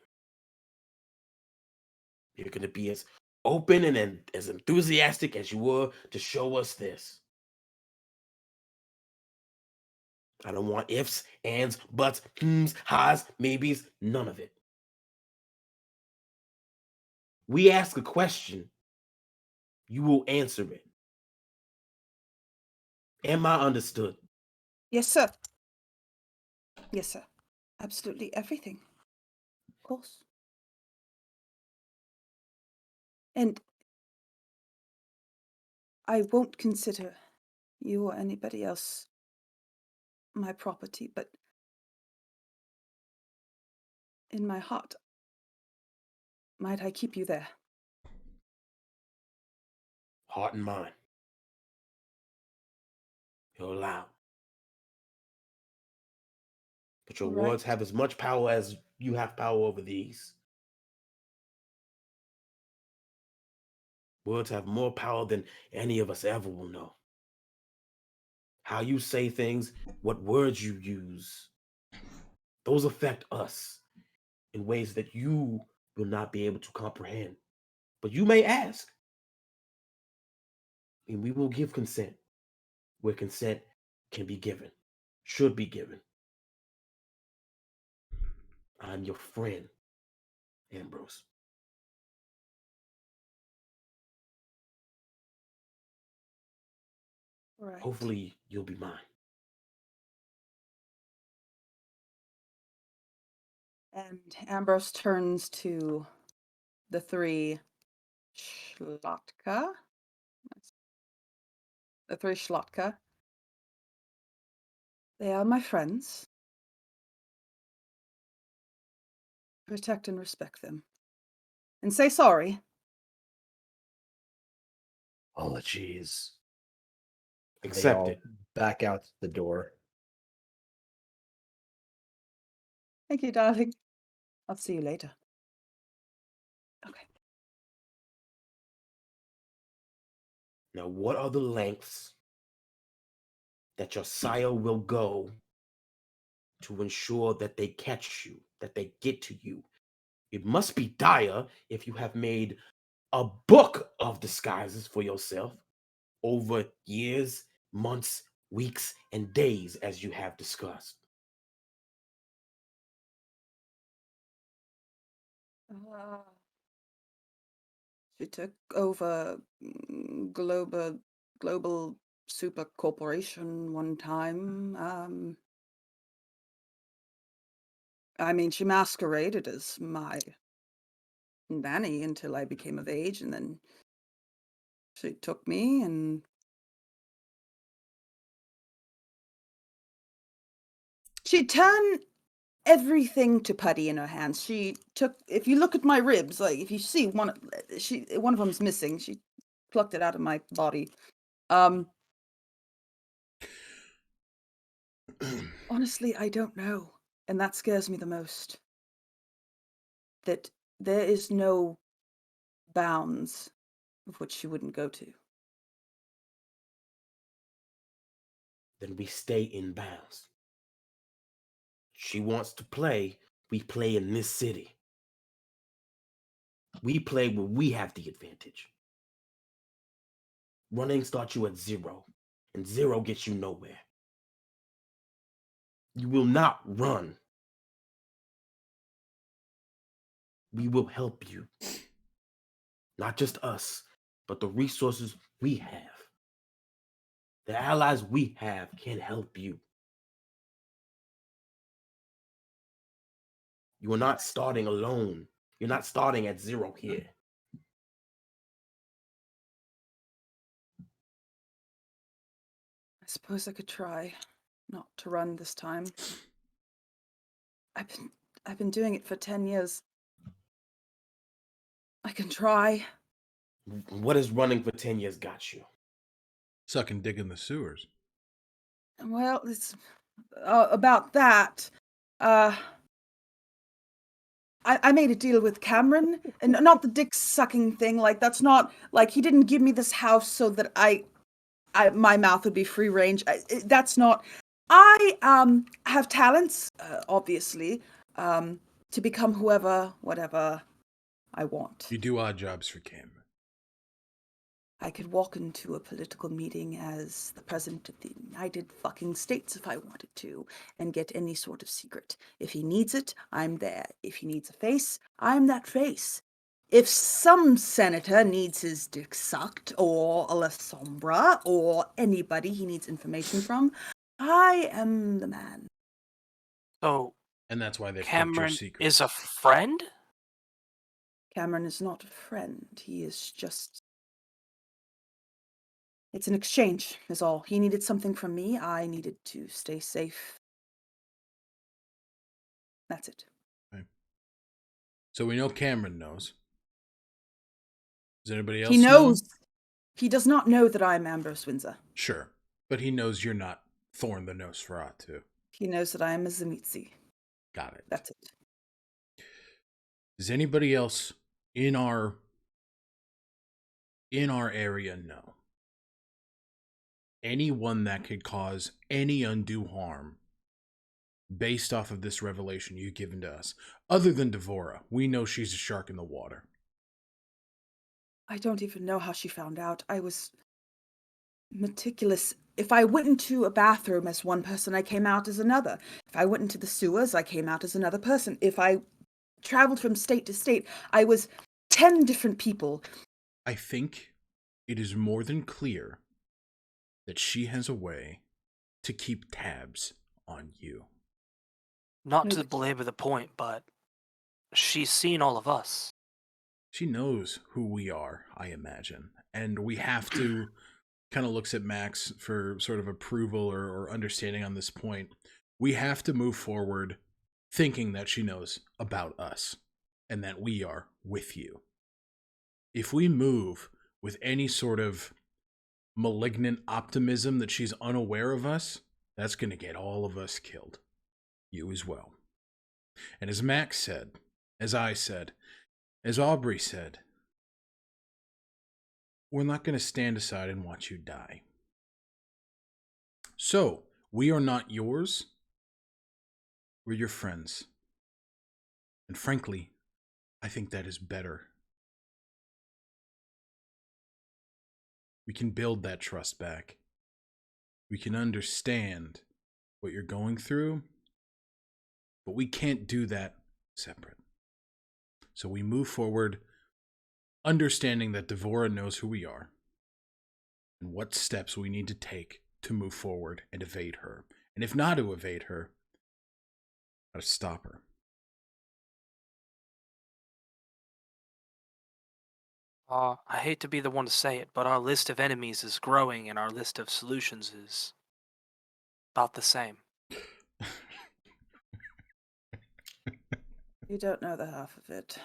You're going to be as open and as enthusiastic as you were to show us this. I don't want ifs, ands, buts, highs, maybes, none of it. We ask a question, you will answer it. Am I understood? Yes, sir. Yes, sir. Absolutely everything. Of course. And I won't consider you or anybody else my property, but in my heart, might I keep you there? Heart and mind. You're allowed. But your Right. words have as much power as you have power over these. Words have more power than any of us ever will know. How you say things, what words you use, those affect us in ways that you will not be able to comprehend. But you may ask, and we will give consent where consent can be given, should be given. I'm your friend, Ambrose. Right. Hopefully, you'll be mine. And Ambrose turns to the three Schlotka. The three Schlotka. They are my friends. Protect and respect them. And say sorry. Apologies. They Accept all it. back out the door. Thank you, darling. I'll see you later. Okay. Now, what are the lengths that your sire will go to ensure that they catch you, that they get to you? It must be dire if you have made a book of disguises for yourself over years, months, weeks, and days, as you have discussed. She took over global super corporation one time. I mean, she masqueraded as my nanny until I became of age, and then she took me and she turned everything to putty in her hands. She took, if you look at my ribs, like if you see one of them's missing, she plucked it out of my body. Honestly, I don't know. And that scares me the most. That there is no bounds of which she wouldn't go to. Then we stay in bounds. She wants to play, we play in this city. We play where we have the advantage. Running starts you at 0, and 0 gets you nowhere. You will not run. We will help you. Not just us, but the resources we have. The allies we have can help you. You are not starting alone. You're not starting at 0 here. I suppose I could try not to run this time. I've been doing it for 10 years. I can try. What has running for 10 years got you? Sucking dick in the sewers. Well, it's about that. I made a deal with Cameron, and not the dick sucking thing. Like, that's not like he didn't give me this house so that my mouth would be free range. That's not. I have talents, obviously, to become whatever I want. You do odd jobs for Cameron. I could walk into a political meeting as the president of the United fucking States if I wanted to, and get any sort of secret. If he needs it, I'm there. If he needs a face, I'm that face. If some senator needs his dick sucked, or a La Sombra, or anybody he needs information from, I am the man. So And that's why they've kept your Cameron secret. is a friend? Cameron is not a friend. He is just It's an exchange, is all. He needed something from me. I needed to stay safe. That's it. Okay. So we know Cameron knows. Does anybody He else know? knows. He does not know that I am Ambrose Windsor. Sure. But he knows you're not Thorn the Nosferatu. He knows that I am a Zamitzi. Got it. That's it. Does anybody else in our area know anyone that could cause any undue harm based off of this revelation you've given to us? Other than Devora, we know she's a shark in the water. I don't even know how she found out. I was meticulous. If I went into a bathroom as one person, I came out as another. If I went into the sewers, I came out as another person. If I traveled from state to state, I was 10 different people. I think it is more than clear that she has a way to keep tabs on you. Not to belabor the point, but she's seen all of us. She knows who we are, I imagine. And we have to kind of looks at Max for sort of approval or understanding on this point. We have to move forward thinking that she knows about us and that we are with you. If we move with any sort of malignant optimism that she's unaware of us, that's going to get all of us killed. You as well. And as Max said, as I said, as Aubrey said, we're not going to stand aside and watch you die. So, we are not yours. We're your friends. And frankly, I think that is better. We can build that trust back. We can understand what you're going through, but we can't do that separate. So we move forward, understanding that Devora knows who we are and what steps we need to take to move forward and evade her. And if not to evade her, how to stop her. I hate to be the one to say it, but our list of enemies is growing and our list of solutions is about the same. You don't know the half of it.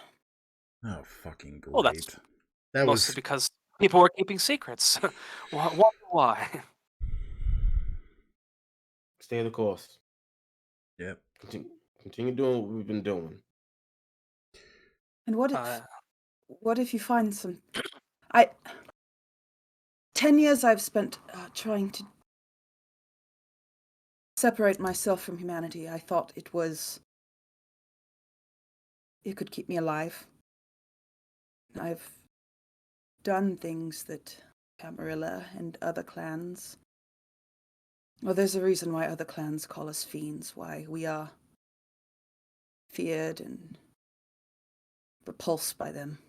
Oh, fucking great. Well, that's that mostly was because people are keeping secrets. Why? Stay the course. Yep. Continue doing what we've been doing. And what if you find some... 10 years I've spent trying to separate myself from humanity. I thought it could keep me alive. I've done things that Camarilla and other clans... Well, there's a reason why other clans call us fiends, why we are feared and repulsed by them.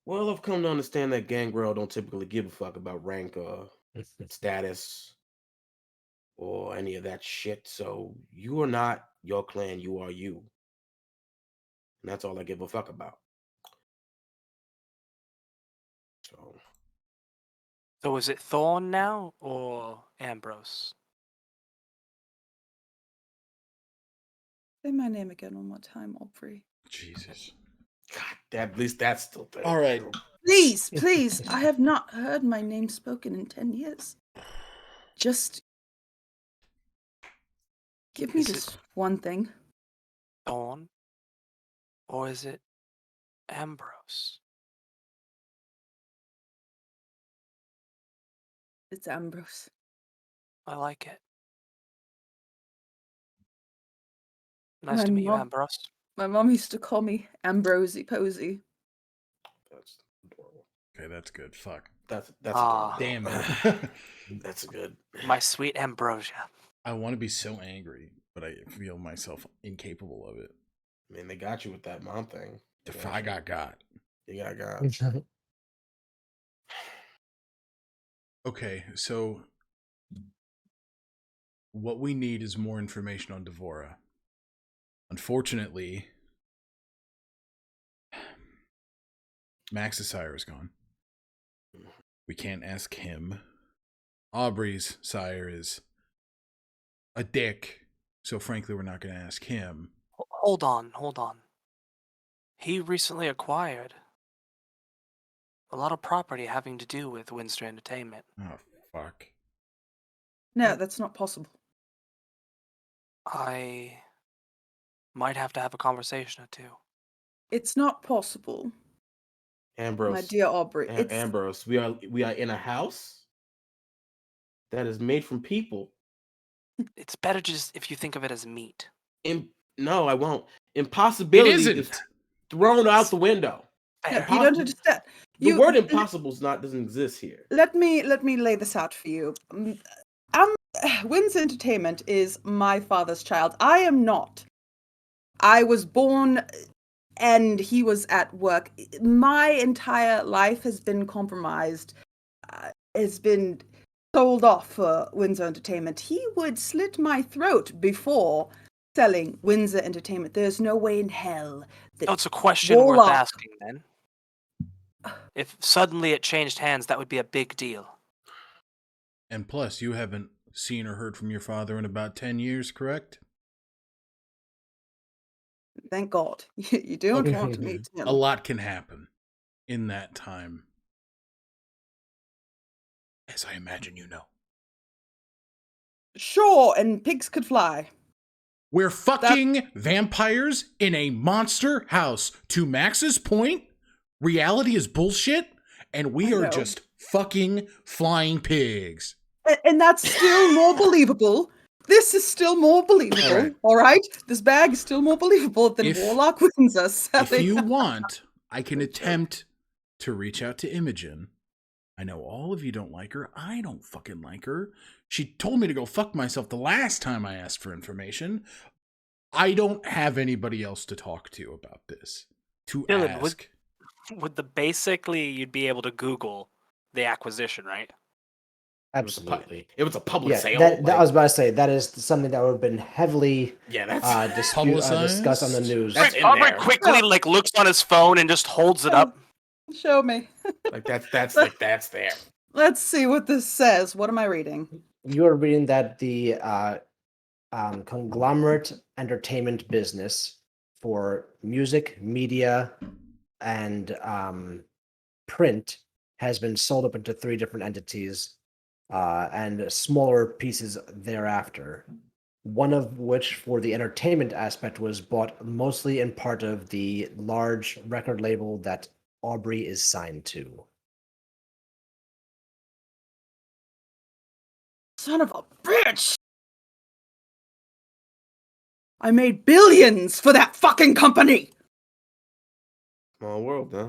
Well, I've come to understand that Gangrel don't typically give a fuck about rank or status or any of that shit. So you are not your clan, you are you. And that's all I give a fuck about. So is it Thorn now or Ambrose? Say my name again one more time, Aubrey. Jesus. God, at least that's still there. All right. Please, please. I have not heard my name spoken in 10 years. Just give me this one thing. Thorn? Or is it Ambrose? It's Ambrose. I like it. Nice to meet you, Ambrose. My mom used to call me Ambrosy Posy. That's adorable. Okay, that's good. Fuck. That's adorable. Damn it. That's good. My sweet Ambrosia. I want to be so angry, but I feel myself incapable of it. I mean, they got you with that mom thing. I got. You got. Okay, so what we need is more information on Devora. Unfortunately, Max's sire is gone. We can't ask him. Aubrey's sire is a dick, so frankly, we're not going to ask him. Hold on. He recently acquired a lot of property having to do with Windsor Entertainment. Oh, fuck. No, that's not possible. I might have to have a conversation or two. It's not possible, Ambrose, my dear Aubrey. Ambrose, we are in a house that is made from people. It's better just if you think of it as meat. No, I won't. It Impossibility isn't. is thrown out the window. No, you don't understand. The word impossible doesn't exist here. Let me lay this out for you. Windsor Entertainment is my father's child. I am not. I was born and he was at work. My entire life has been compromised, has been sold off for Windsor Entertainment. He would slit my throat before selling Windsor Entertainment. There's no way in hell that Oh, it's a question worth asking then. If suddenly it changed hands, that would be a big deal. And plus, you haven't seen or heard from your father in about 10 years, correct? Thank God. You don't Okay. want to meet him. A lot can happen in that time. As I imagine you know. Sure, and pigs could fly. We're fucking vampires in a monster house. To Max's point, reality is bullshit, and we are just fucking flying pigs. And that's still more believable. This is still more believable, all right? This bag is still more believable than Warlock Windsor. If you want, I can attempt to reach out to Imogen. I know all of you don't like her. I don't fucking like her. She told me to go fuck myself the last time I asked for information. I don't have anybody else to talk to about this. Dylan, basically you'd be able to Google the acquisition, right? Absolutely. It was a public sale. I was about to say, that is something that would have been heavily discussed on the news. Aubrey quickly looks on his phone and just holds it up. Show me. That's there. Let's see what this says. What am I reading? You're reading that the conglomerate entertainment business for music, media, and print has been sold up into 3 different entities and smaller pieces thereafter. One of which, for the entertainment aspect, was bought mostly in part of the large record label that Aubrey is signed to. Son of a bitch! I made billions for that fucking company! Small world, huh?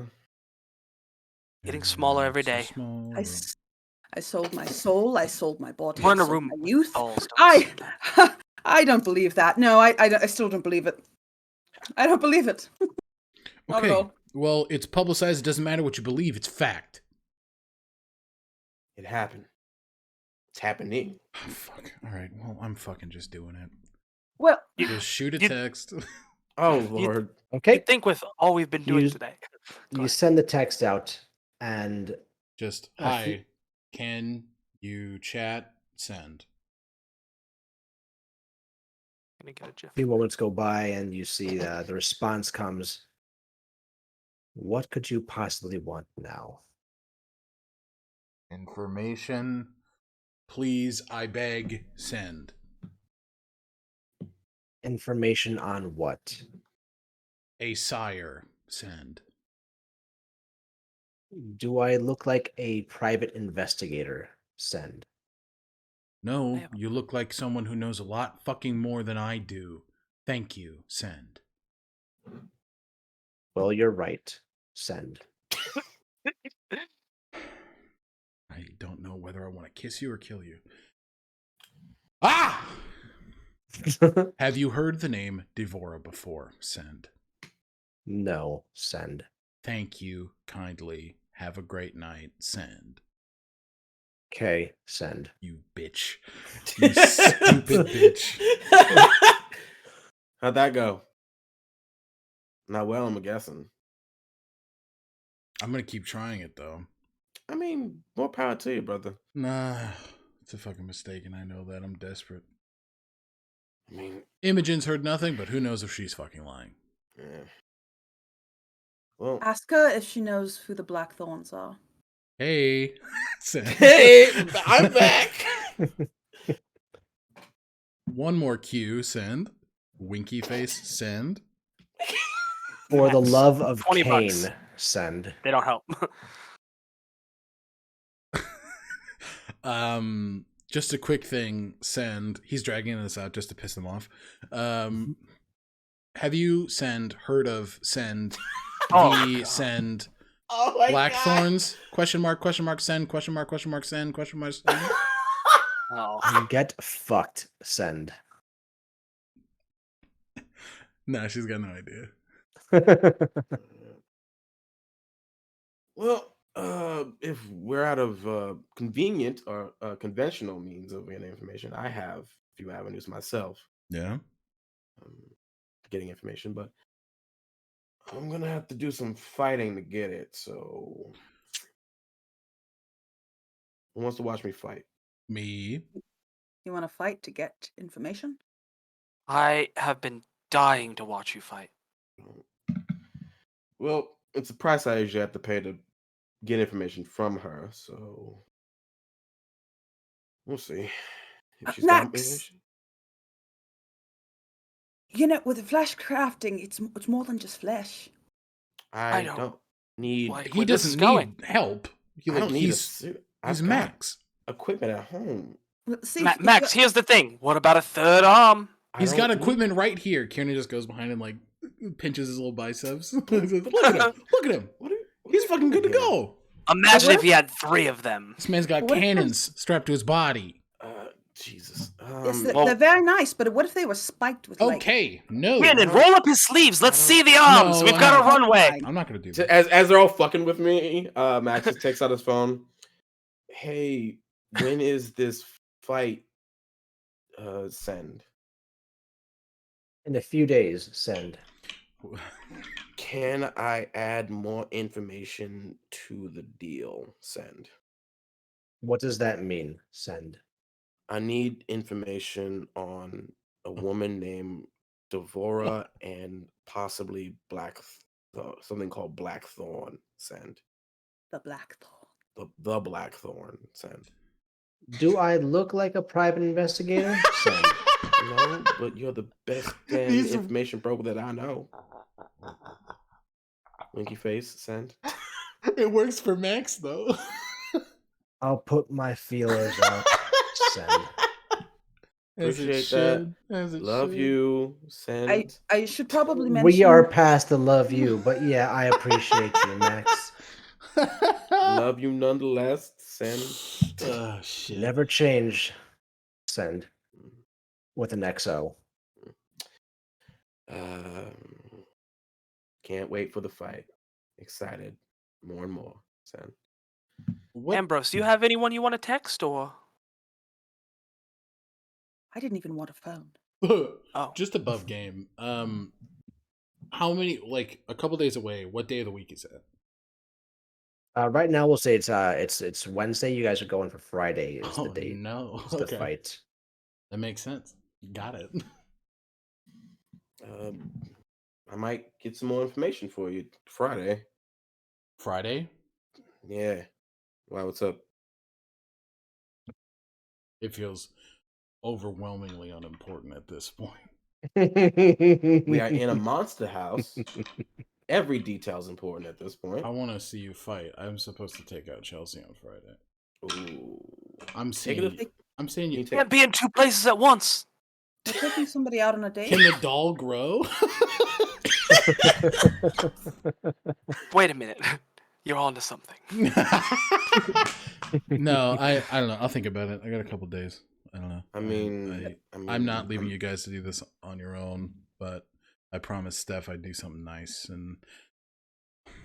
Getting smaller every day. I sold my soul. I sold my body. We're in I a sold room. my youth. Dolls, I don't believe that. No, I still don't believe it. I don't believe it. Not at all. Well, it's publicized. It doesn't matter what you believe. It's fact. It happened. It's happening. Oh, fuck. All right. Well, I'm fucking just doing it. Well, just shoot a text. Oh, Lord. Okay. You think with all we've been doing today. You send the text out and just, hi, can you chat? Send. A few moments go by and you see the response comes. What could you possibly want now? Information. Please, I beg, send. Information on what? A sire, send. Do I look like a private investigator? Send. No, you look like someone who knows a lot fucking more than I do. Thank you, send. Well, you're right. Send. I don't know whether I want to kiss you or kill you. Ah! Have you heard the name Devora before? Send. No, send. Thank you kindly. Have a great night. Send. Okay, send. You bitch. You stupid bitch. How'd that go? Not well, I'm guessing. I'm going to keep trying it, though. I mean, more power to you, brother. Nah, it's a fucking mistake, and I know that. I'm desperate. I mean, Imogen's heard nothing, but who knows if she's fucking lying. yeah. Well, Ask her if she knows who the Black Thorns are. Hey. hey, I'm back. One more cue, send. Winky face, send. For the Max, love of 20 Cain, bucks. send. They don't help. Just a quick thing, send. He's dragging this out just to piss them off. Have you heard of send Oh, send Oh my Blackthorns? Question mark, send, question mark, send, question mark, send. Oh. Get fucked, send. Nah, she's got no idea. Well, if we're out of convenient or conventional means of getting information, I have a few avenues myself Yeah. getting information, but I'm gonna have to do some fighting to get it. So, who wants to watch me fight? Me. You want to fight to get information? I have been dying to watch you fight. Well, it's a price I usually have to pay to get information from her. So, we'll see if she's got Max! information. You know, with the flesh crafting, it's more than just flesh. I don't don't need. like He where this is doesn't going. need help. I don't need a he's suit. he's I've got Max. equipment at home. See, Max, here's the thing. What about a third arm? He's got don't need- equipment right here. Kieran just goes behind him, like pinches his little biceps. Look at him! Look at him! What are He's fucking good to doing here? go. Imagine if he had 3 of them. This man's got What if cannons strapped to his body. Jesus. yes, well- they're very nice, but what if they were spiked with like... Okay, no. Brandon, roll up his sleeves. Let's I see the arms. No, We've got a I- runway. I'm not gonna do So that. as they're all fucking with me, Max just takes out his phone. Hey, when is this fight? Send. In a few days, send. Can I add more information to the deal? Send. What does that mean, send? I need information on a woman named Devora and possibly something called Blackthorn. Send. The Black Thorn. The Blackthorn. Send. Do I look like a private investigator? Send. No, but you're the best damn These- information broker that I know. Winky face, send. It works for Max though. I'll put my feelers out, send. Appreciate that. Love you, send. I should probably mention... We are past the love you, but yeah, I appreciate you, Max. Love you nonetheless, send. Oh shit. Never change, send. With an XO. Can't wait for the fight. Excited more and more, send. What? Ambrose, do you have anyone you want to text or? I didn't even want a phone. Oh. Just above game. How many? Like a couple days away. What day of the week is it? Right now, we'll say it's Wednesday. You guys are going for Friday. Is the date? No. It's the fight. That makes sense. Got it. I might get some more information for you Friday. Friday? Yeah. Why? What's up? It feels overwhelmingly unimportant at this point. We are in a monster house. Every detail's important at this point. I want to see you fight. I'm supposed to take out Chelsea on Friday. Ooh. I'm Take seeing. it. I'm saying you. Can't be in 2 places at once. We're taking somebody out on a date? Can the doll grow? Wait a minute. You're on to something. No, I don't know. I'll think about it. I got a couple days. I don't know. I mean, I'm not leaving you guys to do this on your own, but I promised Steph I'd do something nice, and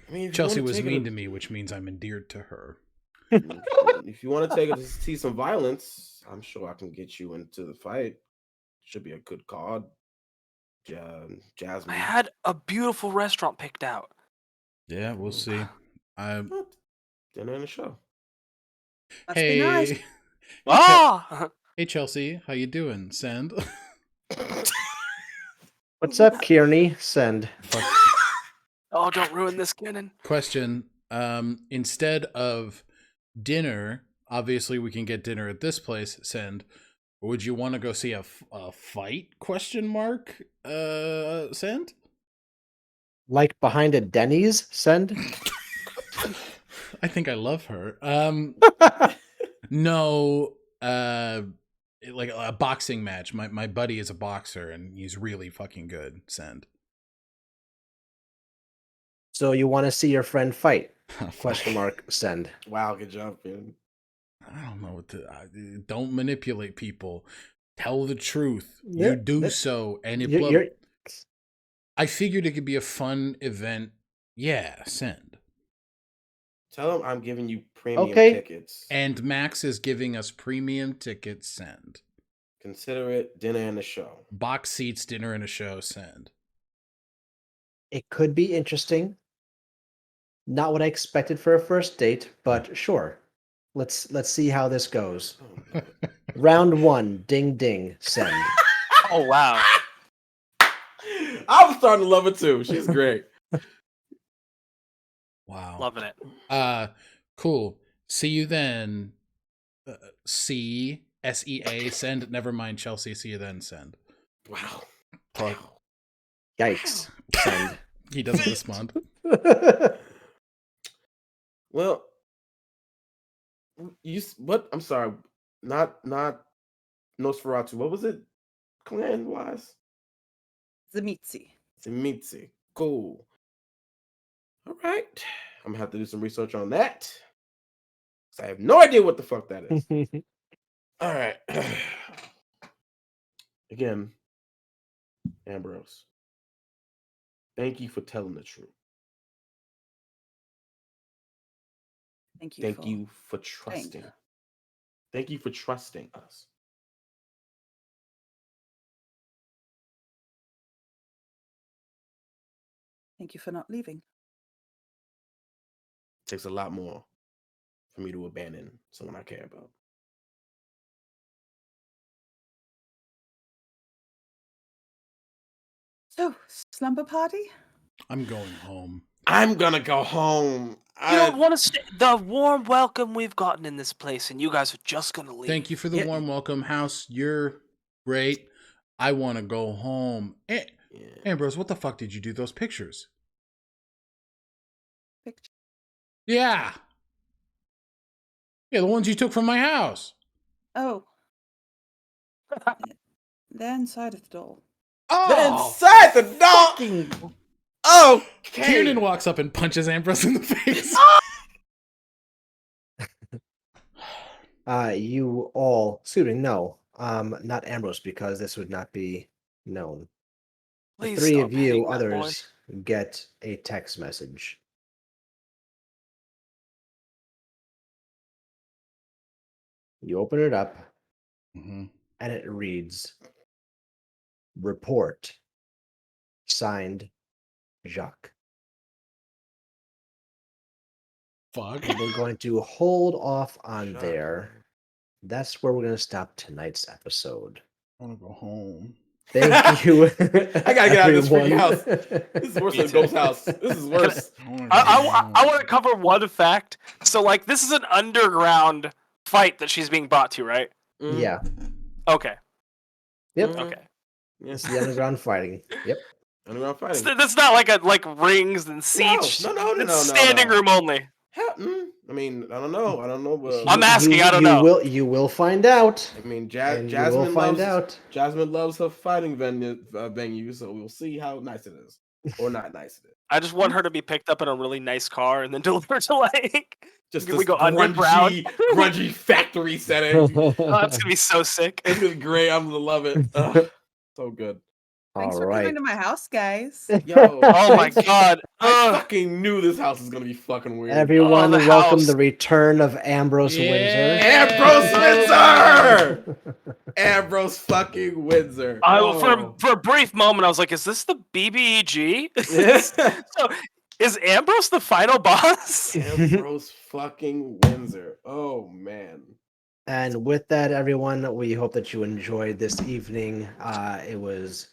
if you Chelsea wanna was take mean it- to me, which means I'm endeared to her. If you want to take it to see some violence, I'm sure I can get you into the fight. Should be a good card. Jasmine. I had a beautiful restaurant picked out. Yeah, we'll see. What? Dinner and a show. Must be nice. Hey, Ah! hey Chelsea, how you doing? Send. What's up, Kearney? Send. Oh, don't ruin this, Gannon. Question. Instead of dinner, obviously we can get dinner at this place. Send. Would you want to go see a fight? Question mark. Send. Like behind a Denny's? Send. I think I love her. No. Like a boxing match. My buddy is a boxer and he's really fucking good. Send. So you want to see your friend fight? Question mark. Send. Wow, good job, man. I don't know what to. Don't manipulate people. Tell the truth. Yeah, You do that- so, and it. You're I figured it could be a fun event. Yeah, send. Tell him I'm giving you premium Okay. tickets. And Max is giving us premium tickets. Send. Consider it dinner and a show. Box seats, dinner, and a show. Send. It could be interesting. Not what I expected for a first date, but sure. Let's see how this goes. Oh, man. Round 1, ding ding, send. Oh, wow. I was starting to love her too. She's great. Wow. Loving it. Cool. See you then. SEA, send. Never mind, Chelsea. See you then, send. Wow. Fuck. Yikes, send. He doesn't respond. Well, what? I'm sorry, not Nosferatu. What was it? Clan wise, Zamitzi. Zemitzi. Cool. All right, I'm gonna have to do some research on that. 'Cause I have no idea what the fuck that is. All right. Again, Ambrose, thank you for telling the truth. Thank you. Thank you for trusting. Thank you for trusting us. Thank you for not leaving. It takes a lot more for me to abandon someone I care about. So, slumber party? I'm going home. I'm gonna go home. You don't want to stay. The warm welcome we've gotten in this place, and you guys are just gonna leave. Thank you for the Yeah. warm welcome, House. You're great. I want to go home. Yeah. Ambrose, what the fuck did you do those pictures? Picture. Yeah. Yeah, the ones you took from my house. Oh. They're inside of the doll. Oh, Inside the dog. Fucking Okay. Kieran walks up and punches Ambrose in the face. you all, excuse me, no, not Ambrose, because this would not be known. The Please three stop of you hitting that boy. others get a text message. You open it up, Mhm. and it reads, "Report, signed, Jacques." Fuck. And we're going to hold off on Jacques. there. That's where we're going to stop tonight's episode. I want to go home. Thank you. I gotta get out of this freaking everyone. house. This is worse than a ghost house. This is worse. I want to cover one fact. So, like, this is an underground fight that she's being brought to, right? Yeah. Okay. Yep. Mhm. Okay. It's the underground fighting. Yep. Underground fighting. That's not like rings and seats. No. It's standing room only. I mean, I don't know. But I'm asking, I don't you know. You will find out. I mean, And you will Jasmine find loves out. Jasmine loves her fighting venue, so we'll see how nice it is or not nice it is. I just want her to be picked up in a really nice car and then delivered to like. Just We this go underground. grungy factory setting. Oh, that's gonna be so sick. It's gonna be great. I'm gonna love it. Ugh, so good. Thanks All for coming right. to my house, guys. Yo, Oh my god. I Ugh. fucking knew this house was gonna be fucking weird. Everyone, the welcome house. the return of Ambrose Ambrose Windsor! Ambrose fucking Windsor. For a brief moment, I was like, "Is this the BBEG?" Yeah. So Is Ambrose the final boss? Ambrose fucking Windsor. Oh man. And with that, everyone, we hope that you enjoyed this evening. It was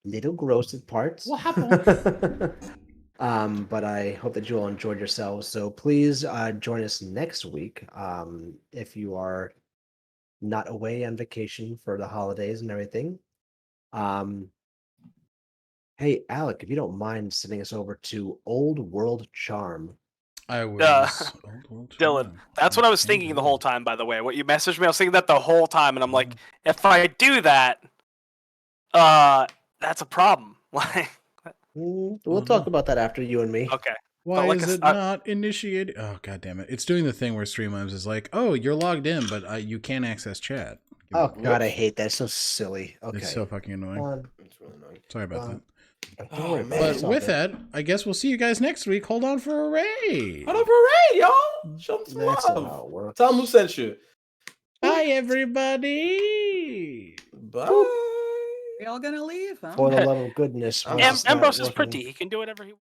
little gross at parts. What happened? But I hope that you all enjoyed yourselves. So please join us next week if you are not away on vacation for the holidays and everything. Hey, Alec, if you don't mind sending us over to Old World Charm. I was Old World Dylan, Charm. that's what I was thinking the whole time, by the way. What you messaged me, I was thinking that the whole time, and I'm like, if I do that, that's a problem. Like, We'll talk about that after you and me. okay. Why like is it not initiated? Oh, god damn it. It's doing the thing where Streamlabs is like, oh, you're logged in, but you can't access chat. Oh, God, I hate that. It's so silly. Okay. It's so fucking annoying. It's really annoying. Sorry about that. Don't worry about it. But It's all with good. that, I guess we'll see you guys next week. Hold on for a raid. Hold up, hooray, y'all! Show them some That's not how love. it works. Tell them who sent you. Bye, everybody. Bye. We all gonna leave? Huh? For the love of goodness. Am- why is this not Ambrose is working? pretty. He can do whatever he wants.